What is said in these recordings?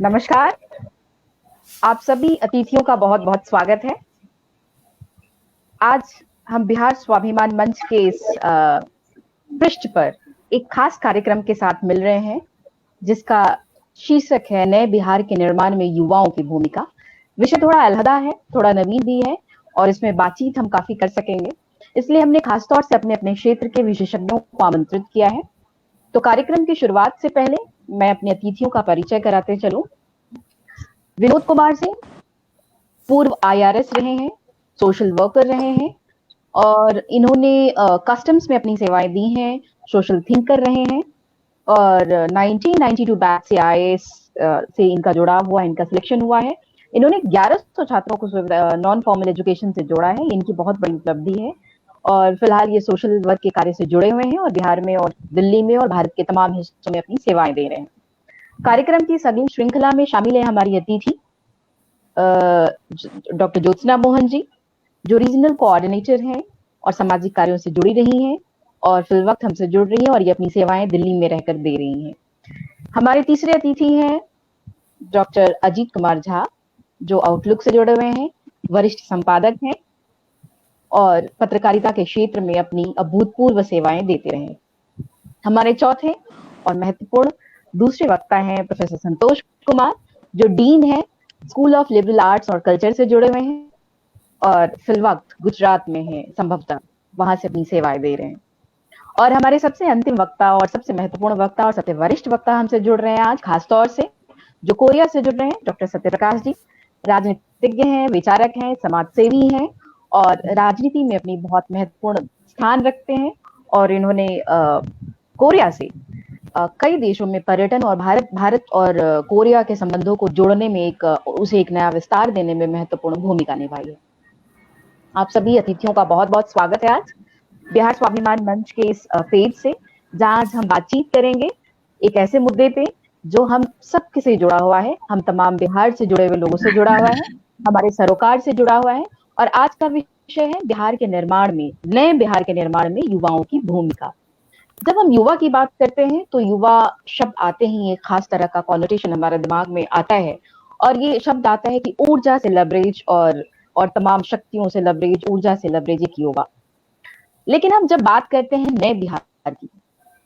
नमस्कार, आप सभी अतिथियों का बहुत-बहुत स्वागत है। आज हम बिहार स्वाभिमान मंच के इस पृष्ठ पर एक खास कार्यक्रम के साथ मिल रहे हैं, जिसका शीर्षक है नए बिहार के निर्माण में युवाओं की भूमिका। विषय थोड़ा अलहदा है, थोड़ा नवीन भी है और इसमें बातचीत हम काफ़ी कर सकेंगे। इसलिए हमने खास तौर से अपने-अपने क्षेत्र के विशेषज्ञों को आमंत्रित किया है। तो कार्यक्रम की शुरुआत से पहले मैं अपने अतिथियों का परिचय कराते चलूँ। विनोद कुमार सिंह पूर्व आईआरएस रहे हैं, सोशल वर्कर रहे हैं और इन्होंने कस्टम्स में अपनी सेवाएं दी हैं, सोशल थिंकर रहे हैं और 1992 बैच से आईएएस से इनका जुड़ाव हुआ, इनका सिलेक्शन हुआ है। इन्होंने 1100 छात्रों को नॉन फॉर्मल एजुकेशन से जोड़ा है, इनकी बहुत बड़ी उपलब्धि है और फिलहाल ये सोशल वर्क के कार्य से जुड़े हुए हैं और बिहार में और दिल्ली में और भारत के तमाम हिस्सों में अपनी सेवाएं दे रहे हैं। कार्यक्रम की इस अगली श्रृंखला में शामिल है हमारी अतिथि डॉक्टर ज्योत्सना मोहन जी, जो रीजनल कोऑर्डिनेटर हैं और सामाजिक कार्यों से जुड़ी रही हैं और फिल वक्त हमसे जुड़ रही हैं और ये अपनी सेवाएं दिल्ली में रहकर दे रही हैं। हमारे तीसरे अतिथि हैं डॉक्टर अजीत कुमार झा, जो आउटलुक से जुड़े हुए हैं, वरिष्ठ संपादक हैं और पत्रकारिता के क्षेत्र में अपनी अभूतपूर्व सेवाएं देते रहे। हमारे चौथे और महत्वपूर्ण दूसरे वक्ता हैं प्रोफेसर संतोष कुमार, जो डीन है स्कूल ऑफ लिबरल आर्ट्स और कल्चर से जुड़े हुए हैं और फिल वक्त गुजरात में है, संभवतः वहां से अपनी सेवाएं दे रहे हैं। और हमारे सबसे अंतिम वक्ता और सबसे महत्वपूर्ण वक्ता और सबसे वरिष्ठ वक्ता हमसे जुड़ रहे हैं आज, खासतौर से जो कोरिया से जुड़ रहे हैं, डॉक्टर सत्यप्रकाश जी। राजनीतिज्ञ हैं, विचारक हैं, समाजसेवी हैं और राजनीति में अपनी बहुत महत्वपूर्ण स्थान रखते हैं और इन्होंने कोरिया से कई देशों में पर्यटन और भारत और कोरिया के संबंधों को जोड़ने में उसे एक नया विस्तार देने में महत्वपूर्ण भूमिका निभाई है। आप सभी अतिथियों का बहुत-बहुत स्वागत है आज बिहार स्वाभिमान मंच के इस पेज से, जहां आज हम बातचीत करेंगे एक ऐसे मुद्दे पे जो हम सबके से जुड़ा हुआ है, हम तमाम बिहार से जुड़े हुए लोगों से जुड़ा हुआ है, हमारे सरोकार से जुड़ा हुआ है और आज का विषय है बिहार के निर्माण में, नए बिहार के निर्माण में युवाओं की भूमिका। जब हम युवा की बात करते हैं तो युवा शब्द आते ही एक खास तरह का कॉनोटेशन हमारे दिमाग में आता है और ये शब्द आता है कि ऊर्जा से लवरेज और तमाम शक्तियों से लवरेज, ऊर्जा से लवरेज एक युवा। लेकिन हम जब बात करते हैं नए बिहार की,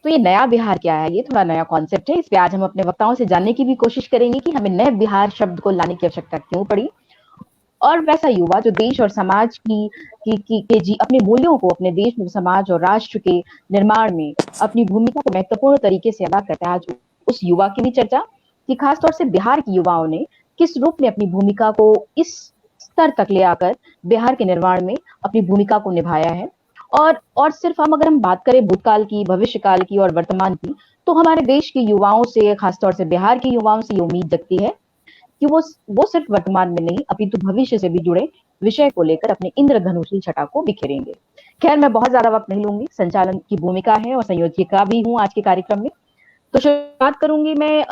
तो ये नया बिहार क्या है? ये थोड़ा नया कॉन्सेप्ट है। इस पे आज हम अपने वक्ताओं से जानने की भी कोशिश करेंगे कि हमें नए बिहार शब्द को लाने की आवश्यकता क्यों पड़ी और वैसा युवा जो देश और समाज की अपने मूल्यों को अपने देश में, समाज और राष्ट्र के निर्माण में अपनी भूमिका को महत्वपूर्ण तरीके से अदा करता है। आज उस युवा की भी चर्चा कि खासतौर से बिहार के युवाओं ने किस रूप में अपनी भूमिका को इस स्तर तक ले आकर बिहार के निर्माण में अपनी भूमिका को निभाया है। और सिर्फ अगर हम बात करें भूतकाल की, भविष्यकाल की और वर्तमान की, तो हमारे देश के युवाओं से, खासतौर से बिहार के युवाओं से ये उम्मीद जगती है कि वो सिर्फ वर्तमान में नहीं अपितु भविष्य से भी जुड़े विषय को लेकर अपने इंद्रधनुषी छटा को बिखेरेंगे। खैर, मैं बहुत ज्यादा वक्त नहीं लूंगी, संचालन की भूमिका है और संयोजिका भी हूँ आज के कार्यक्रम में। तो शुरुआत करूंगी मैं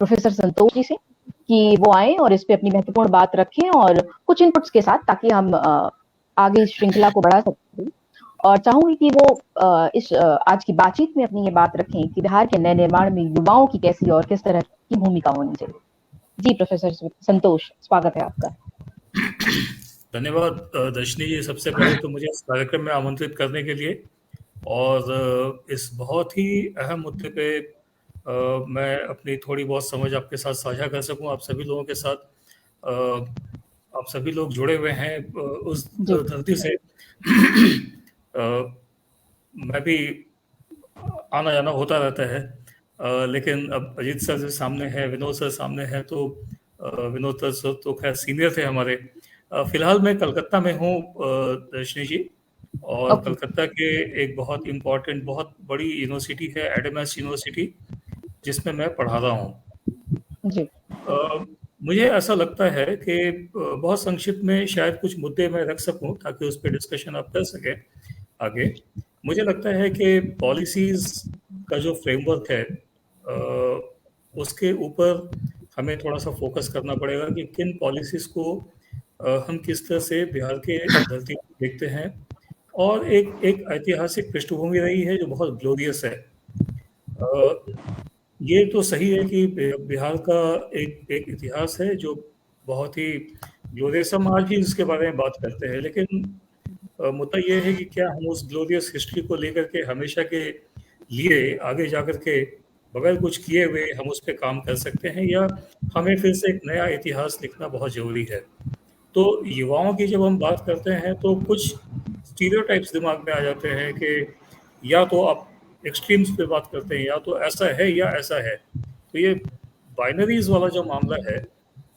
प्रोफेसर संतोष जी से कि वो आए और इस पे अपनी महत्वपूर्ण बात रखें और कुछ इनपुट्स के साथ, ताकि हम आगे इस श्रृंखला को बढ़ा सकते हैं। और चाहूंगी कि वो आज की बातचीत में अपनी ये बात रखें कि बिहार के नए निर्माण में युवाओं की कैसी और किस तरह की भूमिका होनी चाहिए। जी प्रोफेसर संतोष, स्वागत है आपका। धन्यवाद दर्शनी जी। सबसे पहले तो मुझे इस कार्यक्रम में आमंत्रित करने के लिए और इस बहुत ही अहम मुद्दे पे मैं अपनी थोड़ी बहुत समझ आपके साथ साझा कर सकूं। आप सभी लोगों के साथ आप सभी लोग जुड़े हुए हैं उस धरती से। मैं भी आना जाना होता रहता है, लेकिन अब अजीत सर सामने है, विनोद सर सामने है, तो विनोद सर तो खैर सीनियर थे हमारे। फिलहाल मैं कलकत्ता में हूँ दर्शनी जी, और कलकत्ता के एक बहुत इम्पोर्टेंट, बहुत बड़ी यूनिवर्सिटी है एडम्स यूनिवर्सिटी, जिसमें मैं पढ़ा रहा हूँ। मुझे ऐसा लगता है कि बहुत संक्षिप्त में शायद कुछ मुद्दे मैं रख सकूं ताकि उस पर डिस्कशन आप कर सकें आगे। मुझे लगता है कि पॉलिसीज का जो फ्रेमवर्क है उसके ऊपर हमें थोड़ा सा फोकस करना पड़ेगा कि किन पॉलिसीज को हम किस तरह से बिहार के धरती पर देखते हैं। और एक ऐतिहासिक पृष्ठभूमि रही है जो बहुत ग्लोरियस है। ये तो सही है कि बिहार का एक एक इतिहास है जो बहुत ही ग्लोरियस, हम आज भी इसके बारे में बात करते हैं, लेकिन मुद्दा ये है कि क्या हम उस ग्लोरियस हिस्ट्री को लेकर के हमेशा के लिए आगे जाकर के बगैर कुछ किए हुए हम उस पर काम कर सकते हैं, या हमें फिर से एक नया इतिहास लिखना बहुत ज़रूरी है। तो युवाओं की जब हम बात करते हैं तो कुछ स्टीरियोटाइप्स दिमाग में आ जाते हैं कि या तो आप एक्सट्रीम्स पे बात करते हैं, या तो ऐसा है या ऐसा है। तो ये बाइनरीज वाला जो मामला है,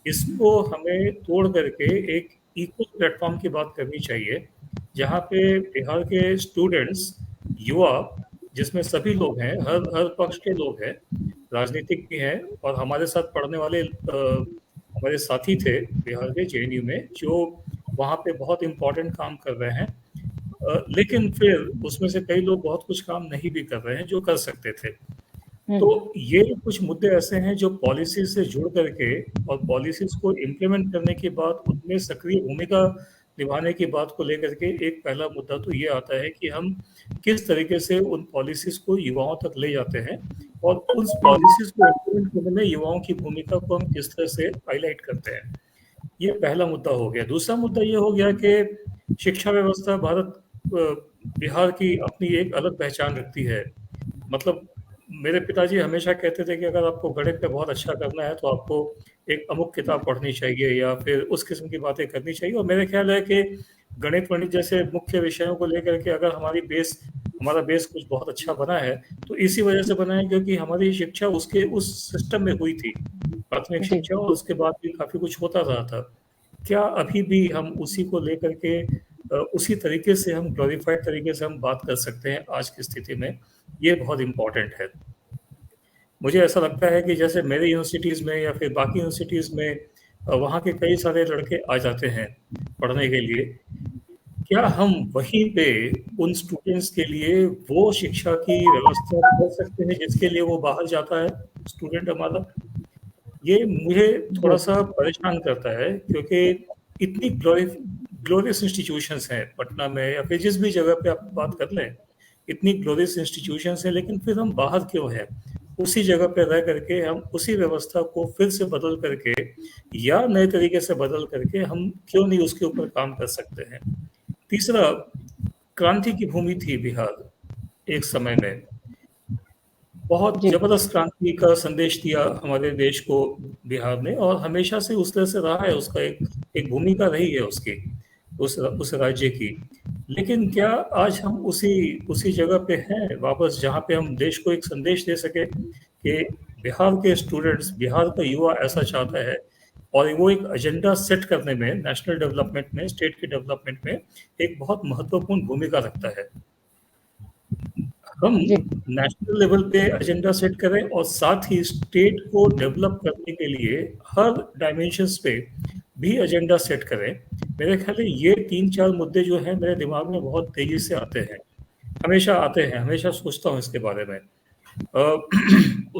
इसको हमें तोड़ करके एक इक्वल प्लेटफॉर्म की बात करनी चाहिए, जहाँ पे बिहार के स्टूडेंट्स, युवा, जिसमें सभी लोग हैं, हर हर पक्ष के लोग हैं, राजनीतिक भी हैं, और हमारे साथ पढ़ने वाले हमारे साथी थे बिहार के जेएनयू में, जो वहाँ पे बहुत इम्पोर्टेंट काम कर रहे हैं। लेकिन फिर उसमें से कई लोग बहुत कुछ काम नहीं भी कर रहे हैं जो कर सकते थे। तो ये कुछ मुद्दे ऐसे हैं जो पॉलिसी से जुड़ करके और पॉलिसीज को इम्प्लीमेंट करने के बाद उनमें सक्रिय भूमिका निभाने की बात को लेकर के एक पहला मुद्दा तो ये आता है कि हम किस तरीके से उन पॉलिसीज को युवाओं तक ले जाते हैं, और उस पॉलिसीज को इम्प्लीमेंट करने में युवाओं की भूमिका को हम किस तरह से हाईलाइट करते हैं। ये पहला मुद्दा हो गया। दूसरा मुद्दा ये हो गया कि शिक्षा व्यवस्था बिहार की अपनी एक अलग पहचान रखती है। मतलब मेरे पिताजी हमेशा कहते थे कि अगर आपको गणित में बहुत अच्छा करना है तो आपको एक अमुक किताब पढ़नी चाहिए या फिर उस किस्म की बातें करनी चाहिए। और मेरे ख्याल है कि गणित वणित जैसे मुख्य विषयों को लेकर के अगर हमारा बेस कुछ बहुत अच्छा बना है तो इसी वजह से बना है क्योंकि हमारी शिक्षा उसके उस सिस्टम में हुई थी, प्राथमिक शिक्षा, और उसके बाद भी काफ़ी कुछ होता रहा था। क्या अभी भी हम उसी को लेकर के उसी तरीके से हम ग्लोरीफाइड तरीके से हम बात कर सकते हैं आज की स्थिति में? ये बहुत इम्पोर्टेंट है। मुझे ऐसा लगता है कि जैसे मेरी यूनिवर्सिटीज़ में या फिर बाकी यूनिवर्सिटीज़ में वहाँ के कई सारे लड़के आ जाते हैं पढ़ने के लिए, क्या हम वहीं पे उन स्टूडेंट्स के लिए वो शिक्षा की व्यवस्था कर सकते हैं जिसके लिए वो बाहर जाता है स्टूडेंट हमारा? ये मुझे थोड़ा सा परेशान करता है, क्योंकि इतनी ग्लोरियस इंस्टीट्यूशंस हैं पटना में या फिर जिस भी जगह पे आप बात कर लें, इतनी ग्लोरियस इंस्टीट्यूशंस हैं, लेकिन फिर हम बाहर क्यों हैं? उसी जगह पे रह करके हम उसी व्यवस्था को फिर से बदल करके या नए तरीके से बदल करके हम क्यों नहीं उसके ऊपर काम कर सकते हैं? तीसरा, क्रांति की भूमि थी बिहार एक समय में, बहुत जबरदस्त क्रांति का संदेश दिया हमारे देश को बिहार ने, और हमेशा से उस तरह से रहा है, उसका एक भूमिका रही है उसकी, उस राज्य की। लेकिन क्या आज हम उसी जगह पे हैं वापस, जहाँ पे हम देश को एक संदेश दे सके कि बिहार के स्टूडेंट्स, बिहार का युवा ऐसा चाहता है, और वो एक एजेंडा सेट करने में, नेशनल डेवलपमेंट में, स्टेट के डेवलपमेंट में एक बहुत महत्वपूर्ण भूमिका रखता है। हम नेशनल लेवल पे एजेंडा सेट करें और साथ ही स्टेट को डेवलप करने के लिए हर डायमेंशंस पे भी एजेंडा सेट करें। मेरे ख्याल में ये 3-4 मुद्दे जो हैं मेरे दिमाग में बहुत तेजी से आते हैं, हमेशा आते हैं, हमेशा सोचता हूँ इसके बारे में।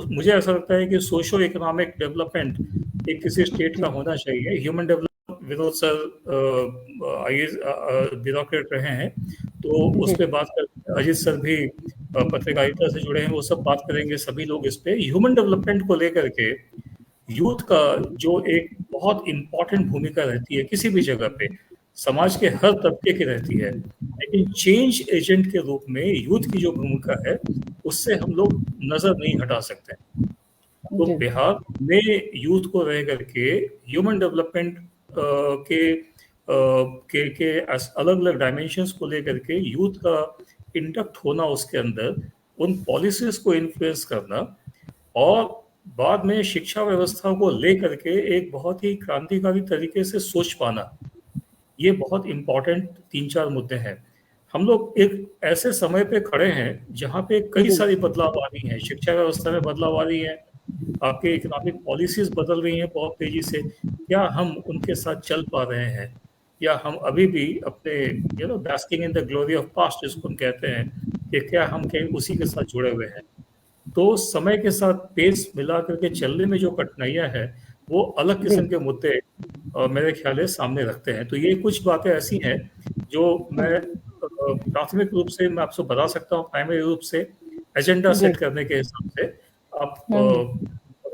मुझे ऐसा लगता है कि सोशो इकोनॉमिक डेवलपमेंट एक किसी स्टेट का होना चाहिए। Human development, Vinod sir IAS bureaucrat रहे हैं, तो उस पर बात कर, अजीत सर भी पत्रकारिता से जुड़े हैं, वो सब बात करेंगे, सभी लोग इस पे ह्यूमन डेवलपमेंट को लेकर के। यूथ का जो एक बहुत इम्पोर्टेंट भूमिका रहती है किसी भी जगह पे, समाज के हर तबके की रहती है, लेकिन चेंज एजेंट के रूप में यूथ की जो भूमिका है उससे हम लोग नजर नहीं हटा सकते। तो बिहार में यूथ को रह करके ह्यूमन डेवलपमेंट के अलग अलग डायमेंशंस को लेकर के यूथ का इंडक्ट होना, उसके अंदर उन पॉलिसीज को इन्फ्लुएंस करना, और बाद में शिक्षा व्यवस्था को लेकर के एक बहुत ही क्रांतिकारी तरीके से सोच पाना, ये बहुत इम्पोर्टेंट 3-4 मुद्दे हैं। हम लोग एक ऐसे समय पे खड़े हैं जहाँ पे कई सारी बदलाव आ रही हैं, शिक्षा व्यवस्था में बदलाव आ रही है, आपके इकोनॉमिक पॉलिसीज बदल रही हैं बहुत तेजी से। क्या हम उनके साथ चल पा रहे हैं, या हम अभी भी अपने basking in the glory of past जिसको हम कहते हैं, कि क्या हम कहीं उसी के साथ जुड़े हुए हैं? तो समय के साथ पेस मिला करके चलने में जो कठिनाइयां हैं वो अलग किस्म के मुद्दे मेरे ख्याल है सामने रखते हैं। तो ये कुछ बातें ऐसी हैं जो मैं प्राथमिक रूप से मैं आपसे बता सकता हूँ, प्राइमरी रूप से एजेंडा जी। सेट करने के हिसाब से आप hmm.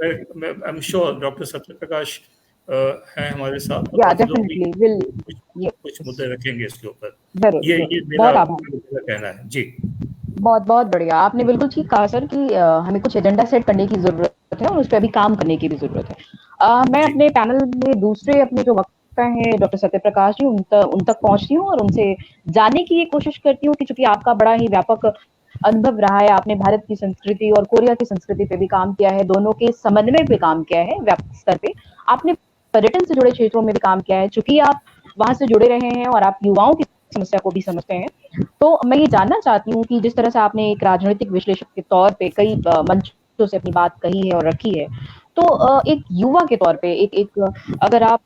I am sure doctor Satyaprakash हैं हमारे साथ, और या काफी लोग भी डेफिनेटली विल। कुछ ये कुछ मुद्दे रखेंगे इसके ऊपर। जरूर ये जरूर, मेरा बहुत आभार। मेरा कहना है जी। बहुत बहुत बढ़िया, आपने बिल्कुल ठीक कहा सर कि हमें कुछ एजेंडा सेट करने की जरूरत है और उस पर अभी काम करने की भी जरूरत है। मैं जी अपने पैनल में दूसरे अपने जो वक्ता हैं डॉक्टर सत्यप्रकाश जी, उन तक पहुंचती हूँ और उनसे जानने की ये कोशिश करती हूँ कि चूंकि आपका बड़ा ही व्यापक अनुभव रहा है, आपने भारत की संस्कृति और कोरिया की संस्कृति पे भी काम किया है, दोनों के समन्वय पे काम किया है व्यापक स्तर पे, आपने पर्यटन से जुड़े क्षेत्रों में भी काम किया है, चूंकि आप वहां से जुड़े रहे हैं और आप युवाओं की समस्या को भी समझते हैं। तो मैं ये जानना चाहती हूँ कि जिस तरह से आपने एक राजनीतिक विश्लेषक के तौर पे कई मंचों से अपनी बात कही है और रखी है, तो एक युवा के तौर पे अगर आप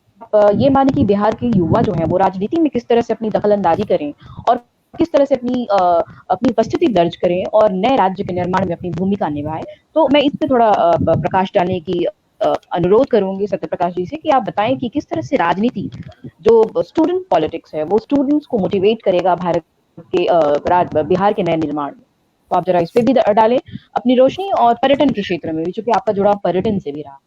ये माने कि बिहार के युवा जो हैं वो राजनीति में किस तरह से अपनी दखल अंदाजी करें और किस तरह से अपनी उपस्थिति दर्ज करें और नए राज्य के निर्माण में अपनी भूमिका निभाएं, तो मैं इस पे थोड़ा प्रकाश डालने की अनुरोध करूंगी सत्यप्रकाश जी से कि आप बताएं कि किस तरह से राजनीति जो स्टूडेंट पॉलिटिक्स है वो स्टूडेंट्स को मोटिवेट करेगा भारत के बिहार के नए निर्माण में। तो आप जरा इस पे भी डालें अपनी रोशनी, और पर्यटन के क्षेत्र में भी, चूंकि आपका जुड़ाव पर्यटन से भी रहा।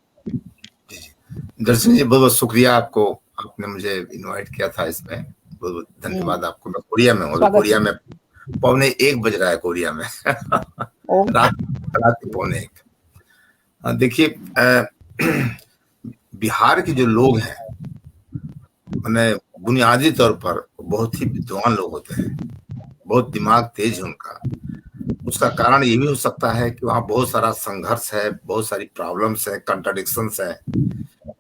दर्शन जी, बहुत बहुत शुक्रिया आपको, आपने मुझे इनवाइट किया था इसमें, बहुत बहुत धन्यवाद आपको। मैं कोरिया में हूँ, कोरिया में 1:15 बज रहा है कोरिया में रात के 1:15। देखिए, बिहार के जो लोग हैं मैंने बुनियादी तौर पर बहुत ही विद्वान लोग होते हैं, बहुत दिमाग तेज है उनका। उसका कारण ये भी हो सकता है कि वहाँ बहुत सारा संघर्ष है, बहुत सारी प्रॉब्लम्स है, कंट्राडिक्शंस है,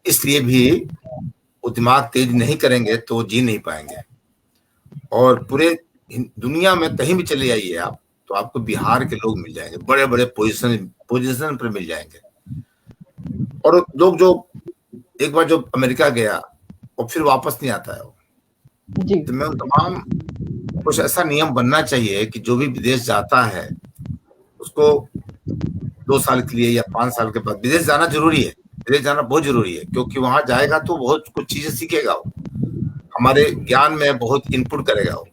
इसलिए भी वो दिमाग तेज नहीं करेंगे तो जी नहीं पाएंगे। और पूरे दुनिया में कहीं भी चले जाइए आप, तो आपको बिहार के लोग मिल जाएंगे, बड़े बड़े पोजीशन पर मिल जाएंगे। और लोग जो एक बार जो अमेरिका गया और फिर वापस नहीं आता है वो। तो मैं तमाम कुछ ऐसा नियम बनना चाहिए कि जो भी विदेश जाता है उसको 2 साल के लिए या 5 साल के बाद विदेश जाना जरूरी है। विदेश जाना बहुत जरूरी है, क्योंकि वहां जाएगा तो बहुत कुछ चीजें सीखेगा वो, हमारे ज्ञान में बहुत इनपुट करेगा वो,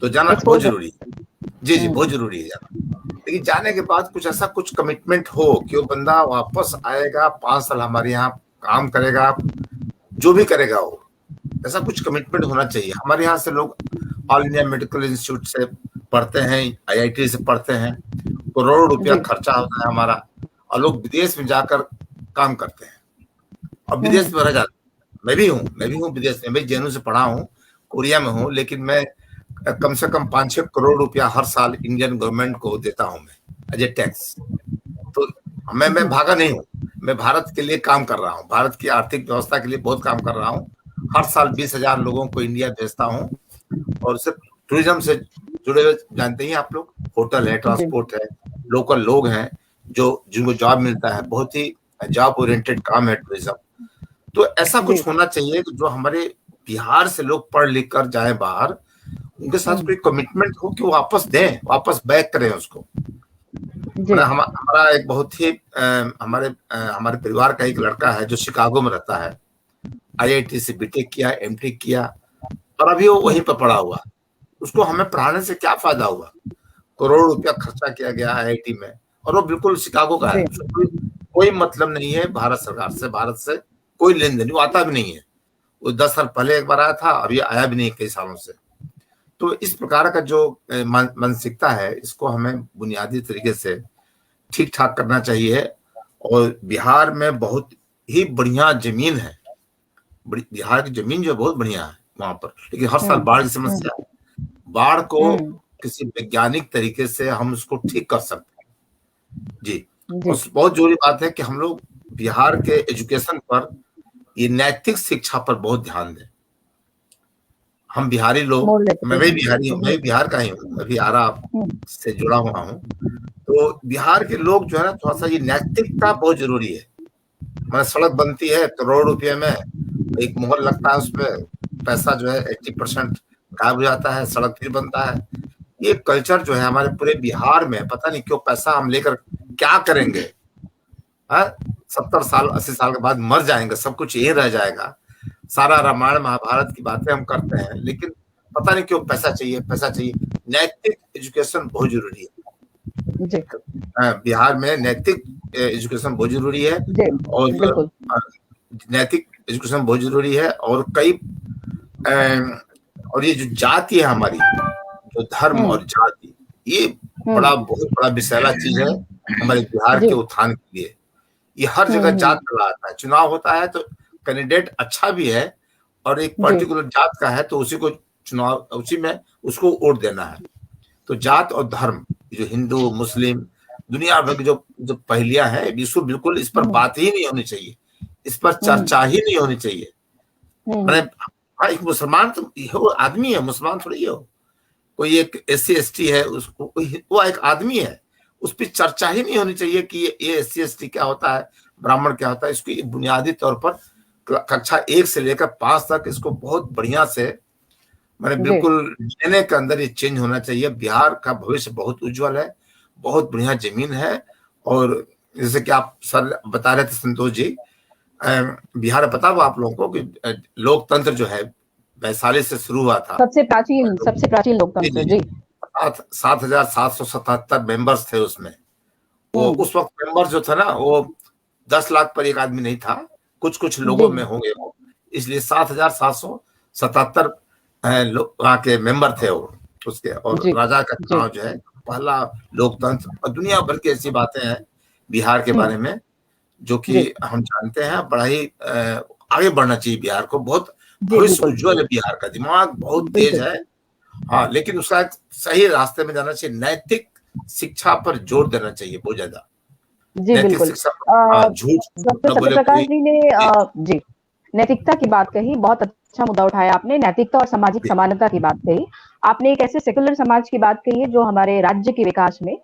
तो जाना बहुत जरूरी है। जी जी, बहुत जरूरी है जाना। लेकिन जाने के बाद कुछ ऐसा कुछ कमिटमेंट हो कि वो बंदा वापस आएगा, 5 साल हमारे यहाँ काम करेगा, जो भी करेगा वो, ऐसा कुछ कमिटमेंट होना चाहिए। हमारे यहाँ से लोग ऑल इंडिया मेडिकल इंस्टीट्यूट से पढ़ते हैं, IIT से पढ़ते हैं, करोड़ों रुपया खर्चा होता है हमारा, और लोग विदेश में जाकर काम करते हैं और विदेश में रह जाते हैं। मैं भी हूँ विदेश में, मैं JNU से पढ़ा हूँ, कोरिया में हूँ, लेकिन मैं कम से कम 5-6 करोड़ रुपया हर साल इंडियन गवर्नमेंट को देता हूँ मैं एज ए टैक्स। तो मैं भागा नहीं हूँ, मैं भारत के लिए काम कर रहा हूँ, भारत की आर्थिक व्यवस्था के लिए बहुत काम कर रहा हूँ। हर साल 20,000 लोगों को इंडिया भेजता हूँ, और सिर्फ टूरिज्म से जुड़े हुए, जानते ही आप लोग, होटल है, ट्रांसपोर्ट है, लोकल लोग हैं जो जिनको जॉब मिलता है, बहुत ही जॉब ओरिएंटेड काम है टूरिज्म। तो ऐसा कुछ होना चाहिए जो हमारे बिहार से लोग पढ़ लिख कर जाए बाहर, उनके साथ कोई कमिटमेंट हो कि वो वापस दें, वापस बैक करें उसको। हमारा एक बहुत ही हमारे परिवार का एक लड़का है जो शिकागो में रहता है, IIT से BTech किया, MTech किया, और अभी वो वहीं पर पढ़ा हुआ। उसको हमें पढ़ाने से क्या फायदा हुआ? करोड़ रुपया खर्चा किया गया IIT में, और वो बिल्कुल शिकागो का है, कोई मतलब नहीं है भारत सरकार से, भारत से कोई लेन देन, वो आता भी नहीं है। वो 10 साल पहले एक बार आया था, अभी आया भी नहीं कई सालों से। तो इस प्रकार का जो मानसिकता है, इसको हमें बुनियादी तरीके से ठीक ठाक करना चाहिए। और बिहार में बहुत ही बढ़िया जमीन है, बिहार की जमीन जो बहुत बढ़िया है वहां पर, लेकिन हर साल बाढ़ की समस्या है। बाढ़ को किसी वैज्ञानिक तरीके से हम उसको ठीक कर सकते हैं जी। और बहुत जरूरी बात है कि हम लोग बिहार के एजुकेशन पर, ये नैतिक शिक्षा पर बहुत ध्यान दें। हम बिहारी लोग, मैं भी बिहारी हूँ, मैं बिहार का ही हूँ, मैं भी आरा से जुड़ा हुआ हूँ। तो बिहार के लोग जो है ना, थोड़ा सा ये नैतिकता बहुत जरूरी है। मतलब सड़क बनती है करोड़ रुपये में, एक मोहर लगता है, उसमें पैसा जो है 80% गायब हो जाता है, सड़क फिर बनता है। ये कल्चर जो है हमारे पूरे बिहार में, पता नहीं क्यों, पैसा हम लेकर क्या करेंगे? 70 साल 80 साल के बाद मर जाएंगे, सब कुछ यही रह जाएगा। सारा रामायण महाभारत की बातें हम करते हैं, लेकिन पता नहीं क्यों पैसा चाहिए, पैसा चाहिए। नैतिक एजुकेशन बहुत जरूरी है। बिहार में नैतिक एजुकेशन बहुत जरूरी है और नैतिक एजुकेशन बहुत जरूरी है। और कई और ये जो जाति है हमारी, जो धर्म और जाति, ये बहुत बड़ा विषैला चीज है हमारे बिहार के उत्थान के लिए। ये हर जगह जात चला आता है, चुनाव होता है तो कैंडिडेट अच्छा भी है और एक पर्टिकुलर जात का है तो उसी को चुनाव, उसी में उसको वोट देना है। तो जात और धर्म, जो हिंदू मुस्लिम दुनिया भर की जो पहलियां हैं, इसको बिल्कुल इस पर बात ही नहीं होनी चाहिए, इस पर चर्चा ही नहीं होनी चाहिए। मैंने एक मुसलमान तो वो आदमी है, मुसलमान थोड़ी हो, कोई एक SC ST है, उसको वो एक आदमी है, उस पर चर्चा ही नहीं होनी चाहिए कि ये SC ST क्या होता है, ब्राह्मण क्या होता है। इसकी बुनियादी तौर पर कक्षा 1 से लेकर 5 तक इसको बहुत बढ़िया से मैंने बिल्कुल DNA के अंदर ये चेंज होना चाहिए। बिहार का भविष्य बहुत उज्जवल है, बहुत बढ़िया जमीन है। और जैसे कि आप सर बता रहे थे संतोष जी, बिहार पता हुआ आप लोगों को कि लोकतंत्र जो है वैशाली से शुरू हुआ था, सबसे प्राचीन लोकतंत्र जी। 7,777 मेंबर्स थे उसमें। वो उस वक्त मेंबर जो था ना, वो 10 लाख पर एक आदमी नहीं था, कुछ लोगों में होंगे वो, इसलिए 7,777 वहाँ के मेंबर थे वो उसके। और राजा का चुनाव जो है पहला लोकतंत्र, और दुनिया भर की ऐसी बातें हैं बिहार के बारे में जो कि हम जानते हैं। बड़ा ही आगे बढ़ना चाहिए बिहार को, बहुत भविष्य उज्जवल है बिहार का, दिमाग बहुत तेज है। हाँ, लेकिन उसका एक सही रास्ते में जाना चाहिए, नैतिक शिक्षा पर जोर देना चाहिए बहुत ज्यादा। नैतिक शिक्षा, झूठ प्रकाश जी ने जी नैतिकता की बात कही, बहुत अच्छा मुद्दा उठाया आपने, नैतिकता और सामाजिक समानता की बात कही आपने। एक ऐसे सेकुलर समाज की बात कही है जो हमारे राज्य के विकास में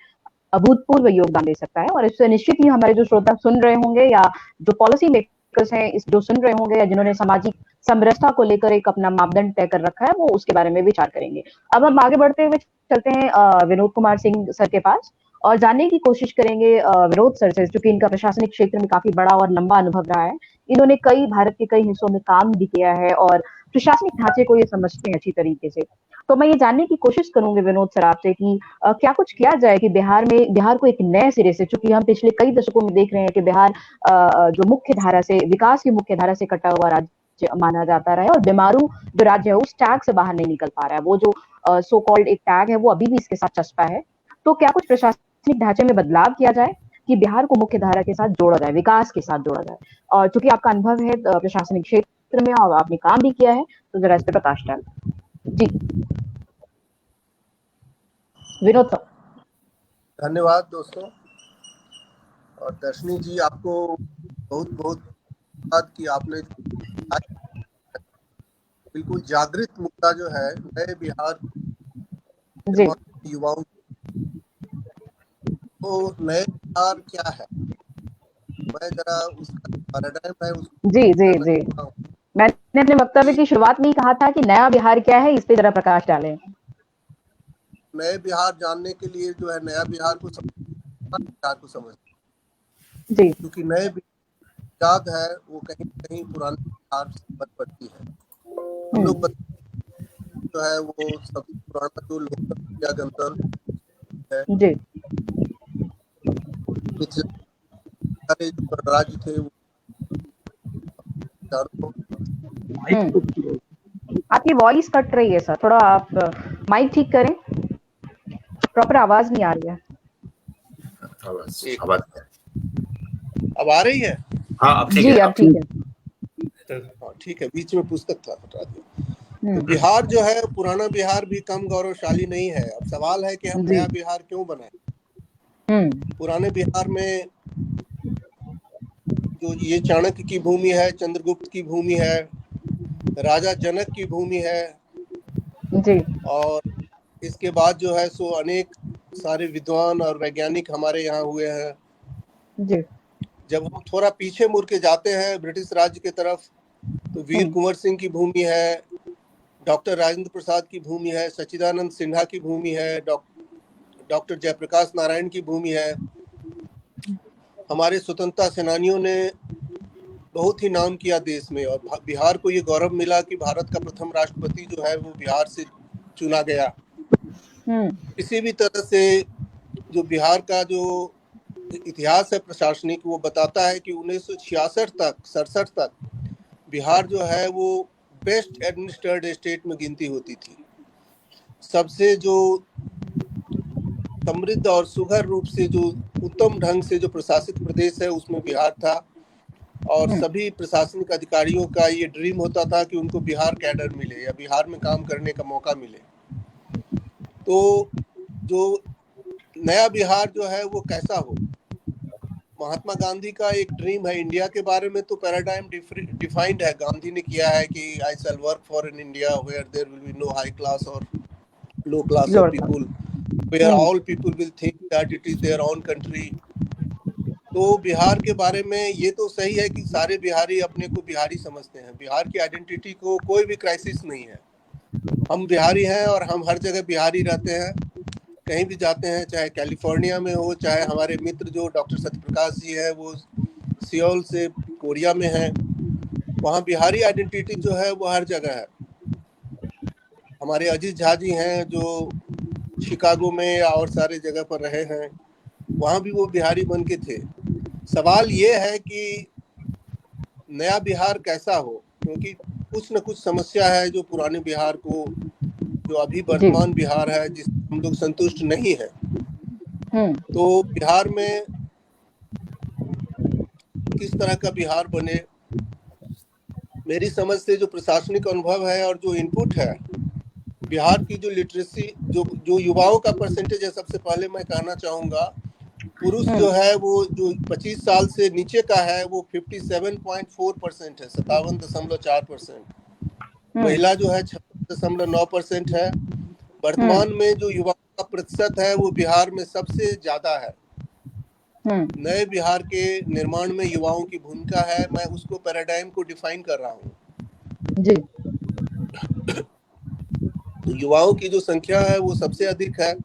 अभूतपूर्व योगदान दे सकता है। और इससे निश्चित ही हमारे जो श्रोता सुन रहे होंगे या जो पॉलिसी मेकर्स हैं इस जो सुन रहे होंगे या जिन्होंने सामाजिक समरसता को लेकर एक अपना मापदंड तय कर रखा है, वो उसके बारे में विचार करेंगे। अब हम आगे बढ़ते हुए चलते हैं विनोद कुमार सिंह सर के पास और जानने की कोशिश करेंगे विनोद सर से, चूंकि इनका प्रशासनिक क्षेत्र में काफी बड़ा और लंबा अनुभव रहा है। इन्होंने कई भारत के कई हिस्सों में काम भी किया है और प्रशासनिक ढांचे को ये समझते हैं अच्छी तरीके से। तो मैं ये जानने की कोशिश करूंगी विनोद सर आपसे कि क्या कुछ किया जाए कि बिहार को एक नए सिरे से, चूंकि हम पिछले कई दशकों में देख रहे हैं कि बिहार जो मुख्य धारा से, विकास की मुख्य धारा से कटा हुआ राज्य माना जाता रहा है और बीमारू जो राज्य है उस टैग से बाहर नहीं निकल पा रहा है। वो जो सो कॉल्ड एक टैग है वो अभी भी इसके साथ चस्पा है। तो क्या कुछ प्रशासनिक ढांचे में बदलाव किया जाए कि बिहार को मुख्य धारा के साथ जोड़ा जाए, विकास के साथ जोड़ा जाए? और चूंकि आपका अनुभव है प्रशासनिक क्षेत्र में और आपने काम भी किया है, तो जरा इस पर प्रकाश डाल। जी विनोद सर। धन्यवाद दोस्तों। और दर्शनी जी, आपको बहुत बहुत धन्यवाद कि आपने बिल्कुल जागृत मुद्दा जो है नए बिहार युवाओं, तो नए बिहार क्या है, मैं जरा उसका पैराडाइम है उसको जी मैंने अपने वक्तव्य की शुरुआत में ही कहा था कि नया बिहार क्या है, इस पे जरा प्रकाश डालें। नए बिहार जानने के लिए जो है नया बिहार को समझ जी, क्योंकि नए याद है वो कहीं कहीं पुराने बिहार से बच पड़ती है। हम लोग जो है वो सबसे पुराना जो लोकतंत्र या गणतंत्र है जी, पिछले जो गणराज्य थे वो आपकी वॉइस कट रही है सर, थोड़ा आप माइक ठीक करें, प्रॉपर आवाज नहीं आ रही है। अब आ रही है? हाँ अब ठीक है। अब ठीक है। हाँ ठीक है, बीच में पुस्तक था हटा दिया। तो बिहार जो है पुराना बिहार भी कम गौरवशाली नहीं है। अब सवाल है कि हम नया बिहार क्यों बनाए। पुराने बिहार में जो ये चाणक्य की भूमि है, चंद्रगुप्त की भूमि है, राजा जनक की भूमि है जी। और इसके बाद जो है सो अनेक सारे विद्वान और वैज्ञानिक हमारे यहाँ हुए हैं जी। जब हम थोड़ा पीछे मुड़ के जाते हैं ब्रिटिश राज्य की तरफ, तो वीर कुंवर सिंह की भूमि है, डॉक्टर राजेंद्र प्रसाद की भूमि है, सच्चिदानंद सिन्हा की भूमि है, डॉक्टर जयप्रकाश नारायण की भूमि है। हमारे स्वतंत्रता सेनानियों ने बहुत ही नाम किया देश में और बिहार को ये गौरव मिला कि भारत का प्रथम राष्ट्रपति जो है वो बिहार से चुना गया। किसी भी तरह से जो बिहार का जो इतिहास है प्रशासनिक, वो बताता है कि 1966 तक 67 तक बिहार जो है वो बेस्ट एडमिनिस्ट्रेटेड स्टेट में गिनती होती थी। सबसे जो समृद्ध और सुघर रूप से जो उत्तम ढंग से जो प्रशासित प्रदेश है उसमें बिहार था। और सभी प्रशासनिक अधिकारियों का ये ड्रीम होता था कि उनको बिहार कैडर मिले या बिहार में काम करने का मौका मिले। तो जो नया बिहार जो है वो कैसा हो, महात्मा गांधी का एक ड्रीम है। इंडिया के बारे में तो पैराडाइम डिफाइंड है, गांधी ने किया है कि I shall work for an India where there will be no high class और low class of people, where all people will think that it is their own country. तो बिहार के बारे में ये तो सही है कि सारे बिहारी अपने को बिहारी समझते हैं, बिहार की आइडेंटिटी को कोई भी क्राइसिस नहीं है। हम बिहारी हैं और हम हर जगह बिहारी रहते हैं, कहीं भी जाते हैं, चाहे कैलिफोर्निया में हो, चाहे हमारे मित्र जो डॉक्टर सत्यप्रकाश जी है वो सियोल से कोरिया में है, वहाँ बिहारी आइडेंटिटी जो है वो हर जगह है। हमारे अजीत झा जी हैं जो शिकागो में या और सारे जगह पर रहे हैं, वहाँ भी वो बिहारी बन के थे। सवाल ये है कि नया बिहार कैसा हो, क्योंकि कुछ न कुछ समस्या है जो पुराने बिहार को, जो अभी वर्तमान बिहार है जिससे हम लोग संतुष्ट नहीं है। तो बिहार में किस तरह का बिहार बने, मेरी समझ से जो प्रशासनिक अनुभव है और जो इनपुट है, बिहार की जो लिटरेसी, जो युवाओं का परसेंटेज है, सबसे पहले मैं कहना चाहूँगा पुरुष जो है वो जो 25 साल से नीचे का है वो 57.4% है, 57.4%। महिला जो है 56.9% है। वर्तमान में जो युवाओं का प्रतिशत है वो बिहार में सबसे ज्यादा है। नए बिहार के निर्माण में युवाओं की भूमिका है, मैं उसको पैराडाइम को डिफाइन कर रहा हूँ जी। तो युवाओं की जो संख्या है वो सबसे अधिक है।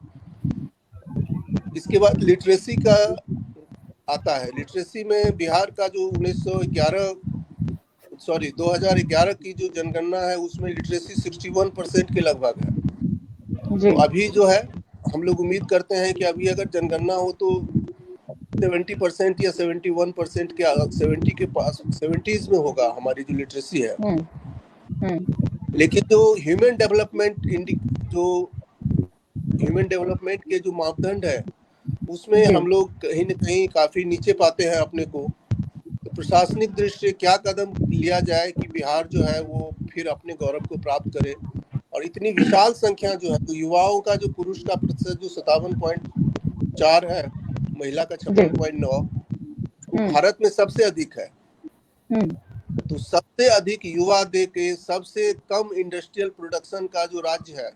इसके बाद लिटरेसी का आता है। लिटरेसी में बिहार का जो 2011 की जो जनगणना है उसमें लिटरेसी 61% के लगभग है जी। तो अभी जो है हम लोग उम्मीद करते हैं कि अभी अगर जनगणना हो तो 70% या 71% के 70 के पास 70s में होगा हमारी जो लिटरेसी है। लेकिन जो ह्यूमन डेवलपमेंट के जो मापदंड है उसमें हम लोग कहीं न कहीं काफी नीचे पाते हैं अपने को। तो प्रशासनिक दृष्टि से क्या कदम लिया जाए कि बिहार जो है वो फिर अपने गौरव को प्राप्त करे। और इतनी विशाल संख्या जो है, तो युवाओं का जो पुरुष का प्रतिशत जो 57.4 है, महिला का 56.9, भारत में सबसे अधिक है। तो सबसे अधिक युवा दे के सबसे कम इंडस्ट्रियल प्रोडक्शन का जो राज्य है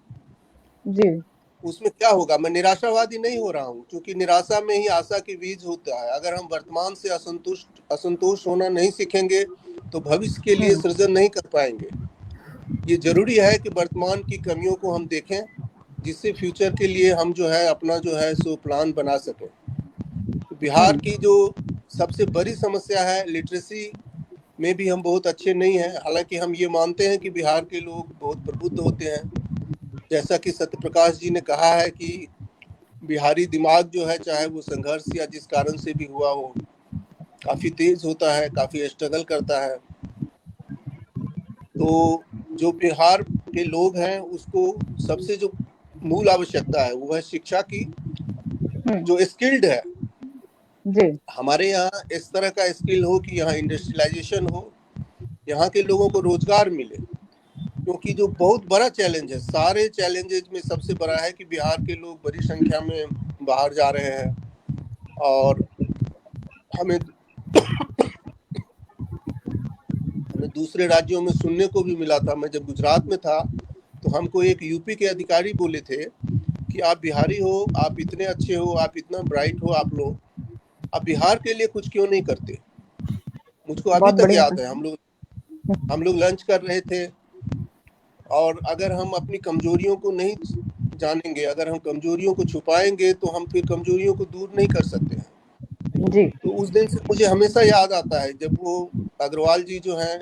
जी, उसमें क्या होगा। मैं निराशावादी नहीं हो रहा हूँ, क्योंकि निराशा में ही आशा की बीज होता है। अगर हम वर्तमान से असंतुष्ट होना नहीं सीखेंगे तो भविष्य के लिए सृजन नहीं कर पाएंगे। ये जरूरी है कि वर्तमान की कमियों को हम देखें, जिससे फ्यूचर के लिए हम जो है अपना जो है सो प्लान बना सकें। तो बिहार की जो सबसे बड़ी समस्या है, लिटरेसी में भी हम बहुत अच्छे नहीं हैं। हालांकि हम ये मानते हैं कि बिहार के लोग बहुत प्रबुद्ध होते हैं। जैसा कि सत्यप्रकाश जी ने कहा है कि बिहारी दिमाग जो है, चाहे वो संघर्ष या जिस कारण से भी हुआ हो, काफी तेज होता है, काफी स्ट्रगल करता है। तो जो बिहार के लोग हैं उसको सबसे जो मूल आवश्यकता है वो है शिक्षा की, जो स्किल्ड है जी। हमारे यहाँ इस तरह का स्किल हो कि यहाँ इंडस्ट्रियलाइजेशन हो, यहाँ के लोगों को रोजगार मिले। क्योंकि जो बहुत बड़ा चैलेंज है, सारे चैलेंजेस में सबसे बड़ा है कि बिहार के लोग बड़ी संख्या में बाहर जा रहे हैं। और हमें दूसरे राज्यों में सुनने को भी मिला था। मैं जब गुजरात में था तो हमको एक यूपी के अधिकारी बोले थे कि आप बिहारी हो, आप इतने अच्छे हो, आप इतना ब्राइट हो, आप लोग आप बिहार के लिए कुछ क्यों नहीं करते। मुझको अभी तक याद है, हम लोग लंच कर रहे थे, और अगर हम अपनी कमजोरियों को नहीं जानेंगे, अगर हम कमजोरियों को छुपाएंगे तो हम फिर कमजोरियों को दूर नहीं कर सकते हैं जी। तो उस दिन से मुझे हमेशा याद आता है जब वो अग्रवाल जी जो हैं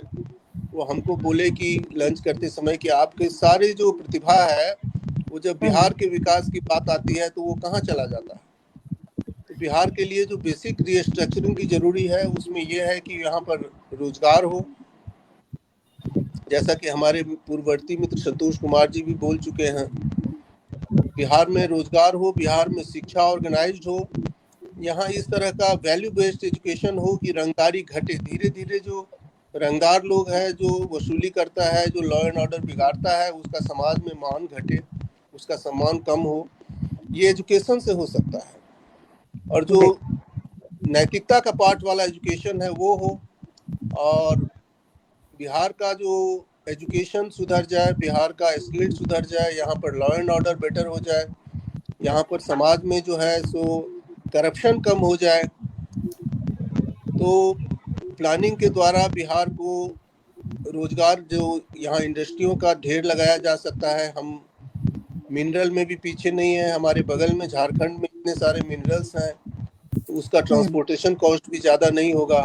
वो हमको बोले कि लंच करते समय कि आपके सारे जो प्रतिभा है वो जब बिहार के विकास की बात आती है तो वो कहाँ चला जाता है। बिहार के लिए जो बेसिक रीस्ट्रक्चरिंग की जरूरी है उसमें यह है कि यहाँ पर रोजगार हो, जैसा कि हमारे पूर्ववर्ती मित्र संतोष कुमार जी भी बोल चुके हैं। बिहार में रोजगार हो, बिहार में शिक्षा ऑर्गेनाइज्ड हो, यहाँ इस तरह का वैल्यू बेस्ड एजुकेशन हो कि रंगदारी घटे। धीरे धीरे जो रंगदार लोग हैं, जो वसूली करता है, जो लॉ एंड ऑर्डर बिगाड़ता है, उसका समाज में मान घटे, उसका सम्मान कम हो, ये एजुकेशन से हो सकता है। और जो नैतिकता का पार्ट वाला एजुकेशन है वो हो, और बिहार का जो एजुकेशन सुधर जाए, बिहार का स्किल सुधर जाए, यहाँ पर लॉ एंड ऑर्डर बेटर हो जाए, यहाँ पर समाज में जो है सो करप्शन कम हो जाए, तो प्लानिंग के द्वारा बिहार को रोजगार, जो यहाँ इंडस्ट्रियों का ढेर लगाया जा सकता है। हम मिनरल में भी पीछे नहीं है, हमारे बगल में झारखंड में इतने सारे मिनरल्स हैं, तो उसका ट्रांसपोर्टेशन कॉस्ट भी ज़्यादा नहीं होगा।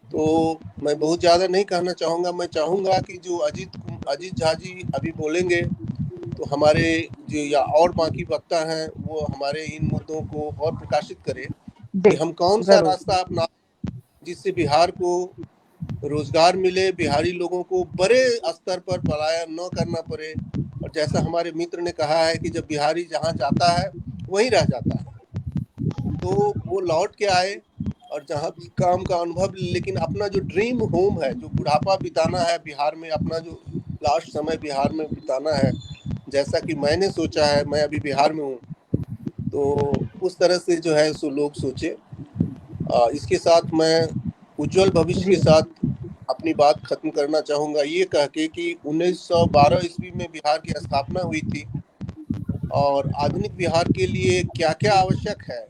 तो मैं बहुत ज़्यादा नहीं कहना चाहूँगा, मैं चाहूँगा कि जो अजीत झा जी अभी बोलेंगे तो हमारे जो या और बाकी वक्ता हैं वो हमारे इन मुद्दों को और प्रकाशित करें कि हम कौन सा रास्ता अपना जिससे बिहार को रोजगार मिले, बिहारी लोगों को बड़े स्तर पर पलायन न करना पड़े। और जैसा हमारे मित्र ने कहा है कि जब बिहारी जहाँ जाता है वहीं रह जाता है, तो वो लौट के आए और जहाँ भी काम का अनुभव, लेकिन अपना जो ड्रीम होम है, जो बुढ़ापा बिताना है बिहार में, अपना जो लास्ट समय बिहार में बिताना है, जैसा कि मैंने सोचा है, मैं अभी बिहार में हूँ, तो उस तरह से जो है सो लोग सोचे। इसके साथ मैं उज्जवल भविष्य के साथ अपनी बात खत्म करना चाहूँगा ये कह के कि 1912 ईस्वी में बिहार की स्थापना हुई थी, और आधुनिक बिहार के लिए क्या क्या आवश्यक है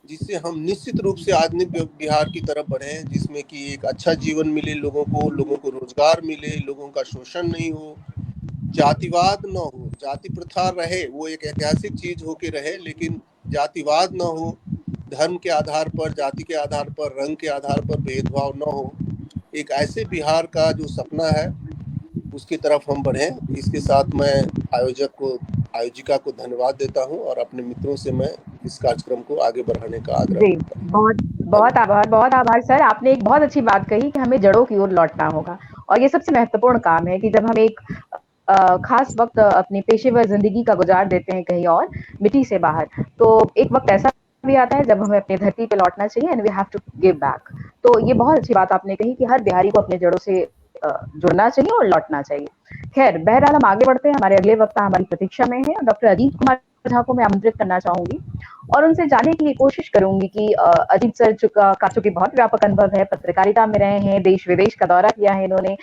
जिससे हम निश्चित रूप से आधुनिक बिहार की तरफ बढ़ें, जिसमें कि एक अच्छा जीवन मिले लोगों को रोजगार मिले, लोगों का शोषण नहीं हो, जातिवाद न हो, जाति प्रथा रहे, वो एक ऐतिहासिक चीज होके रहे, लेकिन जातिवाद न हो, धर्म के आधार पर, जाति के आधार पर, रंग के आधार पर भेदभाव न हो। एक ऐसे बिहार का जो सपना है उसकी तरफ हम बढ़ें। इसके साथ मैं आयोजिका को धन्यवाद देता हूं और अपने मित्रों से मैं इस कार्यक्रम को आगे बढ़ाने का आग्रह करता हूं। बहुत आभार सर। आपने एक बहुत अच्छी बात कही कि हमें जड़ों की ओर लौटना होगा, और ये सबसे महत्वपूर्ण काम है कि जब हम एक खास वक्त अपनी पेशेवर जिंदगी का गुजार देते हैं कहीं और मिट्टी से बाहर, तो एक वक्त ऐसा भी आता है जब हमें अपनी धरती पे लौटना चाहिए, and we have to give back. तो ये बहुत अच्छी बात आपने कही कि हर बिहारी को अपने जड़ों से जुड़ना चाहिए और लौटना चाहिए। खैर, बहरहाल हम आगे बढ़ते हैं, हमारे अगले वक्ता हमारी प्रतीक्षा में है, डॉक्टर अजीत कुमार झा को मैं आमंत्रित करना चाहूंगी और उनसे जानने की कोशिश करूंगी कि अजीत सर का चूंकि बहुत व्यापक अनुभव है, पत्रकारिता में रहे हैं, देश विदेश का दौरा किया है इन्होंने,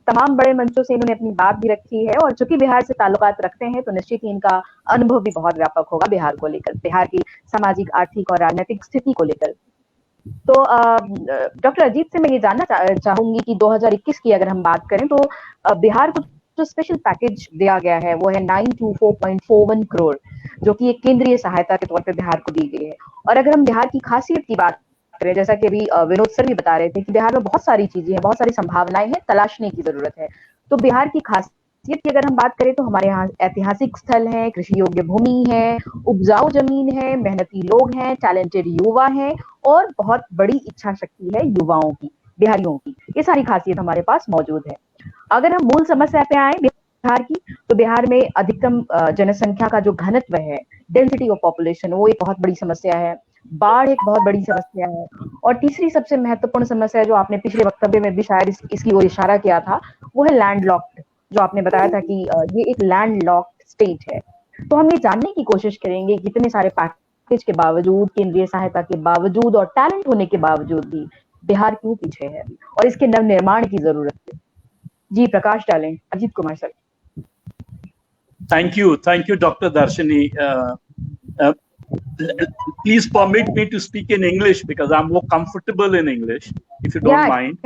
तमाम बड़े मंचों से इन्होंने अपनी बात भी रखी है, और चूंकि बिहार से ताल्लुकात रखते हैं तो निश्चित ही इनका अनुभव भी बहुत व्यापक होगा बिहार को लेकर, बिहार की सामाजिक, आर्थिक और राजनीतिक स्थिति को लेकर। तो डॉक्टर अजीत से मैं ये जानना चाहूंगी कि 2021 की अगर हम बात करें तो बिहार को जो स्पेशल पैकेज दिया गया है वो है 924.41 करोड़, जो कि एक केंद्रीय सहायता के तौर पे बिहार को दी गई है। और अगर हम बिहार की खासियत की बात करें, जैसा कि अभी विनोद सर भी बता रहे थे कि बिहार में बहुत सारी चीजें हैं, बहुत सारी संभावनाएं हैं, तलाशने की जरूरत है। तो बिहार की खासियत की अगर हम बात करें तो हमारे यहाँ ऐतिहासिक स्थल है, कृषि योग्य भूमि है, उपजाऊ जमीन है, मेहनती लोग हैं, टैलेंटेड युवा हैं, और बहुत बड़ी इच्छा शक्ति है युवाओं की, बिहारियों की। ये सारी खासियत हमारे पास मौजूद है। अगर हम मूल समस्या पे आए बिहार की, तो बिहार में अधिकतम जनसंख्या का जो घनत्व है, डेंसिटी ऑफ पॉपुलेशन, वो एक बहुत बड़ी समस्या है। बाढ़ एक बहुत बड़ी समस्या है, और तीसरी सबसे महत्वपूर्ण समस्या जो आपने पिछले वक्तव्य में भी शायद इसकी ओर इशारा किया था, वो है लैंडलॉक्ड, जो आपने बताया था कि ये एक लैंडलॉक्ड स्टेट है। तो हम ये जानने की कोशिश करेंगे कि इतने सारे पैकेज के बावजूद, केंद्रीय सहायता के बावजूद और टैलेंट होने के बावजूद भी बिहार क्यों पीछे है, और इसके नवनिर्माण की जरूरत है। जी, प्रकाश डालें Ajit Kumar sir. Thank you, Dr. Darshini. Please permit me to speak in English because I'm more comfortable in English, if you don't mind.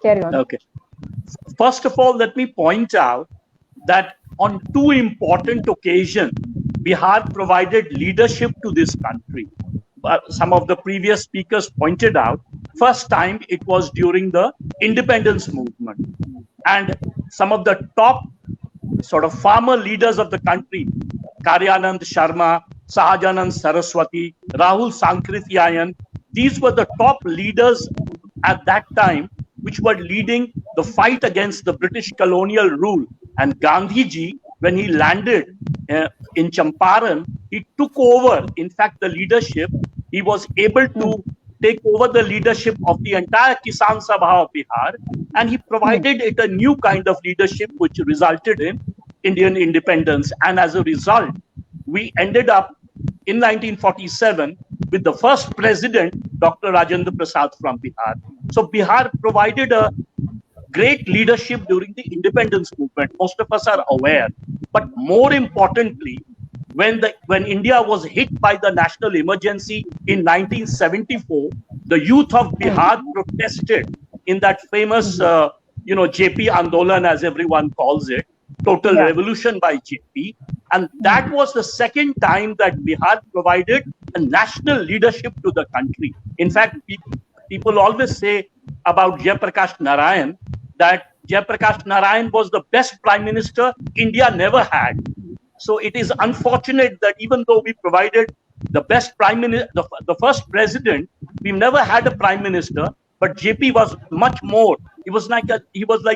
Carry on. Okay. First of all, let me point out that on two important occasions, Bihar provided leadership to this country. Some of the previous speakers pointed out, first time it was during the independence movement. And some of the top sort of farmer leaders of the country, Karyanand Sharma, Sahajanand Saraswati, Rahul Sankrityayan. These were the top leaders at that time which were leading the fight against the British colonial rule. And Gandhiji, when he landed in Champaran, he took over, in fact, the leadership. He was able to take over the leadership of the entire Kisan Sabha of Bihar, and he provided it a new kind of leadership which resulted in Indian independence. And as a result, we ended up in 1947 with the first president, Dr. Rajendra Prasad from Bihar. So Bihar provided a great leadership during the independence movement. Most of us are aware. But more importantly, when India was hit by the national emergency in 1974, the youth of Bihar protested in that famous, JP Andolan, as everyone calls it, total revolution by JP. And that was the second time that Bihar provided a national leadership to the country. In fact, people always say about Jayaprakash Narayan that Jayaprakash Narayan was the best prime minister India never had. So it is unfortunate that even though we provided the best prime minister, the first president, we've never had a prime minister, but JP was much more. He was like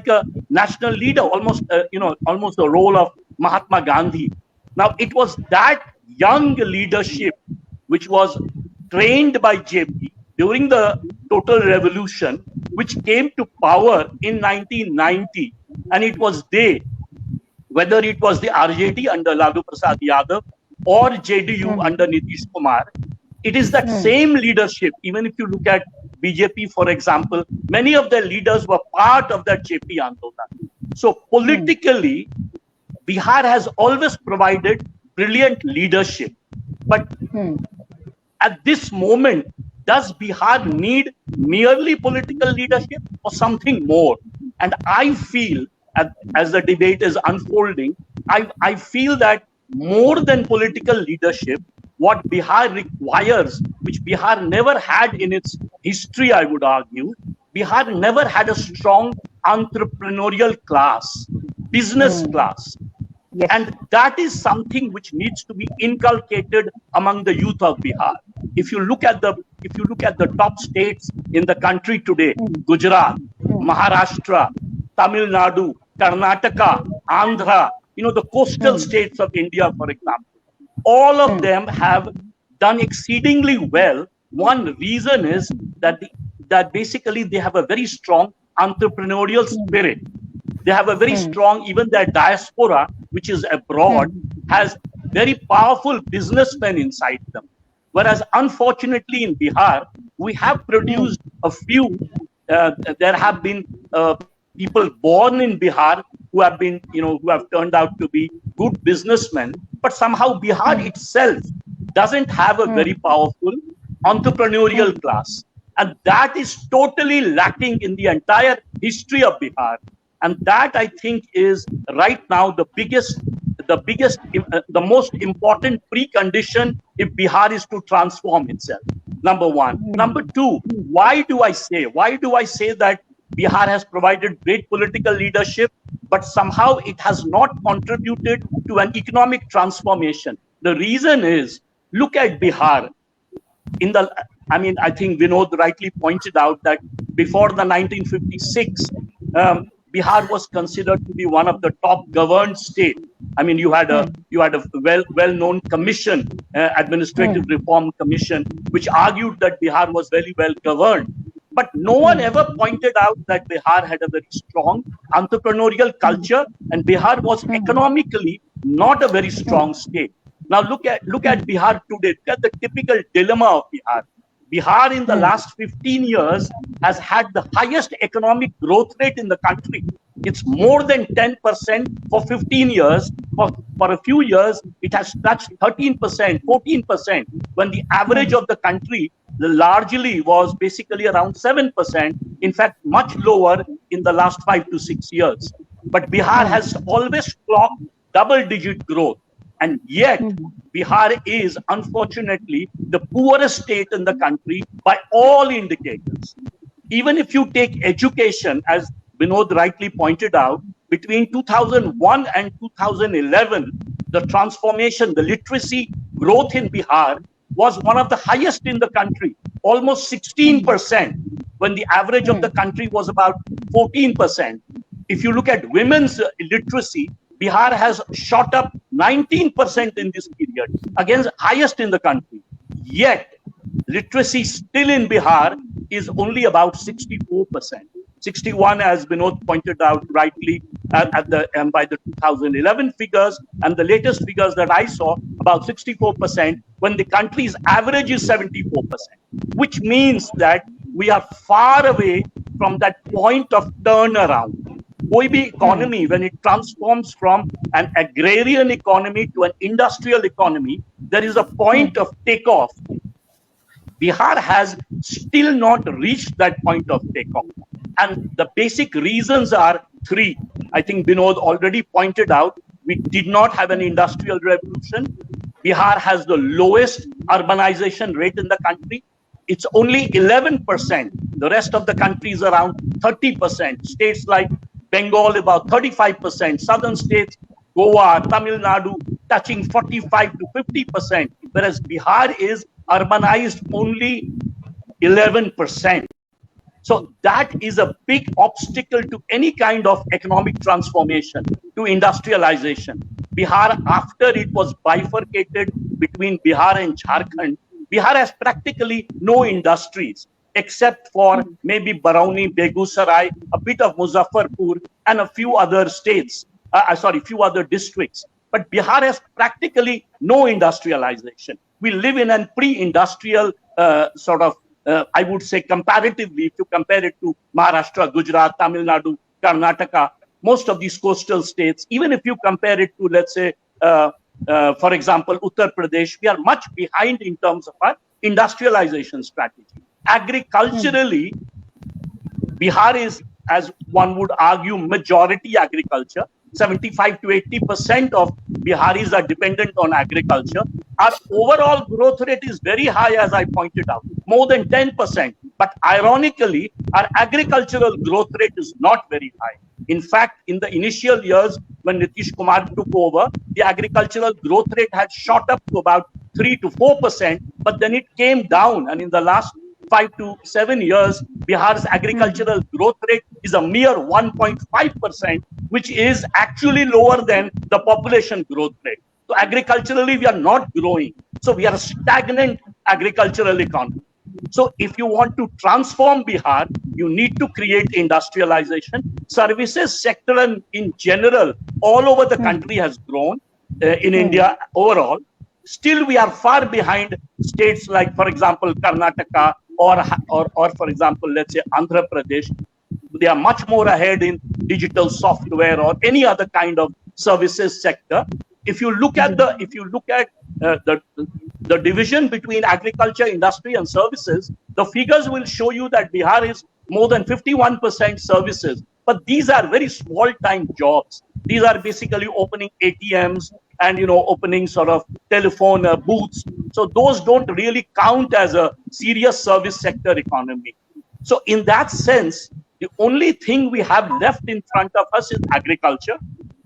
a national leader, almost the role of Mahatma Gandhi. Now it was that young leadership which was trained by JP during the total revolution, which came to power in 1990, and it was whether it was the RJD under Lalu Prasad Yadav or JDU under Nitish Kumar, it is that same leadership. Even if you look at BJP, for example, many of their leaders were part of that JP Andolan. So politically, Bihar has always provided brilliant leadership. But at this moment, does Bihar need merely political leadership or something more? And I feel, as the debate is unfolding, I feel that more than political leadership, what Bihar requires, which Bihar never had in its history, I would argue, Bihar never had a strong entrepreneurial class, business class. Yes. And that is something which needs to be inculcated among the youth of Bihar. If you look at the top states in the country today, Gujarat, Maharashtra, Tamil Nadu, Karnataka, Andhra, the coastal states of India, for example, all of them have done exceedingly well. One reason is that basically they have a very strong entrepreneurial spirit. They have a very strong, even their diaspora, which is abroad, has very powerful businessmen inside them. Whereas, unfortunately, in Bihar, we have produced a few. There have been people born in Bihar who have been, who have turned out to be good businessmen. But somehow Bihar itself doesn't have a very powerful entrepreneurial class. And that is totally lacking in the entire history of Bihar. And that, I think, is right now the most important precondition if Bihar is to transform itself. Number one. Number two, why do I say that Bihar has provided great political leadership, but somehow it has not contributed to an economic transformation? The reason is, look at Bihar. I think Vinod rightly pointed out that before the 1956, Bihar was considered to be one of the top governed states. I mean, you had a well-known commission, Administrative Reform Commission, which argued that Bihar was very well governed. But no one ever pointed out that Bihar had a very strong entrepreneurial culture, and Bihar was economically not a very strong state. Now look at Bihar today. Look at the typical dilemma of Bihar. Bihar in the last 15 years has had the highest economic growth rate in the country. It's more than 10% for 15 years. For a few years, it has touched 13%, 14%, when the average of the country largely was basically around 7%. In fact, much lower in the last 5 to 6 years. But Bihar has always clocked double-digit growth. And yet, Bihar is, unfortunately, the poorest state in the country by all indicators. Even if you take education, as Vinod rightly pointed out, between 2001 and 2011, the transformation, the literacy growth in Bihar was one of the highest in the country, almost 16%, when the average of the country was about 14%. If you look at women's literacy, Bihar has shot up 19% in this period, against highest in the country. Yet, literacy still in Bihar is only about 64%. 61, as Vinod pointed out rightly, by the 2011 figures, and the latest figures that I saw, about 64%, when the country's average is 74%, which means that we are far away from that point of turnaround. कोई भी economy, when it transforms from an agrarian economy to an industrial economy, there is a point of takeoff. Bihar has still not reached that point of takeoff. And the basic reasons are three. I think Vinod already pointed out, we did not have an industrial revolution. Bihar has the lowest urbanization rate in the country. It's only 11%. The rest of the country is around 30%. States like Bengal, about 35%. Southern states, Goa, Tamil Nadu, touching 45 to 50%. Whereas Bihar is urbanized only 11%. So that is a big obstacle to any kind of economic transformation, to industrialization. Bihar, after it was bifurcated between Bihar and Jharkhand, Bihar has practically no industries, except for maybe Barauni, Begusarai, a bit of Muzaffarpur, and a few other states, few other districts. But Bihar has practically no industrialization. We live in a pre-industrial I would say comparatively, if you compare it to Maharashtra, Gujarat, Tamil Nadu, Karnataka, most of these coastal states, even if you compare it to, let's say, for example, Uttar Pradesh, we are much behind in terms of our industrialization strategy. Agriculturally, Bihar is, as one would argue, majority agriculture. 75 to 80% of Biharis are dependent on agriculture. Our overall growth rate is very high, as I pointed out, more than 10%. But ironically, our agricultural growth rate is not very high. In fact, in the initial years when Nitish Kumar took over, the agricultural growth rate had shot up to about 3 to 4%, but then it came down. And in the last 5 to 7 years, Bihar's agricultural growth rate is a mere 1.5%, which is actually lower than the population growth rate. So agriculturally, we are not growing. So we are a stagnant agricultural economy. So if you want to transform Bihar, you need to create industrialization. Services sector in general, all over the country has grown in India overall. Still, we are far behind states like, for example, Karnataka, or for example, let's say Andhra Pradesh. They are much more ahead in digital software or any other kind of services sector. If you look at the division between agriculture, industry, and services, the figures will show you that Bihar is more than 51% services. But these are very small-time jobs. These are basically opening ATMs and opening sort of telephone booths. So those don't really count as a serious service sector economy. So in that sense, the only thing we have left in front of us is agriculture.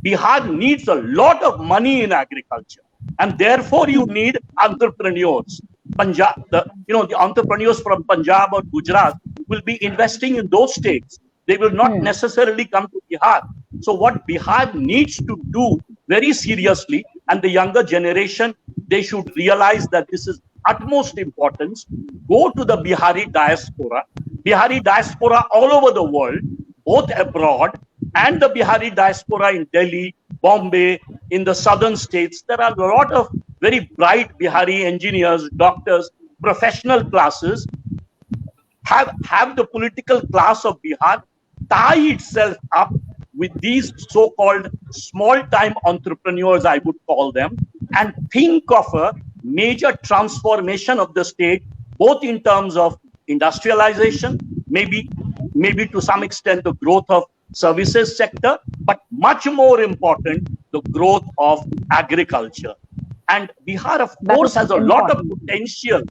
Bihar needs a lot of money in agriculture, and therefore you need entrepreneurs. Punjab, the entrepreneurs from Punjab or Gujarat will be investing in those states. They will not necessarily come to Bihar. So what Bihar needs to do very seriously, and the younger generation, they should realize that this is utmost importance. Go to the Bihari diaspora all over the world, both abroad and the Bihari diaspora in Delhi, Bombay, in the southern states. There are a lot of very bright Bihari engineers, doctors, professional classes. Have the political class of Bihar tie itself up with these so-called small-time entrepreneurs, I would call them, and think of a major transformation of the state, both in terms of industrialization, maybe to some extent the growth of services sector, but much more important, the growth of agriculture. And Bihar, of course, has a lot of potential.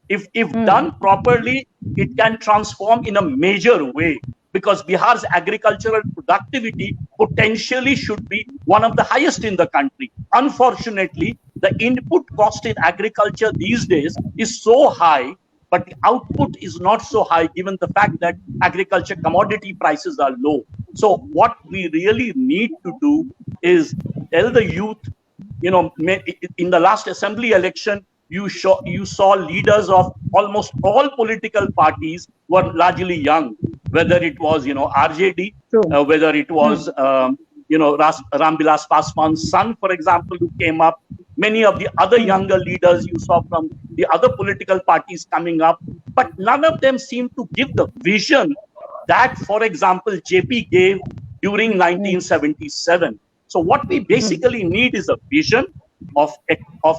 If done properly, it can transform in a major way. because Bihar's agricultural productivity potentially should be one of the highest in the country. Unfortunately, the input cost in agriculture these days is so high, but the output is not so high given the fact that agriculture commodity prices are low. So what we really need to do is tell the youth, you know, in the last assembly election, you saw leaders of almost all political parties were largely young, whether it was, you know, RJD, whether it was, you know, Ramvilas Paswan's son, for example, who came up. Many of the other younger leaders you saw from the other political parties coming up, but none of them seemed to give the vision that, for example, JP gave during 1977. So what we basically need is a vision of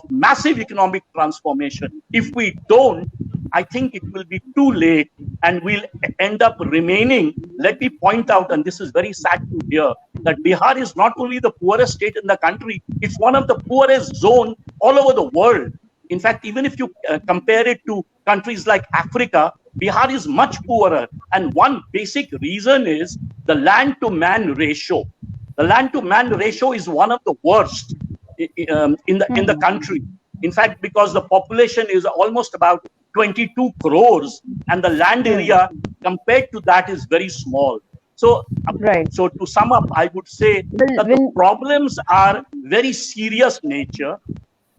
massive economic transformation. If we don't, I think it will be too late and we'll end up remaining. Let me point out, and this is very sad to hear, that Bihar is not only the poorest state in the country, it's one of the poorest zones all over the world. In fact, even if you compare it to countries like Africa, Bihar is much poorer. And one basic reason is the land to man ratio. The land to man ratio is one of the worst in the country. In fact, because the population is almost about 22 crores and the land area compared to that is very small. So, so to sum up, I would say that the problems are very serious nature.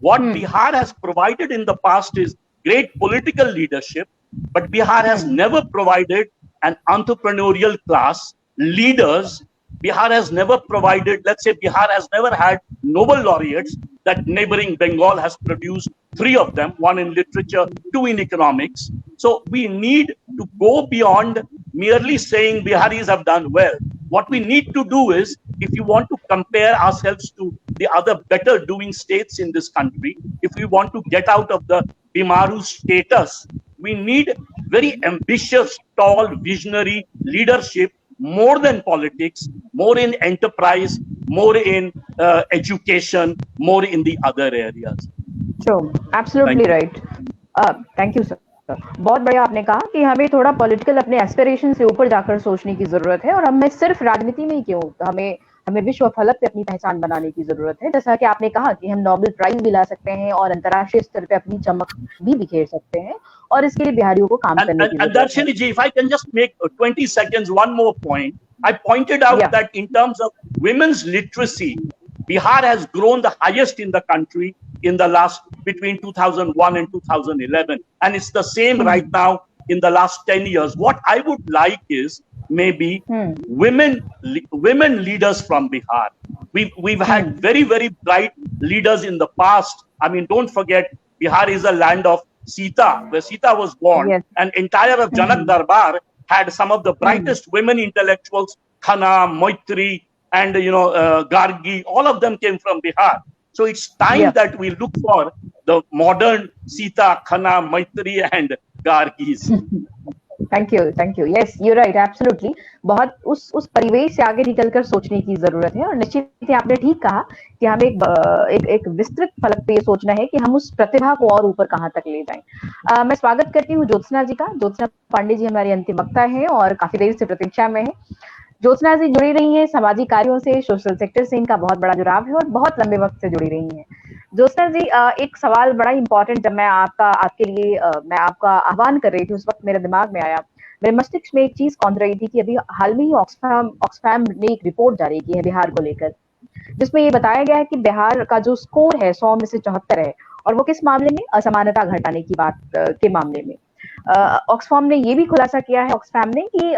What Bihar has provided in the past is great political leadership, but Bihar has never provided an entrepreneurial class, leaders. Bihar has never provided, let's say Bihar has never had Nobel laureates that neighboring Bengal has produced, 3 of them, 1 in literature, 2 in economics. So we need to go beyond merely saying Biharis have done well. What we need to do is, if you want to compare ourselves to the other better doing states in this country, if we want to get out of the Bimaru status, we need very ambitious, tall, visionary leadership, more than politics, more in enterprise, more in education, more in the other areas. Sure, absolutely right. Thank you, sir. बहुत बढ़िया आपने कहा कि हमें थोड़ा political अपने aspiration से ऊपर जाकर सोचने की जरूरत है, और हमें सिर्फ राजनीति में ही क्यों, हमें विश्व फलक पे अपनी पहचान बनाने की जरूरत है। जैसा कि आपने कहा कि हम नोबेल प्राइज भी ला सकते हैं और अंतर्राष्ट्रीय स्तर पे अपनी चमक भी बिखेर सकते हैं, और इसके लिए बिहारियों को काम करने की जरूरत है। Darshini ji, if I can just make 20 seconds, one more point. I pointed out that in terms of women's literacy, Bihar has grown the highest in the country in the last, between 2001 and 2011. And it's the same right now in the last 10 years. What I would like is maybe women leaders from Bihar. We've had very, very bright leaders in the past. I mean, don't forget, Bihar is a land of Sita, where Sita was born, and entire of Janak Darbar had some of the brightest women intellectuals, Khana, Maitri, and Gargi, all of them came from Bihar. So it's time that we look for the modern Sita, Khana, Maitri, and Gargis. Thank you. Yes, you right, absolutely. बहुत उस परिवेश से आगे निकलकर सोचने की जरूरत है, और निश्चित ही आपने ठीक कहा कि हमें एक विस्तृत फलक पे ये सोचना है कि हम उस प्रतिभा को और ऊपर कहाँ तक ले जाएं। मैं स्वागत करती हूँ ज्योत्सना जी का। ज्योत्सना पांडे जी हमारी अंतिम वक्ता है और काफी देर से प्रतीक्षा में है। ज्योत्सना जी जुड़ी रही है सामाजिक कार्यों से, सोशल सेक्टर से इनका बहुत बड़ा जुड़ाव है और बहुत लंबे वक्त से जुड़ी रही है। ज्योत्सना जी, एक सवाल बड़ा इंपॉर्टेंट, जब मैं आपके लिए मैं आपका आह्वान कर रही थी, उस वक्त मेरे दिमाग में आया, मेरे मस्तिष्क में एक चीज कौंध रही थी कि अभी हाल में ही ऑक्सफैम ने एक रिपोर्ट जारी की है बिहार को लेकर, जिसमें ये बताया गया है कि बिहार का जो स्कोर है 100 में से 74 है, और वो किस मामले में, असमानता घटाने की बात के मामले में। ऑक्सफैम ने ये भी खुलासा किया है कि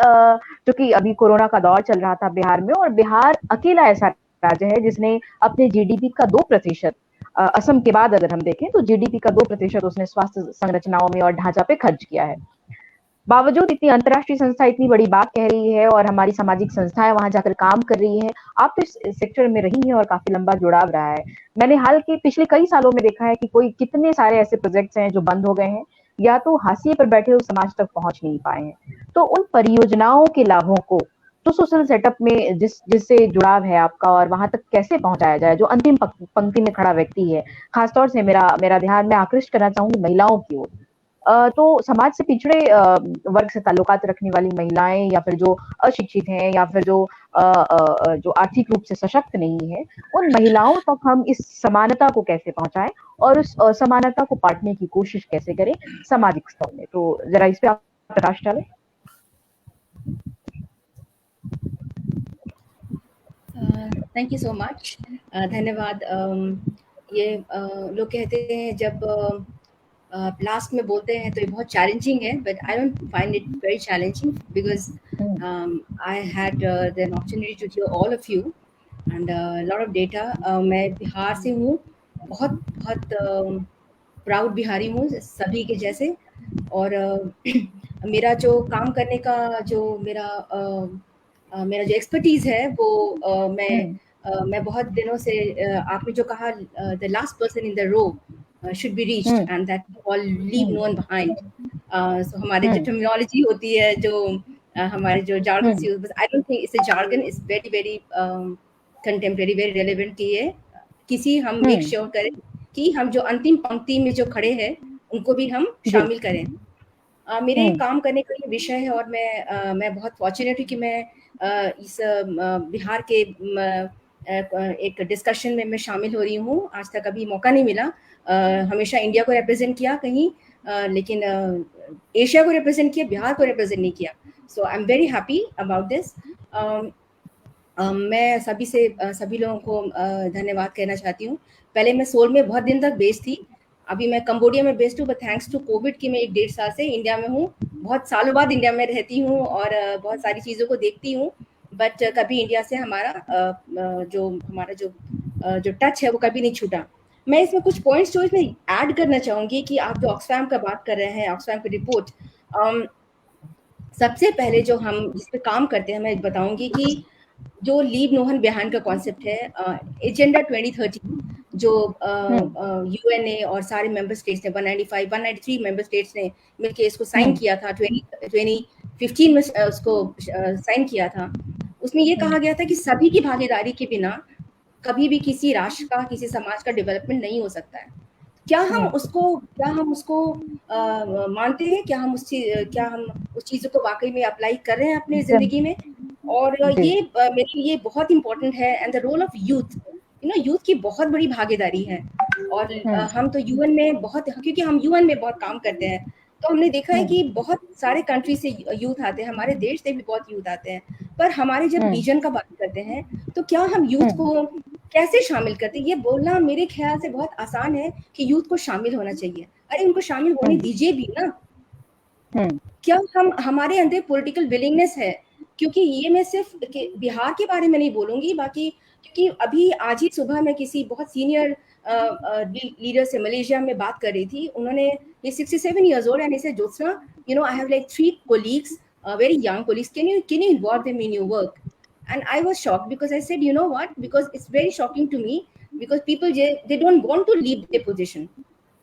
जो कि अभी कोरोना का दौर चल रहा था बिहार में, और बिहार अकेला ऐसा राज्य है जिसने अपने जीडीपी का 2%, असम के बाद अगर हम देखें तो जीडीपी का 2% उसने स्वास्थ्य संरचनाओं में और ढांचा पे खर्च किया है। बावजूद इतनी अंतर्राष्ट्रीय संस्था इतनी बड़ी बात कह रही है और हमारी सामाजिक संस्थाएं वहां जाकर काम कर रही है, आप तो इस सेक्टर में रही हैं और काफी लंबा जुड़ाव रहा है। मैंने हाल के पिछले कई सालों में देखा है कि कितने सारे ऐसे प्रोजेक्ट्स हैं जो बंद हो गए हैं या तो हाशिए पर बैठे हुए समाज तक पहुंच नहीं पाए हैं। तो उन परियोजनाओं के लाभों को तो सोशल सेटअप में जिससे जुड़ाव है आपका, और वहां तक कैसे पहुंचाया जाए, जो अंतिम पंक्ति में खड़ा व्यक्ति है। खासतौर से मेरा ध्यान मैं आकृष्ट करना चाहूंगी महिलाओं की ओर। तो समाज से पिछड़े वर्ग से ताल्लुकात रखने वाली महिलाएं या फिर जो अशिक्षित हैं या फिर जो जो आर्थिक रूप से सशक्त नहीं है, उन महिलाओं तक हम इस समानता को कैसे पहुंचाएं और उस असमानता को पाटने की कोशिश कैसे करें सामाजिक स्तर में। तो जरा इस पे आप प्रकाश डालें। थैंक यू सो मच, धन्यवाद। ये लोग कहते हैं जब लास्ट में बोलते हैं तो ये बहुत चैलेंजिंग है, but I don't find it very challenging because I had the opportunity to hear all of you and lot of data. मैं बिहार से हूँ, बहुत बहुत प्राउड बिहारी हूँ सभी के जैसे, और मेरा जो काम करने का जो मेरा जो एक्सपर्टीज है वो मैं बहुत दिनों से आपने जो कहा the last person in the row should be reached and that all leave no one behind. So हमारे जो terminology होती है, जो हमारे जो jargons use, but I don't think it's a jargon, it's very very contemporary, very relevant कि ये किसी हम make sure करें कि हम जो अंतिम पंक्ति में जो खड़े हैं उनको भी हम शामिल करें। मेरे काम करने का ये विषय है और मैं बहुत फॉर्चुनेट हूँ कि मैं इस बिहार के एक डिस्कशन में मैं शामिल हो रही हूँ। आज तक अभी मौका नहीं मिला, हमेशा इंडिया को रिप्रेजेंट किया कहीं, लेकिन एशिया को रिप्रेजेंट किया, बिहार को रिप्रेजेंट नहीं किया। So I am very happy about this. मैं सभी लोगों को धन्यवाद कहना चाहती हूँ। पहले मैं सोल में बहुत दिन तक बेस्ड थी, अभी मैं कंबोडिया में बेस्ड हूँ, बट थैंक्स टू कोविड की मैं 1-1.5 साल से इंडिया में हूँ। बहुत सालों बाद इंडिया में रहती हूँ और बहुत सारी चीज़ों को देखती हूँ, बट कभी इंडिया से हमारा जो टच है वो कभी नहीं छूटा। मैं इसमें कुछ पॉइंट्स जो इसमें ऐड करना चाहूँगी कि आप जो ऑक्सफैम का बात कर रहे हैं, ऑक्सफैम की रिपोर्ट, सबसे पहले जो हम जिस पे काम करते हैं, मैं बताऊँगी कि जो लीव नो वन बिहाइंड का कॉन्सेप्ट है, एजेंडा 2030 जो यूएनए और सारे मेंबर स्टेट्स ने 193 मेंबर स्टेट्स ने मिलकर इसको साइन किया था, 2015 में उसको साइन किया था। उसमें ये कहा गया था कि सभी की भागीदारी के बिना कभी भी किसी राष्ट्र का, किसी समाज का डेवलपमेंट नहीं हो सकता है। क्या हम उसको मानते हैं? क्या हम उस चीज़ों को वाकई में अप्लाई कर रहे हैं अपनी जिंदगी में? और ये मेरे लिए बहुत इंपॉर्टेंट है। And the role of youth, youth की बहुत बड़ी भागीदारी है। और हम तो यूएन में क्योंकि हम यूएन में बहुत काम करते हैं, तो हमने देखा है कि बहुत सारे कंट्री से यूथ आते हैं, हमारे देश से भी बहुत यूथ आते हैं, पर हमारे जब विजन का बात करते हैं तो क्या हम यूथ को कैसे शामिल करते हैं? ये बोलना मेरे ख्याल से बहुत आसान है कि यूथ को शामिल होना चाहिए। अरे उनको शामिल होने दीजिए भी ना। क्या हमारे अंदर पॉलिटिकल विलिंगनेस है? क्योंकि ये मैं सिर्फ बिहार के बारे में नहीं बोलूंगी, बाकी क्योंकि अभी आज ही सुबह मैं किसी बहुत सीनियर लीडर से मलेशिया में बात कर रही थी। उन्होंने, ये 67 years old, and he said, Jyotsna, I have like 3 colleagues, very young colleagues. Can you involve them in your work? And I was shocked because I said, you know what? Because it's very shocking to me because people they don't want to leave their position.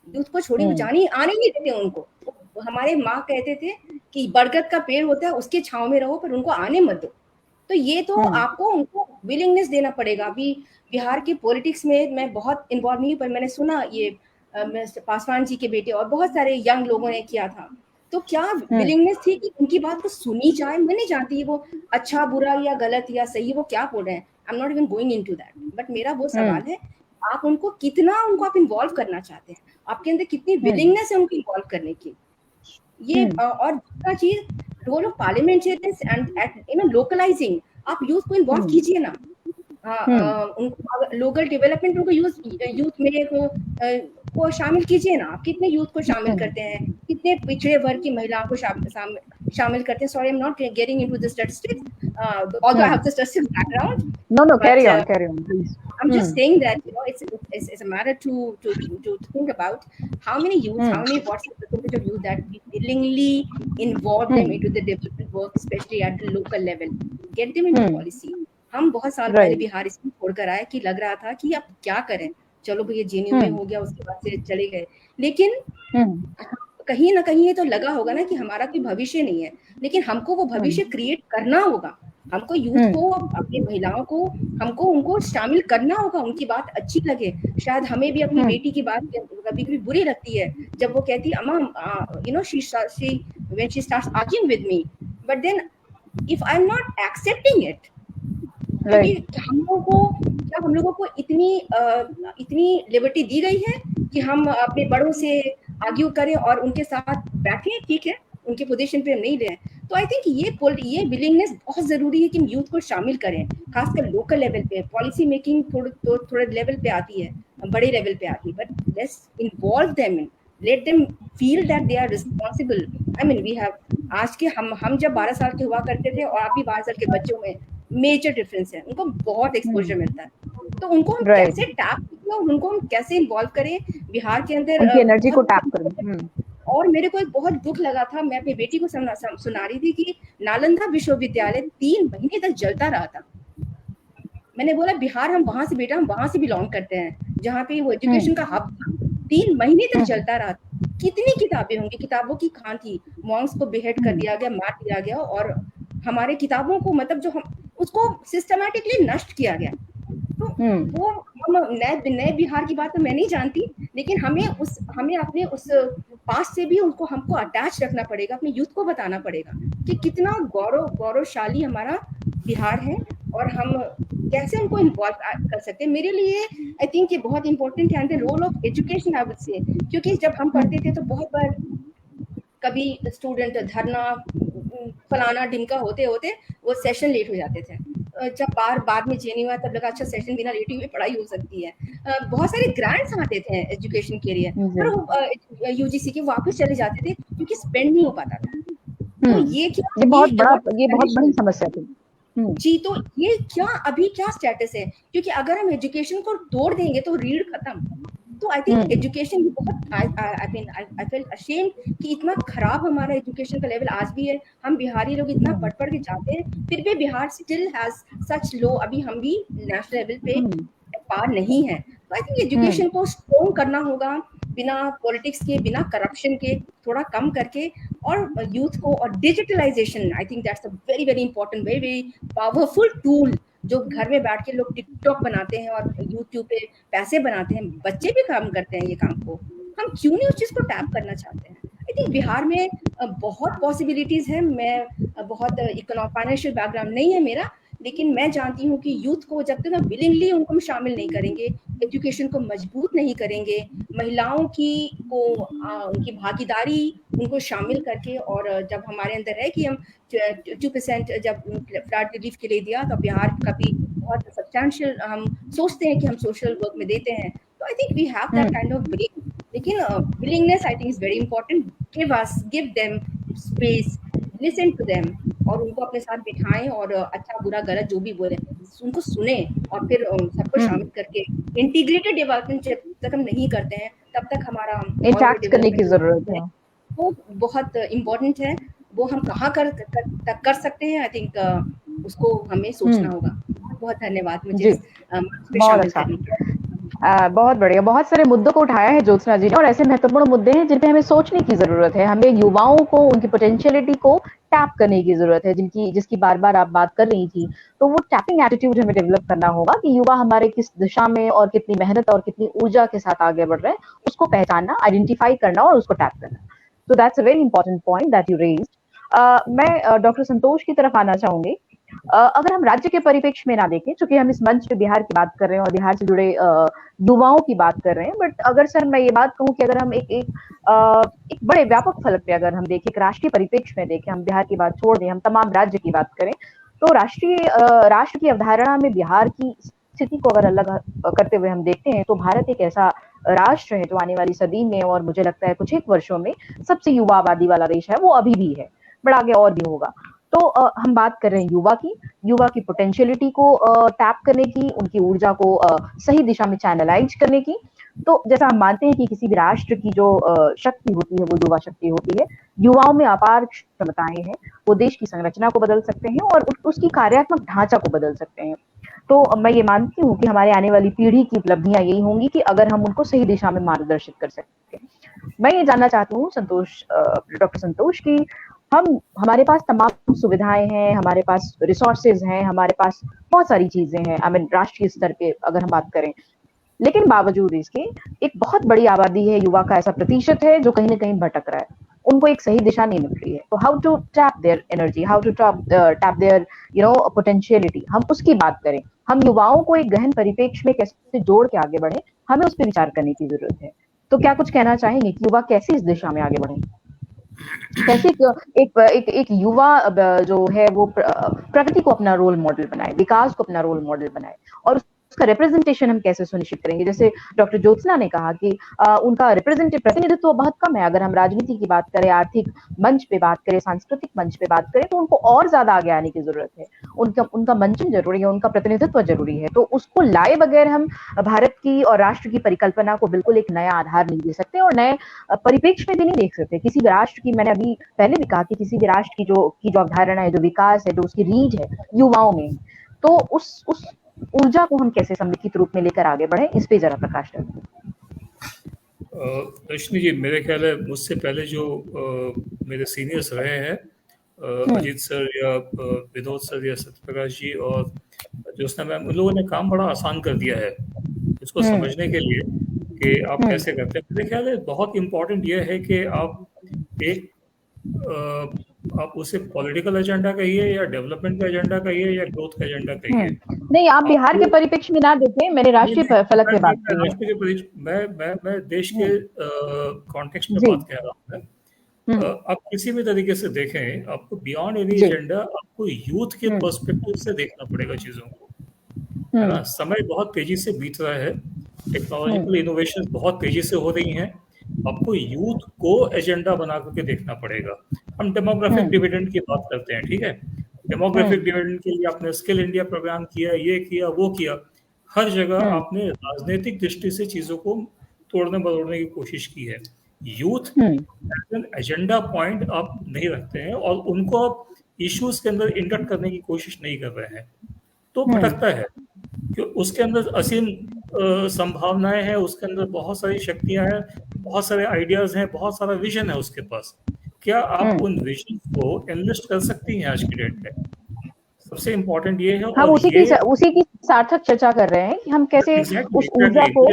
Youth को छोड़ी जानी आने नहीं देते उनको। हमारे माँ कहते थे कि बरगद का पेड़ होता है उसके छांव में रहो, पर उनको आने मत दो। तो ये तो आपको उनको विलिंगनेस देना पड़ेगा। अभी बिहार के पॉलिटिक्स में मैं बहुत इन्वॉल्व नहीं हूँ, पर मैंने सुना ये पासवान जी के बेटे और बहुत सारे यंग लोगों ने किया था। तो क्या विलिंगनेस थी कि उनकी बात को सुनी जाए? मैं नहीं जानती वो अच्छा बुरा या गलत या सही वो क्या बोल रहे हैं, I am not even going into that, but मेरा वो सवाल है आप कितना आप इन्वॉल्व करना चाहते हैं, आपके अंदर कितनी विलिंगनेस है उनको इन्वॉल्व करने की। ये और दूसरा चीज, रोल ऑफ पार्लियामेंटेरियंस एंड लोकलाइजिंग, आप यूथ को इन्वॉल्व कीजिए ना। उनको लोकल डेवलपमेंट, उनको यूथ में को शामिल कीजिए ना। आप कितने यूथ को शामिल करते हैं, कितने पिछड़े वर्ग की महिलाओं को शामिल करते हैं? Sorry, I am not getting into the statistics, although I have the statistics background. No, carry on, please. I'm just saying that it's a matter to think about how many youth, what's the percentage of youth that we willingly involve them into the development work, especially at the local level, get them into policy. हम बहुत साल पहले बिहार इसमें छोड़कर आए कि लग रहा था कि अब क्या करें, चलो भैया जेएनयू में हो गया, उसके बाद से चले गए, लेकिन कहीं ना कहीं ये तो लगा होगा ना कि हमारा कोई भविष्य नहीं है, लेकिन हमको वो भविष्य क्रिएट करना होगा। हमको यूथ को, अपनी महिलाओं को, हमको उनको शामिल करना होगा, उनकी बात अच्छी लगे। शायद हमें भी अपनी बेटी की बात कभी कभी बुरी लगती है जब वो कहती है अम्मा, you know, she when she starts arguing with me, but then if I'm not accepting it, क्योंकि हम लोगों को इतनी लिबर्टी दी गई है कि हम अपने बड़ों से आर्ग्यू करें और उनके साथ बैठें, ठीक है, उनके पोजीशन पे हम नहीं लें। तो आई थिंक ये विलिंगनेस बहुत जरूरी है कि हम यूथ को शामिल करें, खासकर लोकल लेवल पे। पॉलिसी मेकिंग थोड़े लेवल पे आती है, बड़े लेवल पे आती है, but let's involve them, let them feel that they are responsible. I mean we have, आज के हम जब 12 साल के हुआ करते थे और अभी 12 साल के बच्चों में मेजर डिफरेंस है, उनको बहुत एक्सपोजर मिलता है। तो उनको हम कैसे टैप करें और उनको हम कैसे इन्वॉल्व करें बिहार के अंदर, उनकी एनर्जी को टैप करें। और मेरे को एक बहुत दुख लगा था, मैं अपनी बेटी को सुना रही थी कि नालंदा विश्वविद्यालय 3 महीने तक जलता रहा था। मैंने बोला बिहार, हम वहां से बेटा, हम वहां से बिलोंग करते हैं, जहाँ पे वो एजुकेशन का हब था, 3 महीने तक जलता रहा था। कितनी किताबें होंगी, किताबों की खान थी, मॉन्क्स को बेहेड कर दिया गया, मार दिया गया, और हमारे किताबों को, मतलब जो हम उसको सिस्टमैटिकली नष्ट किया गया। तो वो हम नए बिहार की बात तो मैं नहीं जानती, लेकिन हमें अपने उस पास से भी हमको अटैच रखना पड़ेगा, अपने यूथ को बताना पड़ेगा कि कितना गौरवशाली हमारा बिहार है और हम कैसे उनको इन्वॉल्व कर सकते हैं। मेरे लिए आई थिंक ये बहुत इंपॉर्टेंट है, the role of education I would say, क्योंकि जब हम पढ़ते थे तो बहुत बार कभी स्टूडेंट धरना फलाना ढिमका होते होते वो सेशन लेट हो जाते थे। जब बाद में चेंज हुआ तब लगा अच्छा सेशन बिना लेटे हुए पढ़ाई हो सकती है। बहुत सारे ग्रांट्स आते थे एजुकेशन के लिए, पर यूजीसी के वापस चले जाते थे क्योंकि स्पेंड नहीं हो पाता था। तो ये बहुत बड़ी समस्या थी जी। तो ये अभी क्या स्टेटस है, क्योंकि अगर हम एजुकेशन को तोड़ देंगे तो रीढ़ खत्म। तो आई थिंक एजुकेशन भी बहुत, आई फील अशेम्ड कि इतना खराब हमारा एजुकेशन का लेवल आज भी है। हम बिहारी लोग इतना पढ़ के जाते हैं, फिर भी बिहार स्टिल हैज सच लो, अभी हम भी नेशनल लेवल पे पार नहीं है। तो आई थिंक एजुकेशन को स्ट्रॉन्ग करना होगा, बिना पॉलिटिक्स के, बिना करप्शन के, थोड़ा कम करके, और यूथ को, और digitalization, I think that's a very very important, very very powerful tool. जो घर में बैठ के लोग टिकटॉक बनाते हैं और यूट्यूब पे पैसे बनाते हैं, बच्चे भी काम करते हैं ये काम को, हम क्यों नहीं उस चीज को टैप करना चाहते हैं? आई थिंक बिहार में बहुत पॉसिबिलिटीज है। मैं बहुत फाइनेंशियल बैकग्राउंड नहीं है मेरा, लेकिन मैं जानती हूँ कि यूथ को जब तक हम विलिंगली उनको शामिल नहीं करेंगे, एजुकेशन को मजबूत नहीं करेंगे, महिलाओं उनकी भागीदारी उनको शामिल करके, और जब हमारे अंदर है कि हम 2% जब फ्लड रिलीफ के लिए दिया, तो बिहार का भी बहुत सब्सटैंशियल हम सोचते हैं कि हम सोशल वर्क में देते हैं। तो I think we have that kind of willing, लेकिन willingness I think is very important. Give them space, listen to them, और उनको अपने साथ बिठाएं, और अच्छा बुरा गलत जो भी बोले उनको सुने, और फिर सबको शामिल करके इंटीग्रेटेड डेवलपमेंट जब तक हम नहीं करते हैं तब तक हमारा इंटैक्ट करने की जरूरत है। वो बहुत इम्पोर्टेंट है। वो हम कहाँ कर सकते हैं, आई थिंक उसको हमें सोचना होगा। बहुत धन्यवाद मुझे शामिल करने के लिए। बहुत बढ़िया, बहुत सारे मुद्दों को उठाया है ज्योत्सना जी ने, और ऐसे महत्वपूर्ण मुद्दे हैं जिन पे हमें सोचने की जरूरत है। हमें युवाओं को उनकी पोटेंशियलिटी को टैप करने की जरूरत है, जिसकी बार बार आप बात कर रही थी। तो वो टैपिंग एटीट्यूड हमें डेवलप करना होगा कि युवा हमारे किस दिशा में और कितनी मेहनत और कितनी ऊर्जा के साथ आगे बढ़ रहे हैं, उसको पहचानना, आइडेंटिफाई करना और उसको टैप करना। तो that's a very important point that you raised. मैं डॉक्टर संतोष की तरफ आना चाहूंगी। अगर हम राज्य के परिप्रेक्ष्य में ना देखें, चूंकि हम इस मंच पे बिहार की बात कर रहे हैं और बिहार से जुड़े युवाओं की बात कर रहे हैं, बट अगर सर मैं ये बात कहूं कि अगर हम एक बड़े व्यापक फलक पे अगर हम देखें, एक राष्ट्रीय परिप्रेक्ष्य में देखें, हम बिहार की बात छोड़ दें, हम तमाम राज्य की बात करें, तो राष्ट्र की अवधारणा में बिहार की स्थिति को अगर अलग करते हुए हम देखते हैं, तो भारत एक ऐसा राष्ट्र है जो आने वाली सदी में, और मुझे लगता है कुछ एक वर्षों में, सबसे युवा आबादी वाला देश है। वो अभी भी है, बट आगे और भी होगा। तो हम बात कर रहे हैं युवा की पोटेंशियलिटी को टैप करने की, उनकी ऊर्जा को सही दिशा में चैनलाइज करने की। तो जैसा हम मानते हैं कि किसी भी राष्ट्र की जो शक्ति होती है वो युवा शक्ति होती है। युवाओं में अपार क्षमताएं हैं, वो देश की संरचना को बदल सकते हैं और उसकी कार्यात्मक ढांचा को बदल सकते हैं। तो मैं ये मानती हूँ कि हमारे आने वाली पीढ़ी की उपलब्धियां यही होंगी कि अगर हम उनको सही दिशा में मार्गदर्शित कर सकें। मैं ये जानना चाहती हूँ डॉक्टर संतोष की हमारे पास तमाम सुविधाएं हैं, हमारे पास रिसोर्सेज हैं, हमारे पास बहुत सारी चीजें हैं, आई मीन राष्ट्रीय स्तर पे अगर हम बात करें, लेकिन बावजूद इसके एक बहुत बड़ी आबादी है, युवा का ऐसा प्रतिशत है जो कहीं ना कहीं भटक रहा है, उनको एक सही दिशा नहीं मिल रही है। तो how to tap their energy, how to tap their potentiality, हम उसकी बात करें, हम युवाओं को एक गहन परिप्रेक्ष्य में कैसे जोड़ के आगे बढ़े, हमें उस पर विचार करने की जरूरत है। तो क्या कुछ कहना चाहेंगे कि युवा कैसे इस दिशा में आगे बढ़े, कैसे एक युवा जो है वो प्रगति को अपना रोल मॉडल बनाए, विकास को अपना रोल मॉडल बनाए, और उसका रिप्रेजेंटेशन हम कैसे सुनिश्चित करेंगे। जैसे डॉक्टर ज्योत्सना ने कहा कि उनका प्रतिनिधित्व बहुत कम है। अगर हम राजनीति की बात करें, आर्थिक मंच पे बात करें, सांस्कृतिक मंच पे बात करें, तो उनको और ज्यादा आगे आने की जरूरत है। उनका मंचन जरूरी है, उनका प्रतिनिधित्व जरूरी है। तो उसको लाए बगैर हम भारत की और राष्ट्र की परिकल्पना को बिल्कुल एक नया आधार नहीं दे सकते और नए परिप्रेक्ष्य में भी नहीं देख सकते। किसी भी राष्ट्र की, मैंने अभी पहले भी कहा कि किसी भी राष्ट्र की जो अवधारणा है, जो विकास है, जो उसकी रीढ़ है युवाओं में, तो उस ऊर्जा को हम कैसे समेकित रूप में लेकर आगे बढ़े, इस पे जरा प्रकाश डालें। रश्मि जी, मेरे ख्याल है मुझसे पहले जो मेरे सीनियर्स रहे हैं, अजीत सर या विनोद सर या सत्यप्रकाश जी और ज्योत्सना मैम, उन लोगों ने काम बड़ा आसान कर दिया है इसको समझने के लिए कि आप कैसे करते हैं। मेरे ख्याल है बहुत इम्पोर्टेंट ये है कि आप उसे पॉलिटिकल एजेंडा कहिए या डेवलपमेंट का एजेंडा कहिए या ग्रोथ का एजेंडा कहिए, नहीं, आप बिहार के परिप्रेक्ष्य में ना देखें, मैंने राष्ट्रीय फलक पे बात की है। मैं देश के कॉन्टेक्स्ट में बात कर रहा हूँ। आप किसी भी तरीके से देखें, आपको बियॉन्ड एनी एजेंडा आपको यूथ के पर्सपेक्टिव से देखना पड़ेगा चीजों को, है ना। समय बहुत तेजी से बीत रहा है, टेक्नोलॉजिकल इनोवेशन बहुत तेजी से हो रही हैं, आपको यूथ को एजेंडा बना करके देखना पड़ेगा। हम डेमोग्राफिक डिविडेंड की बात करते हैं, ठीक है। डेमोग्राफिक डिविडेंड के लिए आपने स्किल इंडिया प्रोग्राम किया, ये किया, वो किया, हर जगह आपने राजनीतिक दृष्टि से चीजों को तोड़ने मरोड़ने की कोशिश की है। यूथ एजेंडा पॉइंट आप नहीं रखते हैं और उनको आप इश्यूज के अंदर इंडक्ट करने की कोशिश नहीं कर रहे हैं, तो भटकता है। कि उसके अंदर असीम संभावनाएं हैं, उसके अंदर बहुत सारी शक्तियां हैं, बहुत सारे आइडियाज हैं, बहुत सारा विजन है उसके पास। क्या आप उन विजन को एनलिस्ट कर सकती हैं आज की डेट में? सबसे इम्पोर्टेंट ये है। हम उसी की सार्थक चर्चा कर रहे हैं कि हम कैसे उस ऊर्जा को,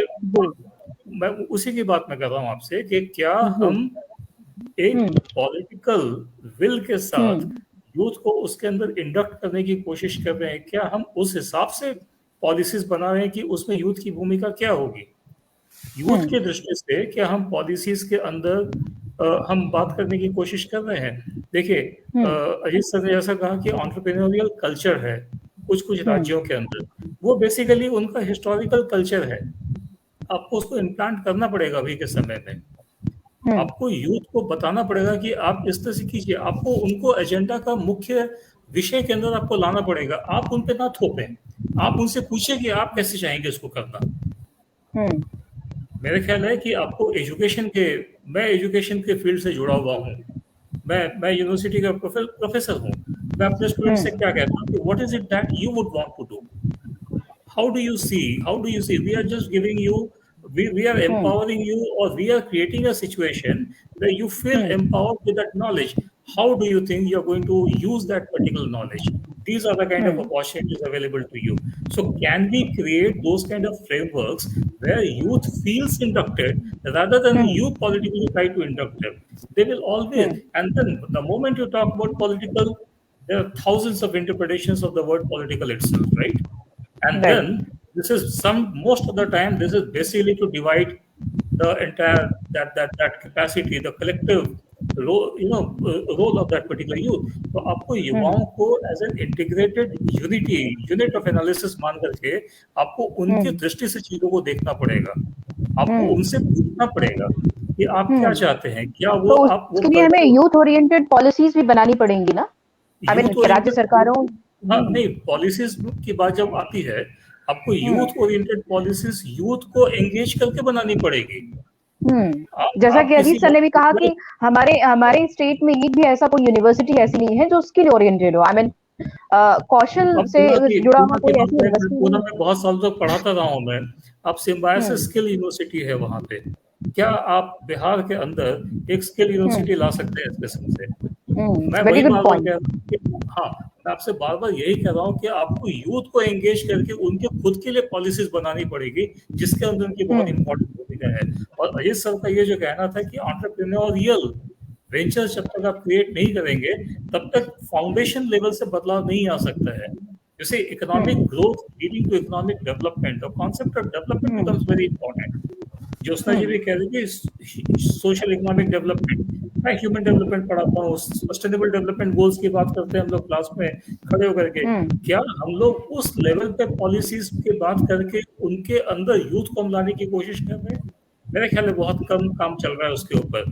मैं उसी की बात मैं कर रहा हूँ आपसे कि क्या हम एक पॉलिटिकल विल के साथ यूथ को उसके अंदर इंडक्ट करने की कोशिश कर रहे हैं? क्या हम उस हिसाब से पॉलिसीज बना रहे हैं कि उसमें यूथ की भूमिका क्या होगी? यूथ के दृष्टि से क्या हम पॉलिसीज के अंदर हम बात करने की कोशिश कर रहे हैं? देखिए, अजीत सर ने जैसा कहा कि एंटरप्रेन्योरियल कल्चर है कुछ राज्यों के अंदर, वो बेसिकली उनका हिस्टोरिकल कल्चर है। आपको उसको इम्प्लांट करना पड़ेगा अभी के समय में। आपको यूथ को बताना पड़ेगा कि आप इस तरह से कीजिए, आपको उनको एजेंडा का मुख्य विषय के अंदर आपको लाना पड़ेगा। आप उन पे ना थोपें, आप उनसे पूछिए कि आप कैसे चाहेंगे इसको करना। मेरे ख्याल है कि आपको मैं एजुकेशन के फील्ड से जुड़ा हुआ हूँ, मैं यूनिवर्सिटी का प्रोफेसर हूँ। मैं अपने स्टूडेंट से क्या कहता हूँ कि what is it that you would want to do, how do you see we are just giving you, we are empowering you, or we are creating a situation where you feel empowered with that knowledge. How do you think you're going to use that particular knowledge? These are the kind of opportunities available to you. So can we create those kind of frameworks where youth feels inducted rather than you politically try to induct them? They will always, and then the moment you talk about political, there are thousands of interpretations of the word political itself, right? And then this is most of the time this is basically to divide the entire that capacity, the collective role of that particular youth. तो आपको युवाओं को as an integrated unit of analysis मान करके आपको उनकी दृष्टि से चीजों को देखना पड़ेगा। आपको उनसे पूछना पड़ेगा कि आप क्या चाहते हैं, क्या वो तो आप उसके लिए हमें यूथ ओरिएंटेड पॉलिसीज भी बनानी पड़ेंगी ना, राज्य सरकारों। हाँ, नहीं, पॉलिसीज की बात जब आती है, आपको यूथ ओरिएंटेड पॉलिसीज यूथ को एंगेज करके बनानी पड़ेगी। जैसा कि अजीत सर ने भी कहा कि हमारे स्टेट में एक भी ऐसा कोई यूनिवर्सिटी ऐसी नहीं है जो स्किल ओरिएंटेड हो, आई मीन कौशल से जुड़ा हुआ कोई ऐसी यूनिवर्सिटी। पूना में बहुत साल तक पढ़ाता रहा हूँ मैं। अब सिम्बायोसिस स्किल यूनिवर्सिटी है वहाँ पे। क्या आप बिहार के अंदर एक स्किल यूनिवर्सिटी ला सकते हैं इस किस्म से? मैं वेरी वही गुड बार बार पॉइंट। कह रहा हूँ कि हाँ, मैं आपसे बार बार यही कह रहा हूँ कि आपको यूथ को एंगेज करके उनके खुद के लिए पॉलिसीज बनानी पड़ेगी, जिसके अंदर उनकी बहुत इंपॉर्टेंट भूमिका है। और अजीत सर का ये जो कहना था कि एंटरप्रेन्योरियल वेंचर्स जब तक आप क्रिएट नहीं करेंगे, तब तक फाउंडेशन लेवल से बदलाव नहीं आ सकता है। जैसे economic growth leading to economic development, the concept of development becomes very important. Jyotsna ji भी कह रही थी सोशल इकोनॉमिक डेवलपमेंट, मैं ह्यूमन डेवलपमेंट पढ़ाता हूँ, सस्टेनेबल डेवलपमेंट गोल्स की बात करते हैं हम लोग क्लास में खड़े होकर के। क्या हम लोग उस लेवल पे पॉलिसीज की बात करके उनके अंदर यूथ को हम लाने की कोशिश कर रहे हैं? मेरे ख्याल में बहुत कम काम चल रहा है उसके ऊपर।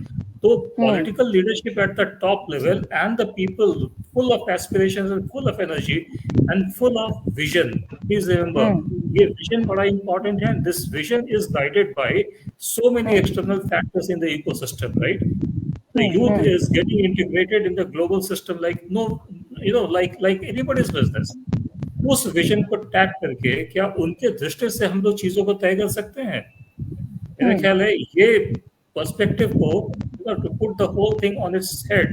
तो political leadership at the top level and the people full of aspirations and full of energy and full of vision, please remember ये विजन बड़ा इंपॉर्टेंट है। This vision is guided by so many external factors in the ecosystem, right? The youth is getting integrated in the global system like no, like anybody's business. उस vision को tag करके क्या उनके दृष्टि से हम लोग चीजों को तय कर सकते हैं? मेरा ख्याल है ये पर्सपेक्टिव को to put the whole thing on its head,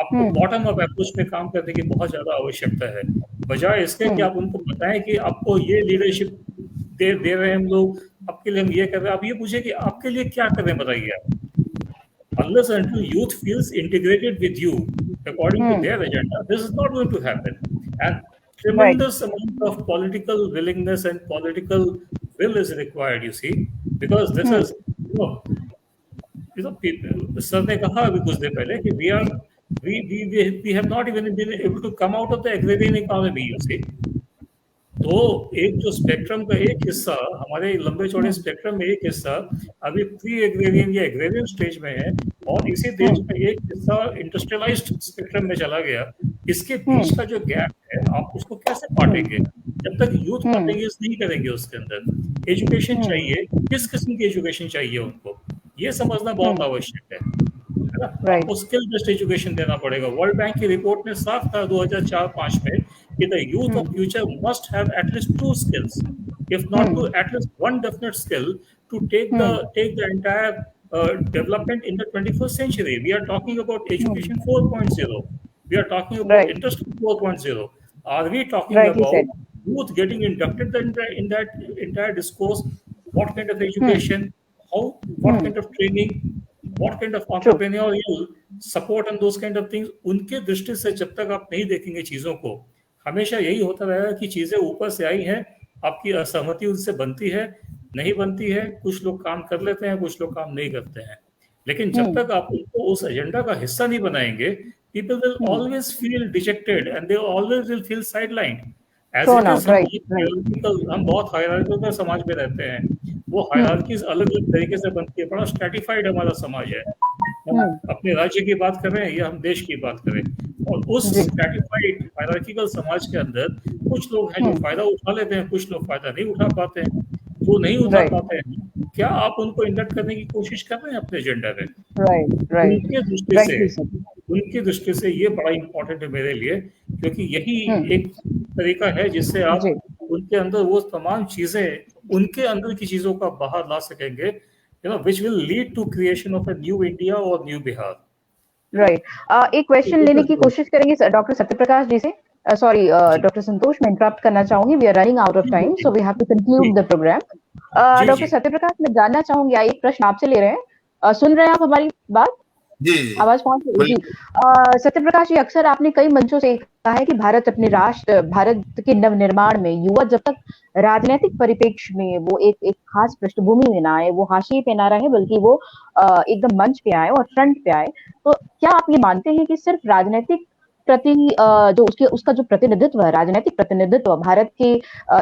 आपको बॉटम अप अप्रोच पे काम करने की बहुत ज्यादा आवश्यकता है, बजाय इसके कि आप उनको बताएं कि आपको ये लीडरशिप दे रहे हैं हम लोग, आपके लिए हम ये कर रहे हैं। आप ये पूछे कि आपके लिए क्या कर रहे हैं, बताइए आप। Unless until youth feels integrated with you according to their agenda, this is not going to happen. And tremendous amount of political willingness and political will is required, you see, because this is, people, sir ने कहा अभी कुछ देर पहले कि we have not even been able to come out of the agrarian economy, you see. तो एक जो spectrum का एक हिस्सा, हमारे लंबे चौड़े स्पेक्ट्रम में एक हिस्सा अभी प्री एग्रेरियन या एग्रेरियन स्टेज में है, और इसी देश में एक हिस्सा इंडस्ट्रियलाइज्ड स्पेक्ट्रम में चला गया। इसके बीच का जो गैप है, आप उसको कैसे पाटेंगे जब तक यूथ पार्टिसिपेट नहीं करेंगे? उसके अंदर एजुकेशन चाहिए, किस किस्म की एजुकेशन चाहिए उनको, ये समझना बहुत आवश्यक है ना। आपको स्किल बेस्ड एजुकेशन देना पड़ेगा। वर्ल्ड बैंक की रिपोर्ट में साफ था 2004-5 में कि the youth of future must have at least 2 skills, if not to at least one definite skill to take the entire development in the 21st century. We are talking about education 4.0. We are talking about industry 4.0. Are we talking about youth getting inducted in that entire discourse? What kind of education? What kind of training? What kind of entrepreneurial support and those kind of things? उनके दृष्टि से जब तक आप नहीं देखेंगे चीजों को, हमेशा यही होता रहेगा कि चीजें ऊपर से आई हैं, आपकी असहमति उनसे बनती है, नहीं बनती है, कुछ लोग काम कर लेते हैं, कुछ लोग काम नहीं करते हैं। लेकिन जब तक आप उनको उस एजेंडा का हिस्सा नहीं बनाएंगे, people will always feel dejected and they always will feel sidelined. As it is, हम बहुत हायरार्किकल समाज में रहते हैं, वो हायरार्कीज अलग अलग तरीके से बनती है, बड़ा स्ट्रैटिफाइड हमारा समाज है। हम अपने राज्य की बात कर रहे हैं या हम देश की बात करें, और उस स्ट्रैटिफाइड हायरार्किकल समाज के अंदर कुछ लोग हैं जो फायदा उठा लेते हैं, कुछ लोग फायदा नहीं उठा पाते हैं। जो नहीं उठा पाते हैं, क्या आप उनको इंडक्ट करने की कोशिश कर रहे हैं अपने एजेंडा में? उनकी दृष्टि से ये बड़ा इंपॉर्टेंट है मेरे लिए, क्योंकि यही एक तरीका है जिससे आप उनके अंदर वो तमाम चीजें, उनके अंदर की चीजों का बाहर ला सकेंगे, which will lead to creation of a new India or new Bihar. Right. एक क्वेश्चन लेने की कोशिश करेंगे डॉक्टर सत्यप्रकाश जी से। सॉरी डॉक्टर संतोष, मैं इंटरप्ट करना चाहूंगी, we are running out of time, so we have to conclude the program. Doctor Satyaprakash, मैं जानना चाहूंगी, एक प्रश्न आपसे ले रहे हैं, सुन रहे हैं आप हमारी बात? जी, आवाज पहुंच रही है? सत्यप्रकाश जी, अक्सर आपने कई मंचों से कहा है कि भारत अपने राष्ट्र, भारत के नवनिर्माण में युवा जब तक राजनीतिक परिप्रेक्ष्य में वो एक खास पृष्ठभूमि में ना आए, वो हाशिए पे ना रहे, बल्कि वो एकदम मंच पे आए और फ्रंट पे आए, तो क्या आप ये मानते हैं कि सिर्फ राजनीतिक प्रति जो उसका जो प्रतिनिधित्व है, राजनीतिक प्रतिनिधित्व भारत के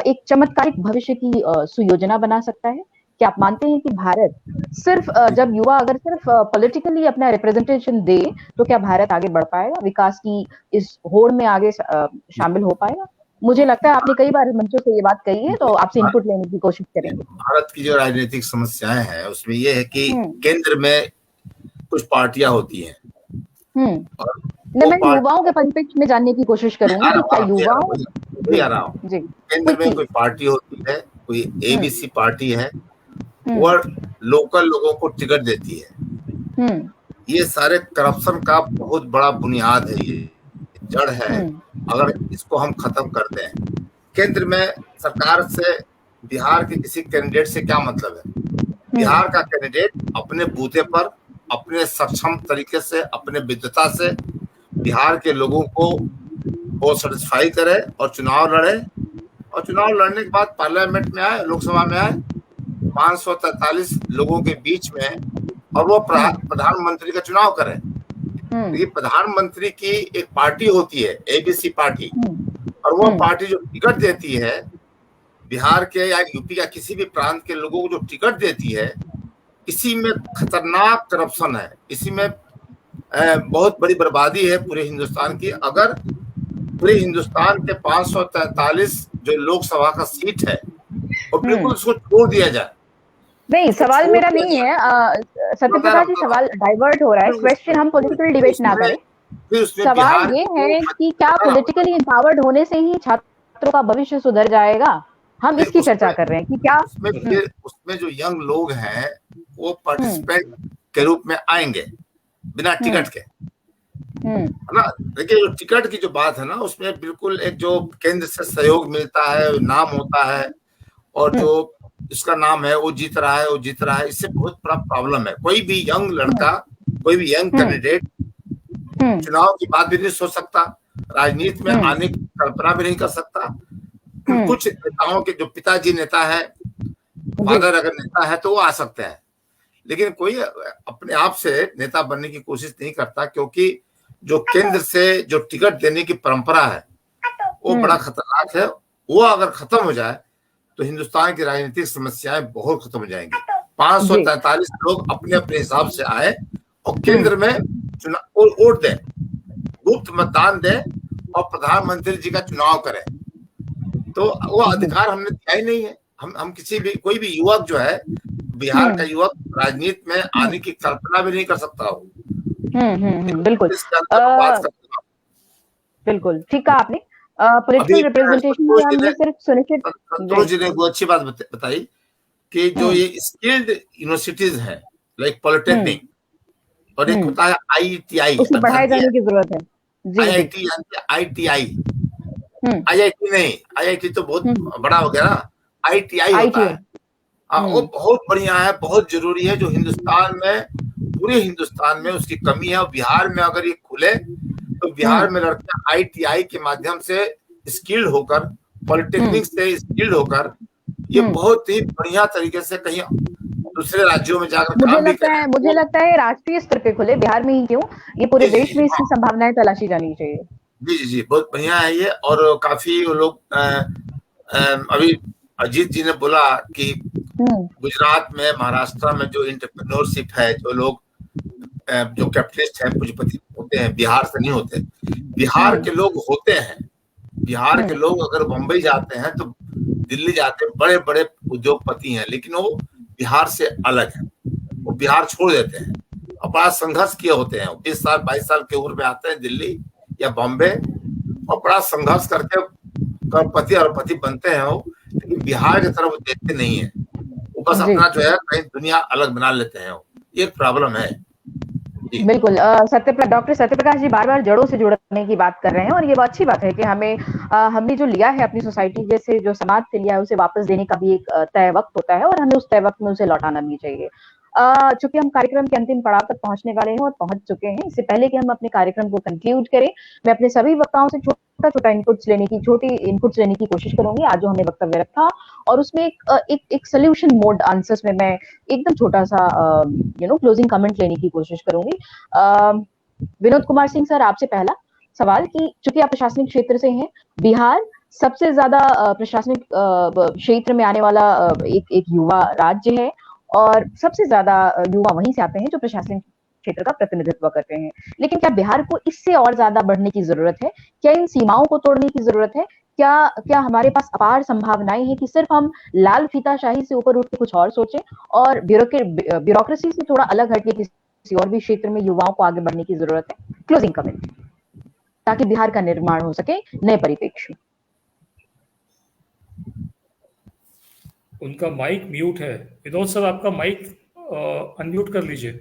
एक चमत्कारिक भविष्य की सुयोजना बना सकता है? क्या आप मानते हैं कि भारत सिर्फ जब युवा अगर सिर्फ पॉलिटिकली अपना रिप्रेजेंटेशन दे, तो क्या भारत आगे बढ़ पाएगा, विकास की इस होड़ में आगे शामिल हो पाएगा? मुझे लगता है आपने कई बार मंचों से ये बात कही है, तो आपसे इनपुट लेने की कोशिश करेंगे। भारत की जो राजनीतिक समस्याएं हैं उसमें ये है कि केंद्र में कुछ पार्टियां होती हैं, मैं युवाओं के परिप्रेक्ष्य में जानने की कोशिश करूंगी कि क्या युवाओं केंद्र में कोई पार्टी होती है, कोई एबीसी पार्टी है, वो लोकल लोगों को टिकट देती है, ये सारे करप्शन का बहुत बड़ा बुनियाद है, ये जड़ है। अगर इसको हम खत्म कर दें, केंद्र में सरकार से बिहार के किसी कैंडिडेट से क्या मतलब है? बिहार का कैंडिडेट अपने बूते पर अपने सक्षम तरीके से, अपने विद्वता से बिहार के लोगों को वो सेटिस्फाई करे और चुनाव लड़े, और चुनाव लड़ने के बाद पार्लियामेंट में आए, लोकसभा में आए 543 लोगों के बीच में, और वो प्रधानमंत्री का चुनाव करे। देखिए, प्रधानमंत्री की एक पार्टी होती है, एबीसी पार्टी, और वो पार्टी जो टिकट देती है बिहार के या यूपी या किसी भी प्रांत के लोगों को जो टिकट देती है, इसी में खतरनाक करप्शन है, इसी में बहुत बड़ी बर्बादी है पूरे हिंदुस्तान की। अगर पूरे हिंदुस्तान के 543 जो लोकसभा का सीट है वो बिल्कुल उसको छोड़ दिया जाए। नहीं, सवाल मेरा नहीं है सत्यप्रकाश जी, सवाल डाइवर्ट हो रहा है। क्वेश्चन हम पॉलिटिकल डिबेट ना करें, सवाल ये है कि क्या पॉलिटिकली एम्पावर्ड होने से ही छात्रों का भविष्य सुधर जाएगा? हम इसकी चर्चा कर रहे हैं कि क्या उसमें जो यंग लोग हैं वो पार्टिसिपेंट के रूप में आएंगे बिना टिकट के, है ना। देखिए, जो टिकट की जो बात है ना, उसमें बिल्कुल एक जो केंद्र से सहयोग मिलता है, नाम होता है, और जो इसका नाम है वो जीत रहा है, वो जीत रहा है, इससे बहुत बड़ा प्रॉब्लम है। कोई भी यंग लड़का, कोई भी यंग कैंडिडेट चुनाव की बात भी नहीं सोच सकता, राजनीति में आने की कल्पना भी नहीं कर सकता। कुछ नेताओं के जो पिताजी नेता है, फादर अगर नेता है तो वो आ सकते हैं, लेकिन कोई अपने आप से नेता बनने की कोशिश नहीं करता, क्योंकि जो केंद्र से जो टिकट देने की परंपरा है वो बड़ा खतरनाक है। वो अगर खत्म हो जाए तो हिंदुस्तान की राजनीतिक समस्याएं बहुत खत्म हो जाएंगी। 543 लोग अपने अपने हिसाब से आए और केंद्र में चुनाव वोट दें, गुप्त मतदान दें और प्रधानमंत्री जी का चुनाव करें, तो वो अधिकार हमने दिया ही नहीं है। हम किसी भी, कोई भी युवक जो है, बिहार का युवक राजनीति में आने की कल्पना भी नहीं कर सकता हो। बिल्कुल बिल्कुल ठीक कहा आपने। पॉलिटिकल रिप्रेजेंटेशन में हमने सिर्फ सुनिश्चित, संतोष जी ने वो अच्छी बात बताई कि जो ये स्किल्ड यूनिवर्सिटीज हैं, लाइक पॉलिटेक्निक, और एक होता है IITI, उसको बढ़ाए जाने की जरूरत है। IIT IITI, IIT नहीं, IIT तो बहुत बड़ा हो गया ना, IITI होता है। वो बहुत बढ़िया है, बहुत जरूरी है, जो हिंदुस्तान में, पूरे हिंदुस्तान में उसकी कमी है। और बिहार में अगर ये खुले तो बिहार में लड़के IITI के माध्यम से स्किल्ड होकर, पॉलिटेक्निक से स्किल्ड होकर, ये बहुत ही बढ़िया तरीके से कहीं दूसरे राज्यों में जाकर काम भी करें। मुझे लगता है राष्ट्रीय स्तर पे खुले, बिहार में ही क्यों, ये पूरे देश में इसकी संभावनाएं तलाशी जानी चाहिए। जी, बहुत बढ़िया है ये। और काफी लोग अभी अजीत जी ने बोला कि गुजरात में, महाराष्ट्र में जो एंटरप्रेन्योरशिप है, जो लोग जो कैपिटलिस्ट हैं, पूंजीपति होते हैं, बिहार से नहीं होते। बिहार के लोग होते हैं, बिहार के लोग अगर मुंबई जाते हैं तो दिल्ली जाते हैं, बड़े बड़े उद्योगपति हैं, लेकिन वो बिहार से अलग है, वो बिहार छोड़ देते हैं और बड़ा संघर्ष किए होते हैं। 20 साल 22 साल के उम्र में आते हैं दिल्ली या बॉम्बे और बड़ा संघर्ष करके करोड़पति अरबपति बनते हैं वो, लेकिन बिहार की तरफ देखते नहीं है, वो बस अपना जो है कहीं दुनिया अलग बना लेते हैं। ये प्रॉब्लम है। बिल्कुल। डॉक्टर सत्यप्रकाश जी बार बार जड़ों से जुड़ने की बात कर रहे हैं, और ये बहुत अच्छी बात है कि हमने जो लिया है अपनी सोसाइटी जैसे जो समाज से लिया है, उसे वापस देने का भी एक तय वक्त होता है, और हमें उस तय वक्त में उसे लौटाना भी चाहिए। चूंकि हम कार्यक्रम के अंतिम पड़ाव तक पहुंचने वाले हैं और पहुंच चुके हैं, इससे पहले कि हम अपने कार्यक्रम को कंक्लूड करें, मैं अपने सभी वक्ताओं से छोटी इनपुट्स लेने की कोशिश करूंगी। आज जो हमने वक्तव्य रखा और उसमें एक सोल्यूशन मोड आंसर्स में मैं एकदम छोटा सा क्लोजिंग कमेंट लेने की कोशिश करूंगी। विनोद कुमार सिंह सर, आपसे पहला सवाल कि चूंकि आप प्रशासनिक क्षेत्र से हैं, बिहार सबसे ज्यादा प्रशासनिक क्षेत्र में आने वाला एक युवा राज्य है, और सबसे ज्यादा युवा वहीं से आते हैं जो प्रशासनिक क्षेत्र का प्रतिनिधित्व करते हैं। लेकिन क्या बिहार को इससे और ज्यादा बढ़ने की जरूरत है? क्या इन सीमाओं को तोड़ने की जरूरत है? क्या हमारे पास अपार संभावनाएं हैं कि सिर्फ हम लाल फीताशाही से ऊपर उठ के कुछ और सोचें और ब्यूरोक्रेसी से थोड़ा अलग हटके किसी और भी क्षेत्र में युवाओं को आगे बढ़ने की जरूरत है? क्लोजिंग कमेंट, ताकि बिहार का निर्माण हो सके नए परिप्रेक्ष्य में। उनका माइक म्यूट है। विनोद सर, आपका माइक अनम्यूट कर लीजिए।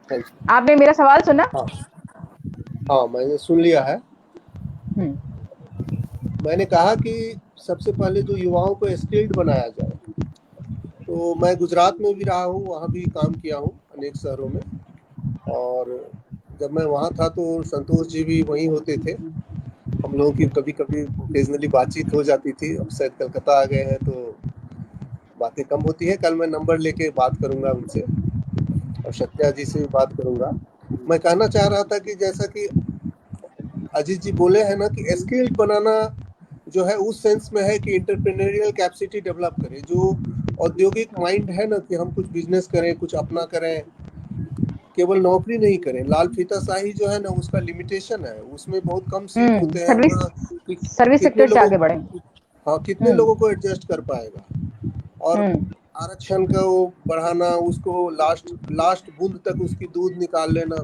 Thank you. आपने मेरा सवाल सुना? हाँ हाँ, मैंने सुन लिया है। मैंने कहा कि सबसे पहले जो युवाओं को स्किल्ड बनाया जाए, तो मैं गुजरात में भी रहा हूँ, वहाँ भी काम किया हूँ अनेक शहरों में, और जब मैं वहाँ था तो संतोष जी भी वहीं होते थे। हम लोगों की कभी कभी ओकेजनली बातचीत हो जाती थी। अब शायद कलकत्ता आ गए हैं तो बातें कम होती है। कल मैं नंबर लेके बात करूंगा उनसे, और सत्या जी से भी बात करूंगा। मैं कहना चाह रहा था कि जैसा कि अजीत जी बोले हैं ना, कि स्किल्ड बनाना जो है उस सेंस में है कि इंटरप्रेन्योरियल कैपेसिटी डेवलप करें। जो औद्योगिक माइंड है ना, कि हम कुछ बिजनेस करें, कुछ अपना करें, केवल नौकरी नहीं करें। लाल फीताशाही जो है ना, उसका लिमिटेशन है, उसमें बहुत कम सीट होते हैं वहाँ। सर्विस कितने सेक्टर से लोगों, आगे बढ़े। हाँ, कितने लोगों को एडजस्ट कर पाएगा। और आरक्षण को बढ़ाना, उसको लास्ट बूंद तक उसकी दूध निकाल लेना।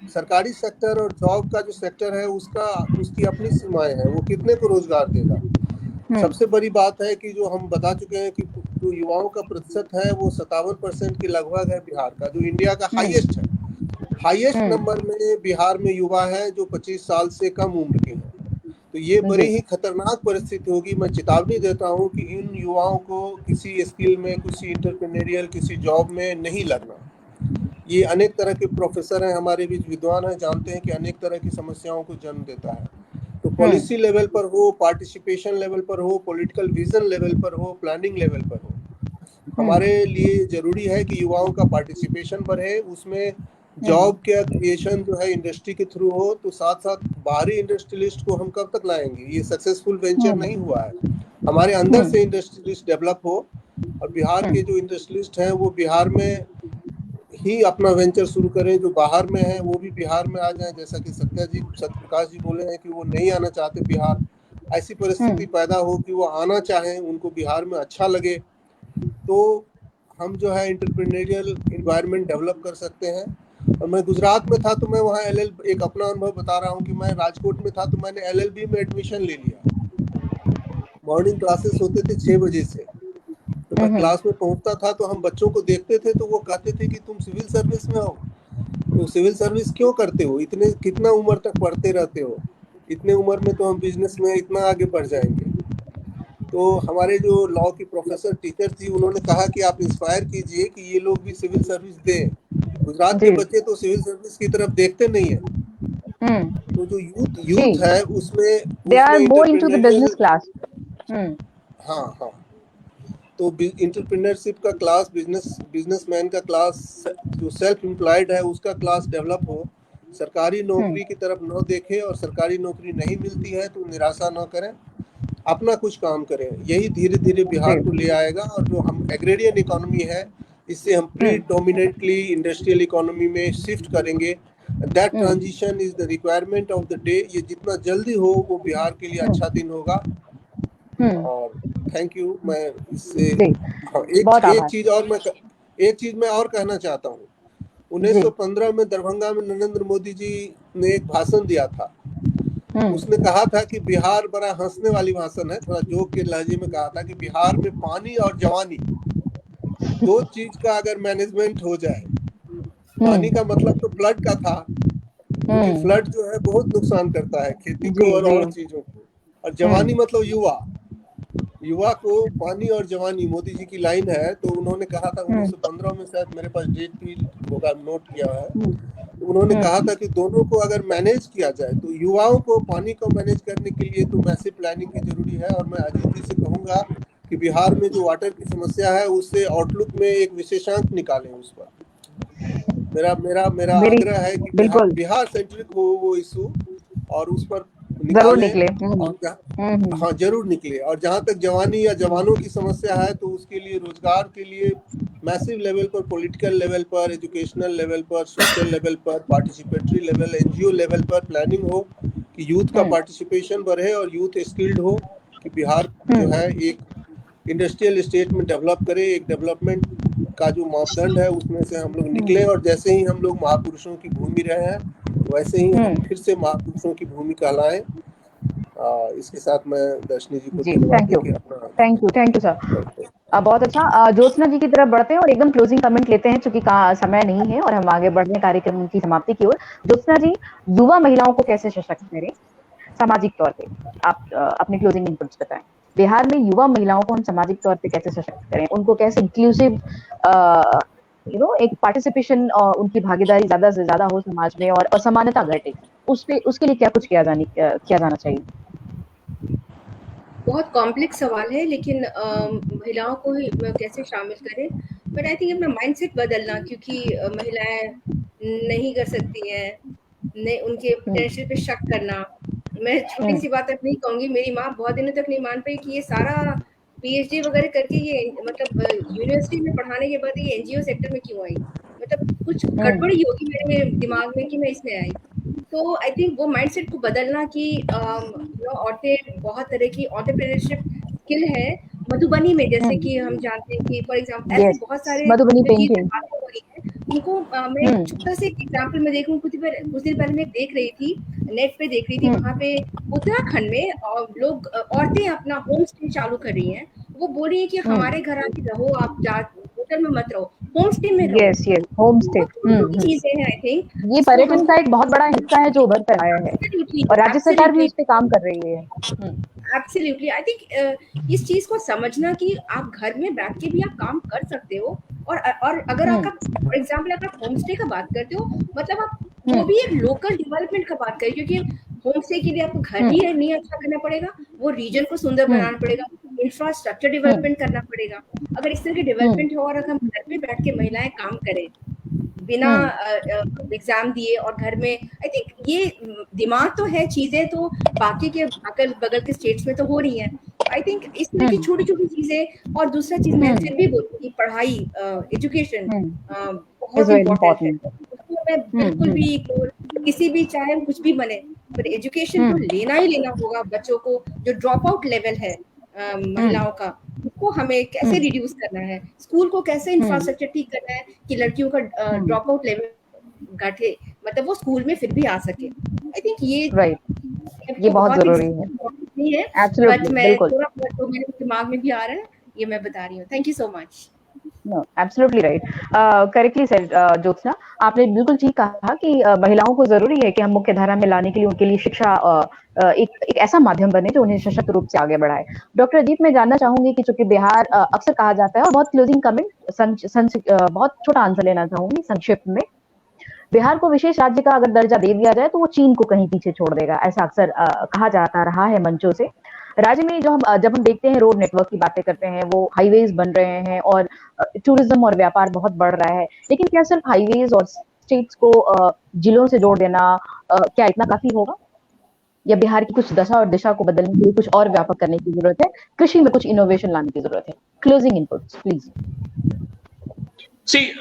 सरकारी सेक्टर और जॉब का जो सेक्टर है उसकी अपनी सीमाएं हैं, वो कितने को रोजगार देगा। सबसे बड़ी बात है कि जो हम बता चुके हैं कि जो युवाओं का प्रतिशत है वो 57% के लगभग है बिहार का, जो इंडिया का हाईएस्ट है। हाईएस्ट नंबर में बिहार में युवा है जो 25 साल से कम उम्र के हैं। तो ये बड़ी ही खतरनाक परिस्थिति होगी। मैं चेतावनी देता हूं कि इन युवाओं को किसी स्किल में, किसी इंटरप्रेन्योरियल, किसी जॉब में नहीं लगना। ये अनेक तरह के प्रोफेसर हैं हमारे बीच, विद्वान हैं, जानते हैं कि अनेक तरह की समस्याओं को जन्म देता है। तो पॉलिसी लेवल पर हो, पार्टिसिपेशन लेवल पर हो, पॉलिटिकल विजन लेवल पर हो, प्लानिंग लेवल पर हो, हमारे लिए जरूरी है कि युवाओं का पार्टिसिपेशन बढ़े। उसमें जॉब का क्रिएशन जो है इंडस्ट्री के थ्रू हो। तो साथ साथ बाहरी इंडस्ट्रियलिस्ट को हम कब तक लाएंगे? ये सक्सेसफुल वेंचर नहीं हुआ है। हमारे अंदर से इंडस्ट्रियलिस्ट डेवलप हो, और बिहार के जो इंडस्ट्रियलिस्ट हैं वो बिहार में ही अपना वेंचर शुरू करें। जो बाहर में है वो भी बिहार में आ जाएं। जैसा कि सत्यप्रकाश जी बोले हैं कि वो नहीं आना चाहते बिहार। ऐसी परिस्थिति पैदा हो कि वो आना चाहें, उनको बिहार में अच्छा लगे, तो हम जो है इंटरप्रेन्योरियल एनवायरनमेंट डेवलप कर सकते हैं। और मैं गुजरात में था तो मैं वहाँ एक अपना अनुभव बता रहा हूँ कि मैं राजकोट में था तो मैंने LLB में एडमिशन ले लिया। मॉर्निंग क्लासेस होते थे 6 बजे से। तो मैं क्लास में पहुंचता था तो हम बच्चों को देखते थे तो वो कहते थे कि तुम सिविल सर्विस में हो, तो सिविल सर्विस क्यों करते हो, इतने कितना उम्र तक पढ़ते रहते हो, इतने उम्र में तो हम बिजनेस में इतना आगे बढ़ जाएंगे। तो हमारे जो लॉ की प्रोफेसर टीचर थी, उन्होंने कहा कि आप इंस्पायर कीजिए कि ये लोग भी सिविल सर्विस दें। गुजरात के बच्चे तो सिविल सर्विस की तरफ देखते नहीं है। तो जो यूथ है उसमें they are more into the business class. हाँ हाँ, तो इंटरप्रेन्योरशिप का क्लास, बिजनेसमैन का क्लास, जो सेल्फ एम्प्लॉयड है उसका क्लास डेवलप हो। सरकारी नौकरी की तरफ न देखें, और सरकारी नौकरी नहीं मिलती है तो निराशा न करें, अपना कुछ काम करें। यही धीरे धीरे बिहार को ले आएगा। और जो हम एग्रेरियन इकोनॉमी है, इससे हम प्रीडोमिनेंटली इंडस्ट्रियल इकोनॉमी में शिफ्ट करेंगे। That transition is the requirement of the day. ये जितना जल्दी हो वो बिहार के लिए अच्छा दिन होगा। और थैंक यू। मैं इससे एक चीज मैं और कहना चाहता हूँ। 1915 में दरभंगा में नरेंद्र मोदी जी ने एक भाषण दिया था। उसने कहा था कि बिहार, बड़ा हंसने वाली भाषण है, थोड़ा जोक के लहजे में कहा था कि बिहार में पानी और जवानी, दो चीज का अगर मैनेजमेंट हो जाए। पानी का मतलब तो फ्लड का था, क्योंकि फ्लड जो है बहुत नुकसान करता है खेती को और चीजों को। और जवानी मतलब युवा को पानी और जवानी, मोदी जी की लाइन है। तो उन्होंने कहा था 1915 में, शायद मेरे पास डेट भी होगा, नोट किया है। तो उन्होंने कहा था कि दोनों को अगर मैनेज किया जाए, तो युवाओं को पानी को मैनेज करने के लिए तो मैसिव प्लानिंग की जरूरी है। और मैं अजीत जी से कहूंगा कि बिहार में जो वाटर की समस्या है उससे आउटलुक में एक विशेषांक निकालें। उस पर मेरा आग्रह है कि बिहार सेंट्रिक हो वो इशू, और उस पर निकालें। और हाँ, जरूर निकले। और जहाँ तक जवानी या जवानों की समस्या है, तो उसके लिए रोजगार के लिए मैसिव लेवल पर, पॉलिटिकल लेवल पर, एजुकेशनल लेवल पर, सोशल लेवल पर, पार्टिसिपेटरी लेवल, NGO लेवल पर प्लानिंग हो कि यूथ का पार्टिसिपेशन बढ़े और यूथ स्किल्ड हो, कि बिहार जो है एक इंडस्ट्रियल स्टेट में डेवलप करे। एक डेवलपमेंट का जो मापदंड है उसमें से हम लोग निकले। और जैसे ही हम लोग महापुरुषों की भूमि रहे हैं, वैसे ही हम फिर से महापुरुषों की भूमि कहलाएं। इसके साथ मैं दर्शनी जी को धन्यवाद देके अपना थैंक यू सर। बहुत अच्छा। ज्योत्सना जी की तरफ बढ़ते हैं और एकदम क्लोजिंग कमेंट लेते हैं, चूंकि समय नहीं है और हम आगे बढ़ रहे हैं कार्यक्रम की समाप्ति की ओर। ज्योत्सना जी, युवा महिलाओं को कैसे सशक्त करें सामाजिक तौर पे? आप अपने क्लोजिंग इनपुट्स बताएं। बिहार में युवा महिलाओं को हम सामाजिक तौर पे कैसे सशक्त करें, उनको कैसे इंक्लूसिव एक पार्टिसिपेशन और उनकी भागीदारी ज्यादा से ज्यादा हो समाज में और असमानता घटे, उसके लिए क्या कुछ किया जाना चाहिए? बहुत कॉम्प्लेक्स सवाल है, लेकिन महिलाओं को ही कैसे शामिल करें, बट आई थिंक अपना माइंडसेट बदलना, क्योंकि महिलाएं नहीं कर सकती हैं, उनके पोटेंशियल पे शक करना। मैं छोटी सी बात अपनी कहूंगी, मेरी माँ बहुत दिनों तक नहीं मान पाई कि ये सारा पीएचडी वगैरह करके ये मतलब यूनिवर्सिटी में पढ़ाने के बाद ये एनजीओ सेक्टर में क्यों आई, मतलब कुछ गड़बड़ी होगी मेरे दिमाग में कि मैं इसमें आई। तो आई थिंक वो माइंडसेट को बदलना कि औरतें बहुत तरह की एंटरप्रेन्योरशिप स्किल है। मधुबनी में जैसे कि हम जानते हैं कि फॉर एग्जांपल ऐसे बहुत सारे मधुबनी जो चीजें पेंटिंग बातें हो रही है उनको मैं एक छोटा सा एग्जांपल में देखूं, कुछ दिन पहले मैं देख रही थी, नेट पे देख रही थी, वहां पे उत्तराखंड में लोग औरतें अपना होम स्टे चालू कर रही हैं। वो बोल रही है कि हमारे घर आके रहो, आप होटल में मत रहो, होम स्टे में रहो। यस होम स्टे चीजें हैं आई थिंक ये पर्यटन का एक बहुत बड़ा हिस्सा है जो उभर कर आया है और राज्य सरकार भी इस पे काम कर रही है। एब्सोल्युटली आई थिंक इस चीज को समझना कि आप घर में बैठ के भी आप काम कर सकते हो, और अगर आपका फॉर एग्जांपल अगर आप होम स्टे का बात करते हो, मतलब आप वो भी एक लोकल डेवलपमेंट का बात करें, क्योंकि होम स्टे के लिए आपको घर ही नहीं अच्छा करना पड़ेगा, वो रीजन को सुंदर बनाना पड़ेगा, इंफ्रास्ट्रक्चर डेवलपमेंट करना पड़ेगा। अगर इस तरह की डेवलपमेंट हो और अगर हम घर में बैठ के महिलाएं काम करें बिना एग्जाम दिए और घर में, आई थिंक ये दिमाग तो है, चीजें तो बाकी के अगल बगल के स्टेट्स में तो हो रही हैं। आई थिंक इस तरह की छोटी छोटी चीजें। और दूसरा चीज मैं फिर भी बोलूँगी, पढ़ाई, एजुकेशन बहुत इम्पोर्टेंट है, उसको मैं बिल्कुल भी किसी भी चाहे कुछ भी बने, पर एजुकेशन तो लेना ही लेना होगा। बच्चों को जो ड्रॉप आउट लेवल है महिलाओं का, उसको हमें कैसे रिड्यूस करना है, स्कूल को कैसे इंफ्रास्ट्रक्चर ठीक करना है कि लड़कियों का ड्रॉप आउट लेवल घटे, मतलब वो स्कूल में फिर भी आ सके। आई थिंक ये बहुत जरूरी है, बट मैं थोड़ा तो मेरे दिमाग में भी आ रहा है, ये मैं बता रही हूँ। Thank you so much. No, absolutely right. Correctly said, Jyotsna, आपने बिल्कुल ठीक कहा कि महिलाओं को जरूरी है कि हम मुख्य धारा में लाने के लिए उनके लिए शिक्षा एक ऐसा माध्यम बने जो उन्हें सशक्त रूप से आगे बढ़ाए। डॉक्टर अजीत, मैं जानना चाहूंगी कि चूंकि बिहार अक्सर कहा जाता है, और बहुत क्लोजिंग कमेंट बहुत छोटा आंसर लेना चाहूंगी संक्षिप्त में, बिहार को विशेष राज्य का अगर दर्जा दे दिया जाए तो वो चीन को कहीं पीछे छोड़ देगा, ऐसा अक्सर कहा जाता रहा है मंचों से। राज्य में जब हम देखते हैं रोड नेटवर्क की बातें करते हैं, वो हाईवेज बन रहे हैं और टूरिज्म और व्यापार बहुत बढ़ रहा है, लेकिन क्या सिर्फ हाईवेज और स्टेट्स को जिलों से जोड़ देना क्या इतना काफी होगा, या बिहार की कुछ दशा और दिशा को बदलने के लिए कुछ और व्यापक करने की जरूरत है, कृषि में कुछ इनोवेशन लाने की जरूरत है? Closing inputs please. See,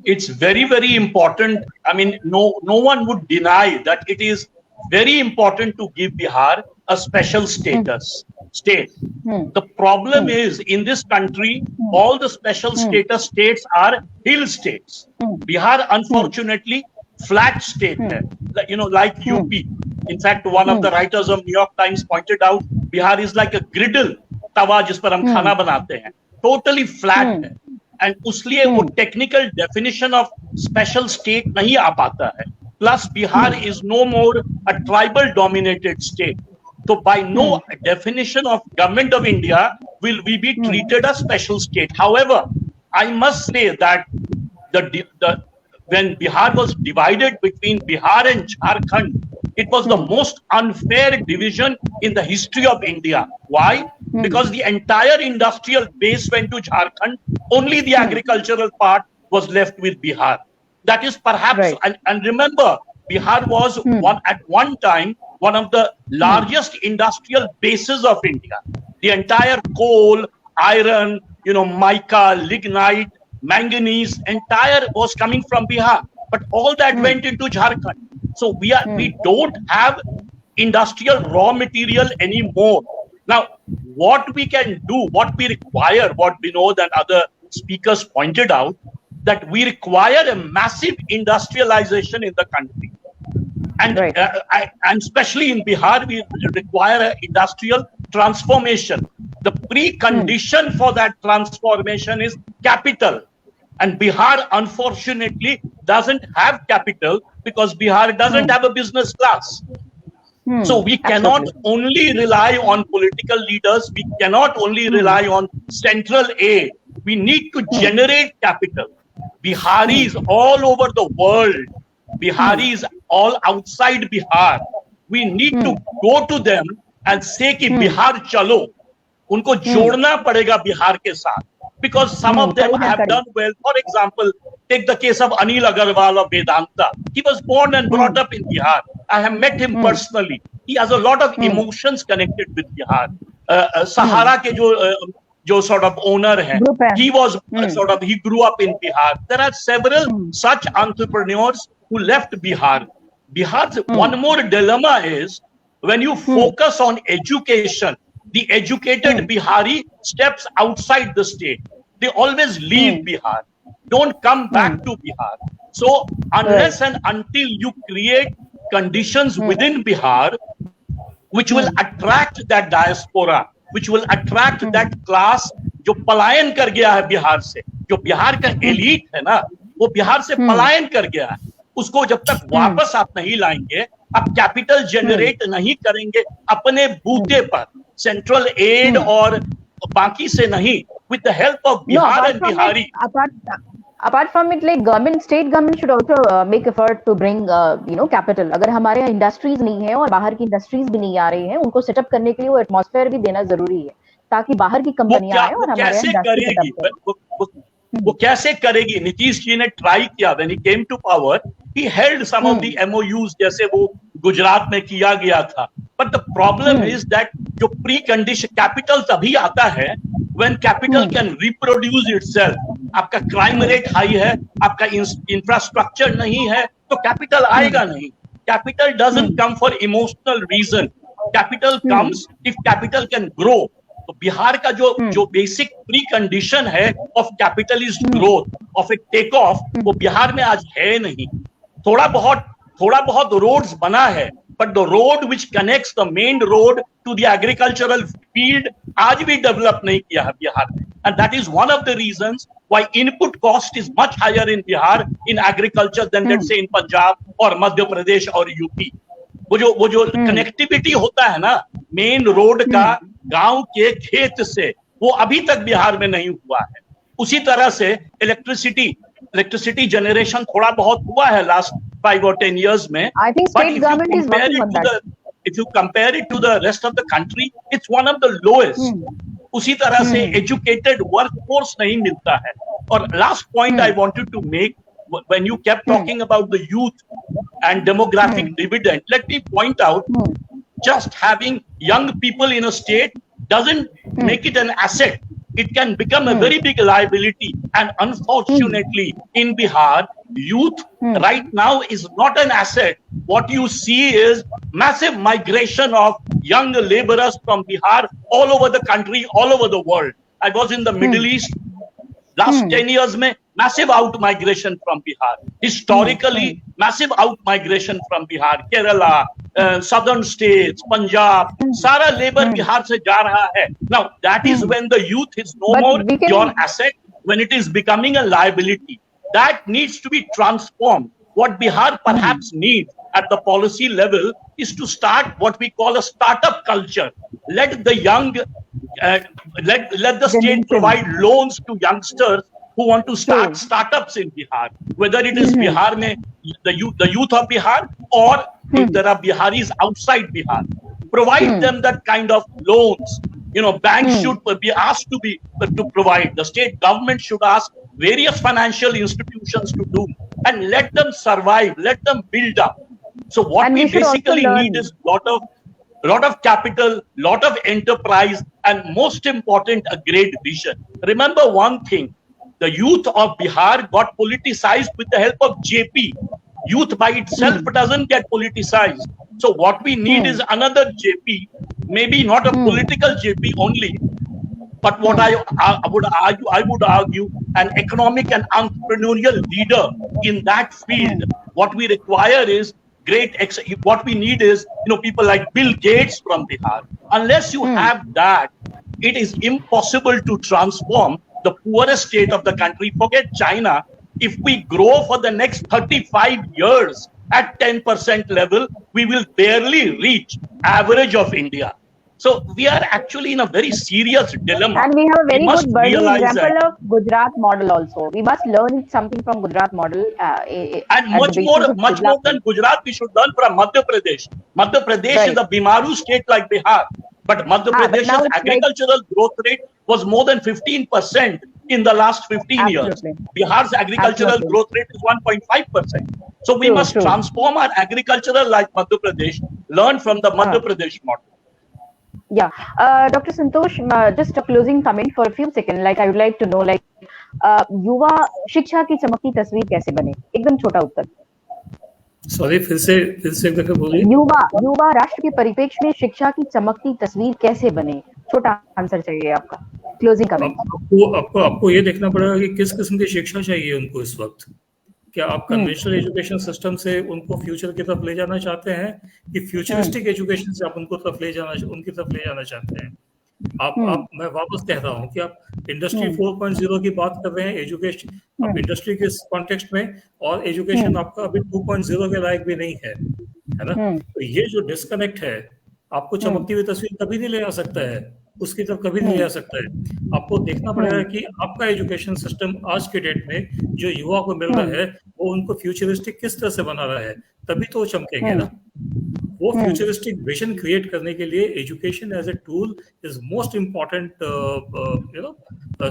it's very, very important. I mean, no one would deny that it is very important to give Bihar a special state. The problem is, in this country, all the special status states are hill states. Bihar, unfortunately, flat state hai, like UP. In fact, one of the writers of New York Times pointed out, Bihar is like a griddle, tawa jis par hum khana banate hain, totally flat hai. And उसलिए वो technical definition of special state नहीं आ पाता है। Plus Bihar is no more a tribal dominated state, तो by no definition of government of India will we be treated a special state. However, I must say that when Bihar was divided between Bihar and Jharkhand, it was the most unfair division in the history of India. Why? Because the entire industrial base went to Jharkhand, only the agricultural part was left with Bihar. That is perhaps, and remember, Bihar was at one time one of the largest industrial bases of India. The entire coal, iron, mica, lignite, manganese, entire was coming from Bihar, but all that went into Jharkhand. So we don't have industrial raw material anymore. Now, what we can do, what we require, what Vinod and other speakers pointed out, that we require a massive industrialization in the country. And, and especially in Bihar, we require an industrial transformation. The precondition for that transformation is capital. And Bihar, unfortunately, doesn't have capital because Bihar doesn't have a business class. So we cannot only rely on political leaders. We cannot only rely on central aid. We need to generate capital. Biharis all over the world, Biharis all outside Bihar, we need to go to them and say कि बिहार चलो, उनको जोड़ना पड़ेगा बिहार के साथ, because some of them have done well. For example, take the case of Anil Agarwal of Vedanta. He was born and brought up in Bihar. I have met him personally. He has a lot of emotions connected with Bihar. Sahara ke jo sort of owner hai, he was he grew up in Bihar. There are several such entrepreneurs who left Bihar. Bihar's one more dilemma is when you focus on education, the educated Bihari steps outside the state. They always leave Bihar, don't come back to Bihar. So unless and until you create conditions within Bihar which will attract that diaspora, which will attract that class जो पलायन कर गया है बिहार से, जो बिहार का elite है ना, वो बिहार से पलायन कर गया है, उसको जब तक वापस आप नहीं लाएंगे, आप कैपिटल जनरेट नहीं करेंगे अपने बूते पर, सेंट्रल एड और बाकी से नहीं, with the help of Bihar and Bihari. Apart from it, like state government should also make effort to bring capital. अगर हमारे यहाँ इंडस्ट्रीज नहीं है और बाहर की इंडस्ट्रीज भी नहीं आ रही हैं, उनको सेटअप करने के लिए वो एटमॉस्फेयर भी देना जरूरी है ताकि बाहर की कंपनियां आए और हमारे कैसे करेगी वो कैसे करेगी? नीतीश जी ने ट्राई किया, when he came to power, he held some of the MOUs जैसे वो गुजरात में किया गया था. But the problem is that जो precondition capital तभी आता है when capital can reproduce itself. आपका crime rate high है, आपका infrastructure नहीं है, तो capital आएगा नहीं. Capital doesn't come for emotional reason. Capital comes if capital can grow. तो बिहार का जो बेसिक प्री कंडीशन है of capitalist growth, of a take off, वो बिहार में आज है नहीं. थोड़ा बहुत रोड्स बना है, but the road which connects the main road to the agricultural field आज भी डेवलप नहीं किया है बिहार में. And that is one of the reasons why input cost is much higher in Bihar in agriculture than let's say in Punjab और मध्य प्रदेश और UP. वो जो कनेक्टिविटी होता है ना मेन रोड का गांव के खेत से, वो अभी तक बिहार में नहीं हुआ है. उसी तरह से इलेक्ट्रिसिटी जनरेशन थोड़ा बहुत हुआ है लास्ट 5 or 10 years में. I think state government is working on that. If you compare it to the rest of the country, it's one of the lowest. उसी तरह से एजुकेटेड वर्कफोर्स नहीं मिलता है. और last point I wanted to make, when you kept talking about the youth and demographic dividend, let me point out, just having young people in a state doesn't make it an asset. It can become a very big liability. And unfortunately, in Bihar, youth right now is not an asset. What you see is massive migration of young laborers from Bihar all over the country, all over the world. I was in the Middle East. Last 10 years में massive out migration from Bihar. Historically, massive out migration from Bihar, Kerala, southern states, Punjab, सारा labor Bihar से जा रहा है. Now that is when the youth is no more your asset, when it is becoming a liability. That needs to be transformed. What Bihar perhaps needs at the policy level is to start what we call a startup culture. Let the young let the state provide loans to youngsters who want to start startups in Bihar, whether it is Bihar mein the youth of Bihar, or if there are Biharis outside Bihar, provide them that kind of loans. Banks should be asked to provide. The state government should ask various financial institutions to do, and let them survive, let them build up. So what we basically need is lot of capital, lot of enterprise, and most important, a great vision. Remember one thing, the youth of Bihar got politicized with the help of JP. Youth by itself doesn't get politicized. So what we need is another JP, maybe not a political JP only, but what I would argue, an economic and entrepreneurial leader in that field. What we require is what we need is people like Bill Gates from Bihar. Unless you have that, it is impossible to transform the poorest state of the country. Forget China. If we grow for the next 35 years at 10% level, we will barely reach average of India. So we are actually in a very serious dilemma. And we have a very good burning example that. of Gujarat model also. We must learn something from Gujarat model. And much more than Gujarat, we should learn from Madhya Pradesh. Madhya Pradesh is a Bimaru state like Bihar. But Madhya Pradesh's agricultural growth rate was more than 15% in the last 15 years. Bihar's agricultural growth rate is 1.5%. So we must transform our agricultural like Madhya Pradesh, learn from the Madhya Pradesh model. Yeah, Dr. Santosh, just a closing comment for a few seconds. Like I would like to know, like युवा शिक्षा की चमकती तस्वीर कैसे बने? एकदम छोटा उत्तर. Sorry, फिर से एक दफा बोलिए. युवा राष्ट्र के परिप्रेक्ष्य में शिक्षा की चमकती तस्वीर कैसे बने? छोटा आंसर चाहिए आपका. Closing comment. आपको ये देखना पड़ेगा कि किस किस्म की शिक्षा चाहिए उनको इस वक्त. क्या आप कन्वेंशनल एजुकेशन सिस्टम से उनको फ्यूचर की तरफ ले जाना चाहते हैं कि फ्यूचरिस्टिक एजुकेशन से आप उनकी तरफ ले जाना चाहते हैं? मैं वापस कह रहा हूं कि आप इंडस्ट्री 4.0 की बात कर रहे हैं एजुकेशन, आप इंडस्ट्री के कॉन्टेक्स्ट में, और एजुकेशन आपका अभी 2.0 के लायक भी नहीं है ना? तो ये जो डिस्कनेक्ट है आपको चमकती हुई तस्वीर कभी नहीं ले आ सकता है, उसकी तरफ कभी नहीं आ सकता है. आपको देखना पड़ेगा कि आपका एजुकेशन सिस्टम आज के डेट में जो युवा को मिल रहा है वो उनको फ्यूचरिस्टिक किस तरह से बना रहा है, तभी तो चमकेंगे ना. वो फ्यूचरिस्टिक विजन क्रिएट करने के लिए education as a tool is most important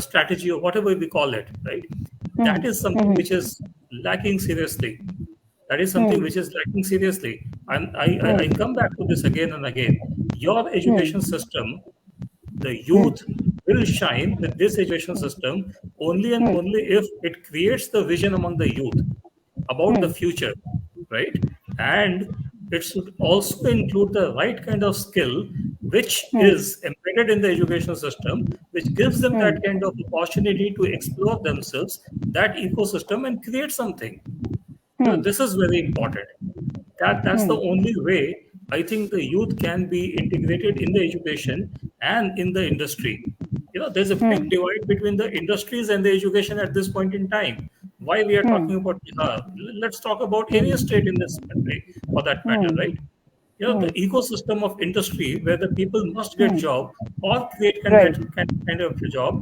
strategy or whatever we call it, right? That is something which is lacking seriously. That is something which is lacking seriously. And I come back to this again and again. Your education system, the youth will shine with this education system only and only if it creates the vision among the youth about the future, right? And it should also include the right kind of skill which is embedded in the education system, which gives them that kind of opportunity to explore themselves, that ecosystem, and create something. This is very important. That's the only way I think the youth can be integrated in the education and in the industry. There's a big divide between the industries and the education at this point in time. Why we are talking about Bihar? Let's talk about any state in this country for that matter, right? The ecosystem of industry where the people must get job or create kind of a job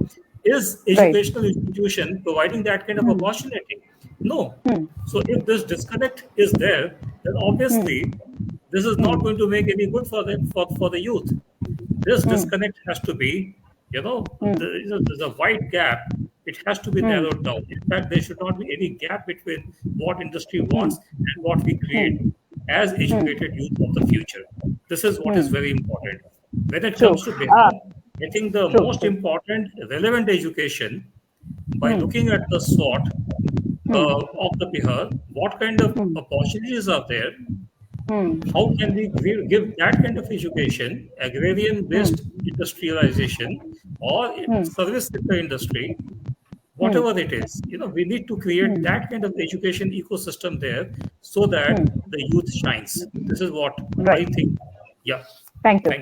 is educational institution providing that kind of opportunity. No. So if this disconnect is there, then obviously this is not going to make any good for the youth. This disconnect has to be, there's a wide gap. It has to be narrowed down. In fact, there should not be any gap between what industry wants and what we create as educated youth of the future. This is what is very important. When it comes to Bihar, I think the most important relevant education, by looking at the SWOT of the Bihar, what kind of opportunities are there, how can we give that kind of education, agrarian-based industrialization or service sector industry, whatever it is, we need to create that kind of education ecosystem there so that the youth shines. This is what I think. Yeah. Thank you.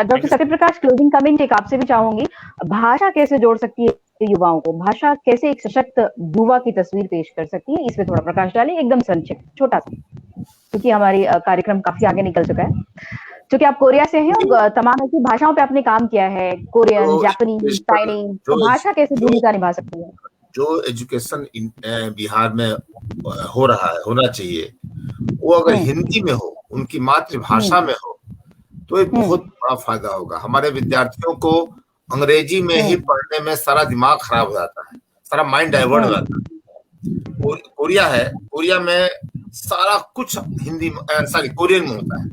Doctor Satyaprakash, closing comment एक आपसे भी चाहूंगी. भाषा कैसे जोड़ सकती है युवाओं को? भाषा कैसे एक सशक्त युवा की तस्वीर पेश कर सकती है? इस पे थोड़ा प्रकाश डालें, एकदम संक्षिप्त, छोटा सा, क्योंकि हमारी कार्यक्रम काफी आगे निकल चुका है. क्योंकि आप कोरिया से हैं और तमाम ऐसी भाषाओं पे आपने काम किया है, कोरियन, जापानीज, चाइनीज, तो भाषा कैसे भूमिका निभा सकती है? जो एजुकेशन बिहार में हो रहा है, होना चाहिए, वो अगर हिंदी में हो, उनकी मातृभाषा में हो, तो एक बहुत बड़ा फायदा होगा. हमारे विद्यार्थियों को अंग्रेजी में ही पढ़ने में सारा दिमाग खराब हो जाता है, सारा माइंड डाइवर्ट हो जाता है. कोरिया है, कोरिया में सारा कुछ कोरियन में होता है.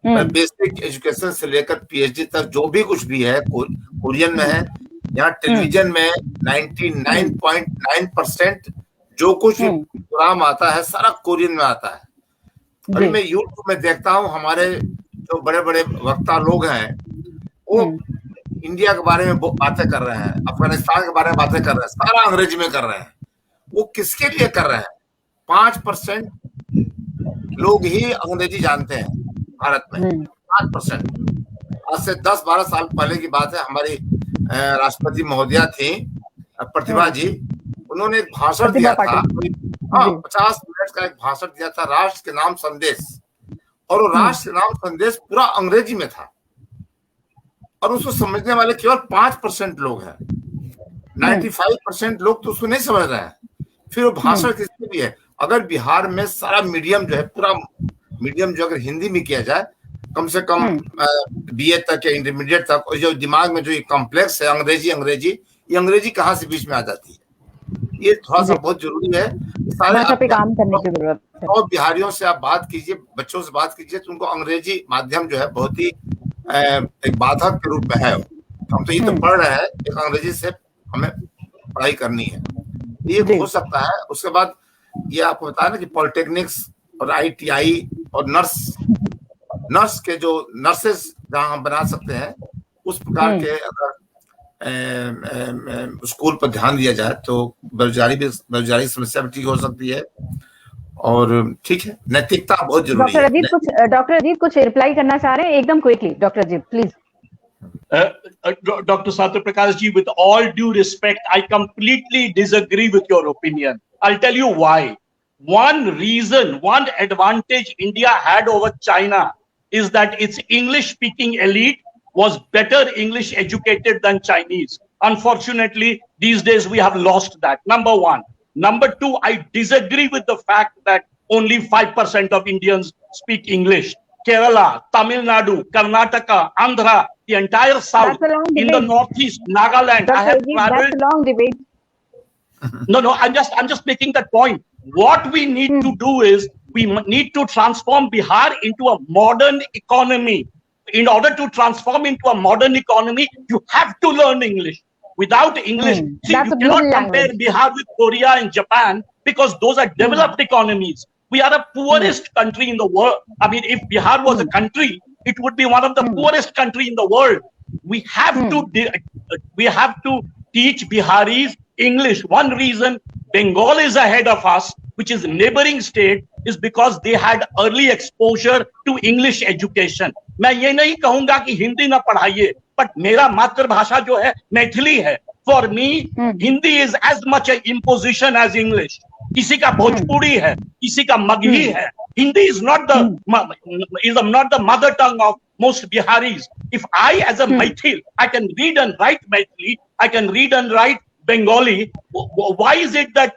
बेसिक एजुकेशन से लेकर पीएचडी तक जो भी कुछ भी है कोरियन में है. यहाँ टेलीविजन में 99.9% जो कुछ प्रोग्राम आता है सारा कोरियन में आता है. अभी मैं यूट्यूब में देखता हूँ, हमारे जो बड़े बड़े वक्ता लोग हैं वो इंडिया के बारे में बातें कर रहे हैं, अफगानिस्तान के बारे में बातें कर रहे हैं, सारा अंग्रेजी में कर रहे हैं. वो किसके लिए कर रहे हैं? 5% लोग ही अंग्रेजी जानते हैं भारत में, 5%. आज से 10-12 साल पहले की बात है। हमारी राष्ट्रपति महोदया थी प्रतिभा जी, उन्होंने एक भाषण दिया था। हाँ, 50 मिनट का एक भाषण दिया था, राष्ट्र के नाम संदेश। और वो राष्ट्र के नाम संदेश पूरा अंग्रेजी में था और उसको समझने वाले केवल 5% लोग हैं। 95% लोग तो उसको नहीं समझ रहे हैं। फिर वो भाषण किसकी भी है? अगर बिहार में सारा मीडियम जो है, पूरा मीडियम जो अगर हिंदी में किया जाए, कम से कम BA तक या इंटरमीडिएट तक, और जो दिमाग में जो ये कॉम्प्लेक्स है अंग्रेजी, ये अंग्रेजी कहाँ से बीच में आ जाती है? ये थोड़ा सा बहुत जरूरी है। सारे पे काम करने की जरूरत है। और बिहारियों से आप बात कीजिए, बच्चों से बात कीजिए, तो उनको अंग्रेजी माध्यम जो है बहुत ही एक बाधक के रूप में है। हम तो ये तो पढ़ रहे हैं, एक अंग्रेजी से हमें पढ़ाई करनी है, ये हो सकता है। उसके बाद ये आपको बताया ना कि पॉलिटेक्निक्स और ITI और नर्स के जो नर्सेस जहाँ हम बना सकते हैं, उस प्रकार के अगर स्कूल पर ध्यान दिया जाए तो बेरोजगारी समस्या भी ठीक हो सकती है। और ठीक है, नैतिकता बहुत जरूरी है। डॉक्टर अजीत कुछ रिप्लाई करना चाह रहे हैं एकदम quickly? Doctor Ajit please. Dr. Satyaprakash ji, with all due respect, I completely disagree with your opinion. I'll tell you why. One reason, one advantage India had over China is that its English-speaking elite was better English educated than Chinese. Unfortunately, these days we have lost that. Number one. Number two, I disagree with the fact that only 5% of Indians speak English. Kerala, Tamil Nadu, Karnataka, Andhra, the entire south, in the northeast, Nagaland. I have traveled. That's a long debate. No, I'm just making that point. What we need to do is we need to transform Bihar into a modern economy. In order to transform into a modern economy, you have to learn English. Without English, see, you cannot compare Bihar with Korea and Japan because those are developed economies. We are the poorest country in the world. I mean, if Bihar was a country, it would be one of the poorest country in the world. We have to teach Biharis English. One reason Bengal is ahead of us, which is a neighboring state, is because they had early exposure to English education. मैं ये नहीं कहूंगा कि हिंदी ना पढ़ाइए, but मेरा मातृभाषा जो है मैथिली है. For me, Hindi is as much an imposition as English. किसी का भोजपुरी है, किसी का मगही है. Hindi is not the mother tongue of most Biharis. If I, as a Maithil, I can read and write Maithili, I can read and write Bengali. Why is it that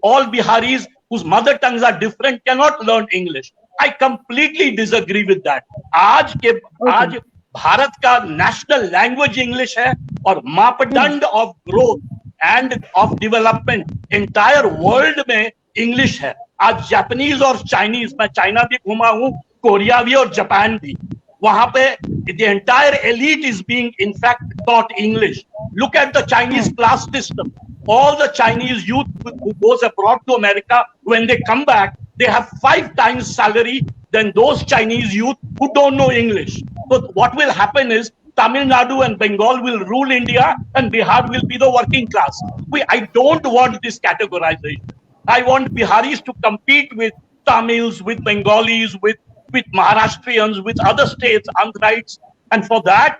all Biharis whose mother tongues are different cannot learn English? I completely disagree with that. आज भारत का national language English है और मापदंड of growth end of development entire world में English है. आज Japanese और Chinese, मैं चाइना भी घुमा हूँ, कोरिया भी और जापान भी, वहां पे the entire elite is being in fact taught English. Look at the Chinese class system. All the Chinese youth who goes abroad to America, when they come back, they have 5 times salary than those Chinese youth who don't know English. So what will happen is Tamil Nadu and Bengal will rule India and Bihar will be the working class. I don't want this categorization. I want Biharis to compete with Tamils, with Bengalis, with Maharashtrians, with other states, Andhrites. And for that,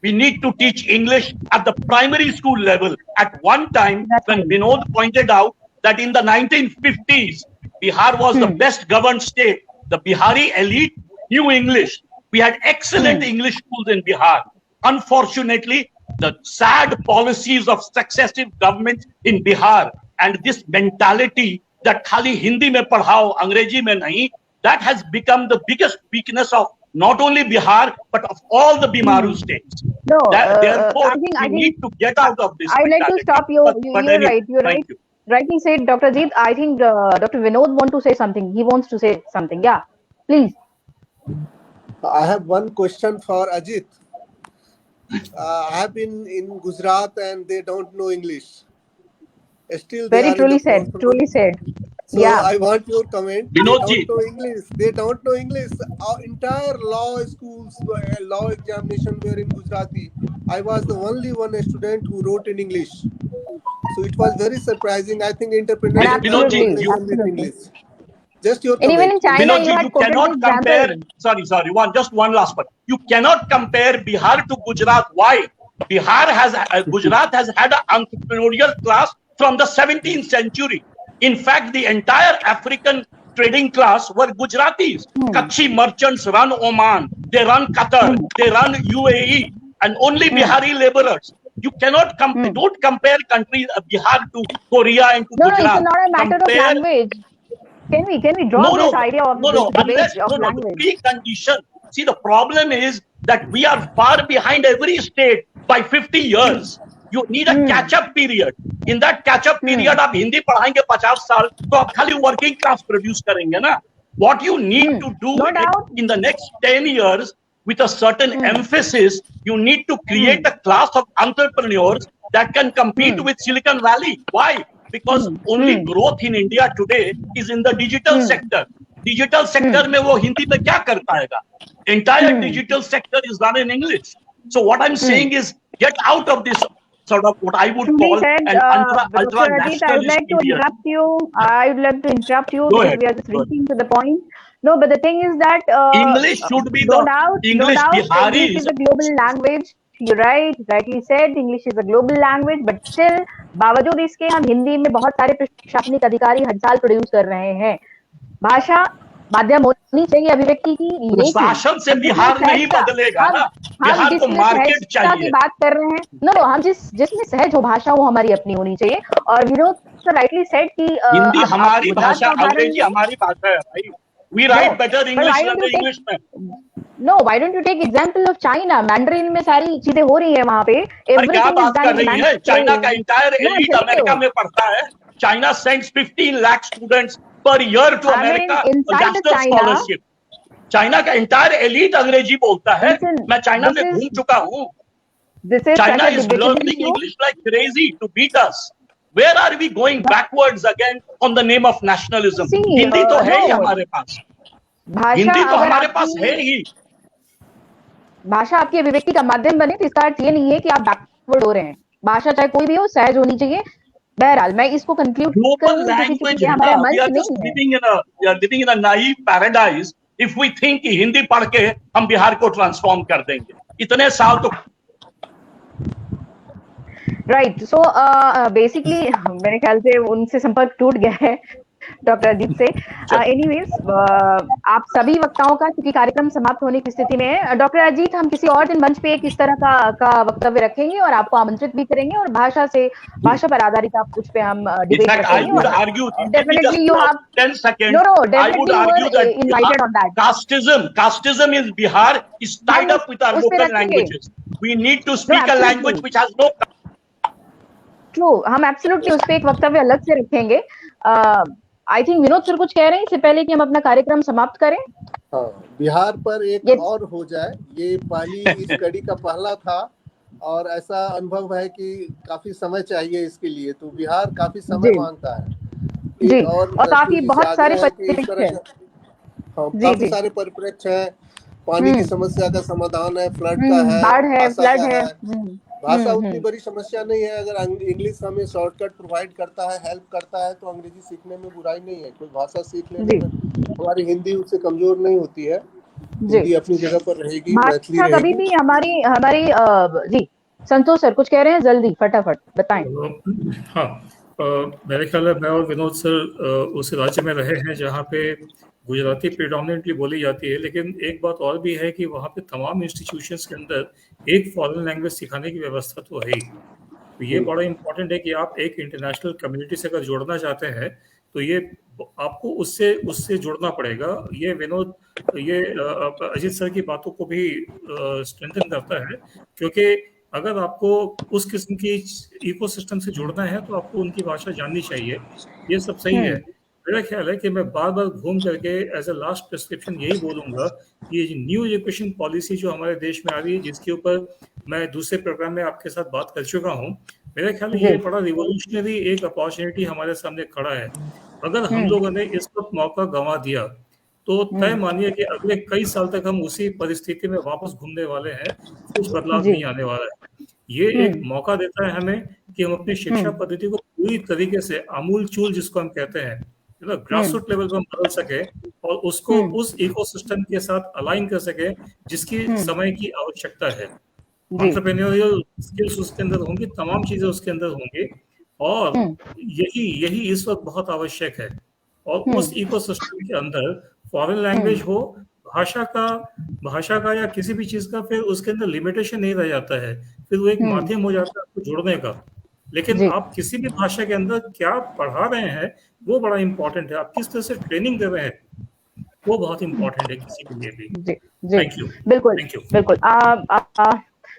we need to teach English at the primary school level. At one time, when Vinod pointed out that in the 1950s, Bihar was the best governed state, the Bihari elite knew English. We had excellent English schools in Bihar. Unfortunately, the sad policies of successive governments in Bihar and this mentality that khali Hindi mein padhao, Angrezi mein nahi, that has become the biggest weakness of not only Bihar, but of all the Bimaru states. No, therefore, we need to get out of this. I would like to stop you. You're right. You're right. Rightly said, Dr. Jeet. I think Dr. Vinod wants to say something. He wants to say something. Yeah, please. I have one question for Ajit. I have been in Gujarat and they don't know English. Still, very truly said. Truly said. So yeah. I want your comment. Vinodji. They don't know English. Our entire law schools, law examination were in Gujarati. I was the only one student who wrote in English. So it was very surprising. I think entrepreneurs Vinodji, with English. Just your And even comment. in China, Vinodji, you had you quoted cannot the example. compare. Sorry. Just one last point. You cannot compare Bihar to Gujarat. Why? Gujarat has had an entrepreneurial class from the 17th century. In fact, the entire African trading class were Gujaratis. Kutchi merchants run Oman, they run Qatar, they run UAE, and only Bihari laborers. You cannot don't compare countries Bihar to Korea and to No, Gujarat. it's not a matter of language. Can we drop this idea of this debate of language? The precondition. See, the problem is that we are far behind every state by 50 years. You need a catch-up period. In that catch-up period, आप हिंदी पढ़ाएंगे 50 साल, तो आप खाली working class produce करेंगे ना. What you need to do in the next 10 years, with a certain emphasis, you need to create a class of entrepreneurs that can compete with Silicon Valley. Why? Because only growth in India today is in the digital sector. Digital sector में वो हिंदी में क्या कर पाएगा? Entire digital sector is done in English. So what I'm saying is, get out of this sort of what I would call an ultra-nationalist I would like to interrupt you because we are just reaching to the point. No, but the thing is that English should be English is a global language. You're right, rightly said, English is a global language, but still बावजूद इसके हम हिंदी में बहुत सारे प्रशासनिक अधिकारी हर साल produce कर रहे हैं. भाषा माध्यम होनी चाहिए अभिव्यक्ति की, शासन से बिहार नहीं बदलेगा ना. बिहार को मार्केट चाहिए. की बात कर रहे हैं. नो, हम जिसमें सहज हो भाषा वो हमारी अपनी होनी चाहिए. और विनोद सर राइटली सेड कि हिंदी हमारी भाषा, अंग्रेजी हमारी भाषा है भाई. We write better English than the Englishman. No, why don't you take example of China? Mandarin में सारी चीजें हो रही है वहाँ पे. क्या बात कर रही है? चाइना का entire elite अमेरिका में पढ़ता है. China sends 15 lakh students per year to America for national scholarship. China का entire elite अंग्रेजी बोलता है. मैं चाइना में घूम चुका हूँ. China is learning English like crazy to beat us. Where are we going backwards again on the name of nationalism? Hindi तो है ही हमारे पास. हिंदी तो हमारे पास है ही. भाषा आपकी अभिव्यक्ति का माध्यम बने तो इसका अर्थ ये नहीं है कि आप बैकवर्ड हो रहे हैं. भाषा चाहे कोई भी हो सहज होनी चाहिए. बहरहाल मैं इसको कंक्लूड global language हमारा मंच नहीं है. We are living in a naive paradise if we think कि हिंदी पढ़ के हम बिहार को ट्रांसफॉर्म कर देंगे. इतने साल तो राइट. सो बेसिकली मेरे ख्याल से उनसे संपर्क टूट गया है डॉक्टर अजीत से. एनीवेज आप सभी वक्ताओं का क्योंकि कार्यक्रम समाप्त होने की स्थिति में है. डॉक्टर अजीत, हम किसी और दिन मंच पे किस तरह का वक्तव्य रखेंगे और आपको आमंत्रित भी करेंगे और भाषा पर आधारित आप कुछ पे हम डिबेट करेंगे. Definitely you have 10 seconds. No, I would argue that invited on that. Casteism in Bihar is tied up with our local languages. We need to speak a language which has no. True, हम absolutely उस पे एक वक्तव्य अलग से रखेंगे. I think Vinod sir कुछ कह रहे हैं इससे पहले कि हम अपना कार्यक्रम समाप्त करें. हाँ, बिहार पर एक और हो जाए. ये पहली इस कड़ी का पहला था और ऐसा अनुभव है कि काफी समय चाहिए इसके लिए. तो बिहार काफी समय मांगता है. और काफी बहुत सारे परिप्रेक्ष्य हैं. काफी सारे परिप्रेक्ष्य हैं. पानी की समस्या का समाधान है, फ्लड का है, बाढ़ है, फ्लड है. भाषा उतनी बड़ी समस्या नहीं है. अगर इंग्लिश हमें शॉर्टकट प्रोवाइड करता है, हेल्प करता है, तो अंग्रेजी सीखने में बुराई नहीं है. कोई भाषा सीख लेने में हमारी हिंदी उससे कमजोर नहीं होती है. हिंदी अपनी जगह पर रहेगी, मैथिली रहेगी. कभी भी हमारी जी संतोष सर कुछ कह रहे हैं, जल्दी फटाफट बताएं. हाँ, मेरे ख्याल है मैं और विनोद सर उस राज्य में रहे हैं जहाँ पे गुजराती प्रिडोमिनेंटली बोली जाती है, लेकिन एक बात और भी है कि वहाँ पे तमाम इंस्टीट्यूशंस के अंदर एक फॉरेन लैंग्वेज सिखाने की व्यवस्था तो है ही. तो ये बड़ा इम्पोर्टेंट है कि आप एक इंटरनेशनल कम्युनिटी से अगर जोड़ना चाहते हैं तो ये आपको उससे जुड़ना पड़ेगा. ये विनोद अजीत सर की बातों को भी स्ट्रेंथन करता है, क्योंकि अगर आपको उस किस्म की इकोसिस्टम से जुड़ना है तो आपको उनकी भाषा जाननी चाहिए. ये सब सही है. मेरा ख्याल है कि मैं बार बार घूम करके एज ए लास्ट प्रिस्क्रिप्शन यही बोलूंगा कि ये न्यू एजुकेशन पॉलिसी जो हमारे देश में आ रही है, जिसके ऊपर मैं दूसरे प्रोग्राम में आपके साथ बात कर चुका हूँ, मेरा ख्याल है ये बड़ा रिवोल्यूशनरी एक अपॉर्चुनिटी हमारे सामने खड़ा है. अगर हम लोगों ने इस वक्त मौका गंवा दिया तो तय मानिए कि अगले कई साल तक हम उसी परिस्थिति में वापस घूमने वाले हैं. कुछ बदलाव नहीं आने वाला है. ये एक मौका देता है हमें कि हम अपनी शिक्षा पद्धति को पूरी तरीके से आमूल चूल जिसको हम कहते हैं ग्रास रूट लेवल पर बदल सके और उसको उस इकोसिस्टम के साथ अलाइन कर सके जिसकी समय की आवश्यकता है। एंटरप्रेन्योरियल स्किल्स उसके अंदर होंगी, तमाम चीजें उसके अंदर होंगी, और यही इस वक्त बहुत आवश्यक है। और उस इकोसिस्टम के अंदर फॉरेन लैंग्वेज हो, भाषा का या किसी भी चीज का, फिर उसके अंदर लिमिटेशन नहीं रह जाता है, फिर वो एक माध्यम हो जाता है आपको जुड़ने का। लेकिन आप किसी भी भाषा के अंदर क्या पढ़ा रहे हैं वो बड़ा इंपॉर्टेंट है, आप किस तरह से ट्रेनिंग दे रहे हैं वो बहुत इंपॉर्टेंट है किसी के लिए भी। Thank you. बिल्कुल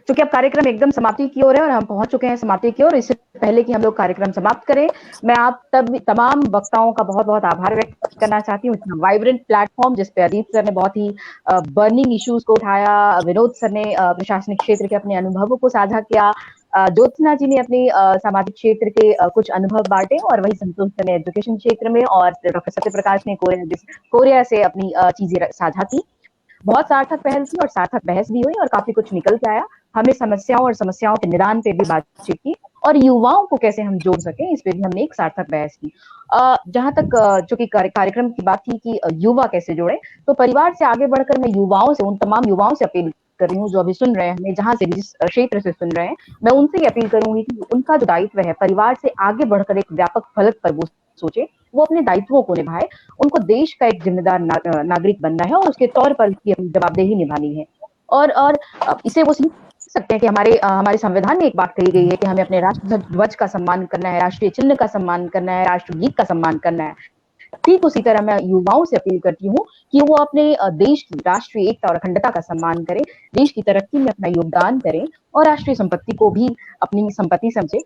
चूंकि अब कार्यक्रम एकदम समाप्ति की ओर है और हम पहुंच चुके हैं समाप्ति की ओर, इससे पहले कि हम लोग कार्यक्रम समाप्त करें, मैं आप तमाम वक्ताओं का बहुत बहुत आभार व्यक्त करना चाहती हूँ। इतना वाइब्रेंट प्लेटफॉर्म जिस पे अदीप सर ने बहुत ही बर्निंग इश्यूज को उठाया, विनोद सर ने प्रशासनिक क्षेत्र के अपने अनुभवों को साझा किया, ज्योत्सना जी ने अपने सामाजिक क्षेत्र के कुछ अनुभव बांटे, और वही संतोष सर ने एजुकेशन क्षेत्र में, और डॉक्टर सत्यप्रकाश ने कोरिया से अपनी चीजें साझा की। बहुत सार्थक पहल की और सार्थक बहस भी हुई और काफी कुछ निकल के आया। हमने समस्याओं के निदान पे भी बातचीत की और युवाओं को कैसे हम जोड़ सकें इस पे भी हमने एक सार्थक बहस की। जहां तक चूंकि कार्यक्रम की बात थी कि युवा कैसे जोड़े, तो परिवार से आगे बढ़कर मैं युवाओं से, उन तमाम युवाओं से अपील कर रही हूँ जो अभी सुन रहे हैं हमें, जहां से जिस क्षेत्र से सुन रहे हैं, मैं उनसे ही अपील करूंगी कि उनका जो दायित्व है परिवार से आगे बढ़कर एक व्यापक फलक पर वो सोचे, वो अपने दायित्वों को निभाए। उनको देश का एक जिम्मेदार नागरिक बनना है और उसके तौर पर उसकी अपनी जवाबदेही निभानी है। और इसे वो सीख सकते हैं कि हमारे संविधान में एक बात कही गई है कि हमें अपने राष्ट्र ध्वज का सम्मान करना है, राष्ट्रीय चिन्ह का सम्मान करना है, राष्ट्रगीत का सम्मान करना है। ठीक उसी तरह मैं युवाओं से अपील करती हूँ कि वो अपने देश की राष्ट्रीय एकता और अखंडता का सम्मान करें, देश की तरक्की में अपना योगदान करें और राष्ट्रीय संपत्ति को भी अपनी संपत्ति समझे,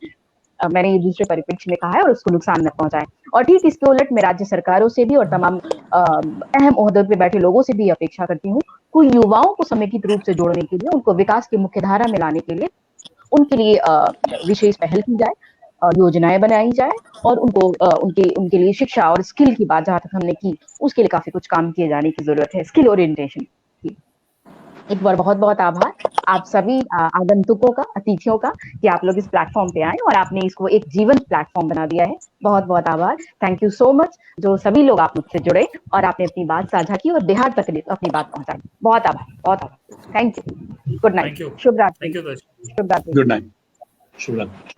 मैंने ये दूसरे परिप्रेक्ष्य में कहा है, और उसको नुकसान न पहुंचाए। और ठीक इसके उलट मैं राज्य सरकारों से भी और तमाम अहम ओहदों पे बैठे लोगों से भी अपेक्षा करती हूँ कि युवाओं को समेकित रूप से जोड़ने के लिए, उनको विकास की मुख्य धारा में लाने के लिए उनके लिए विशेष पहल की जाए, योजनाएं बनाई जाए, और उनको उनके लिए शिक्षा और स्किल की बात जहां तक हमने की, उसके लिए काफी कुछ काम किए जाने की जरूरत है, स्किल ओरिएंटेशन की। एक बार बहुत बहुत आभार आप सभी आगंतुकों का, अतिथियों का, कि आप लोग इस प्लेटफॉर्म पे आए और आपने इसको एक जीवंत प्लेटफॉर्म बना दिया है। बहुत बहुत आभार। थैंक यू सो मच जो सभी लोग आप मुझसे जुड़े और आपने अपनी बात साझा की और बिहार तक अपनी बात पहुंचाई। बहुत आभार, बहुत आभार। Thank you. Good night. शुभ रात्रि। Good night. शुभ रात्रि।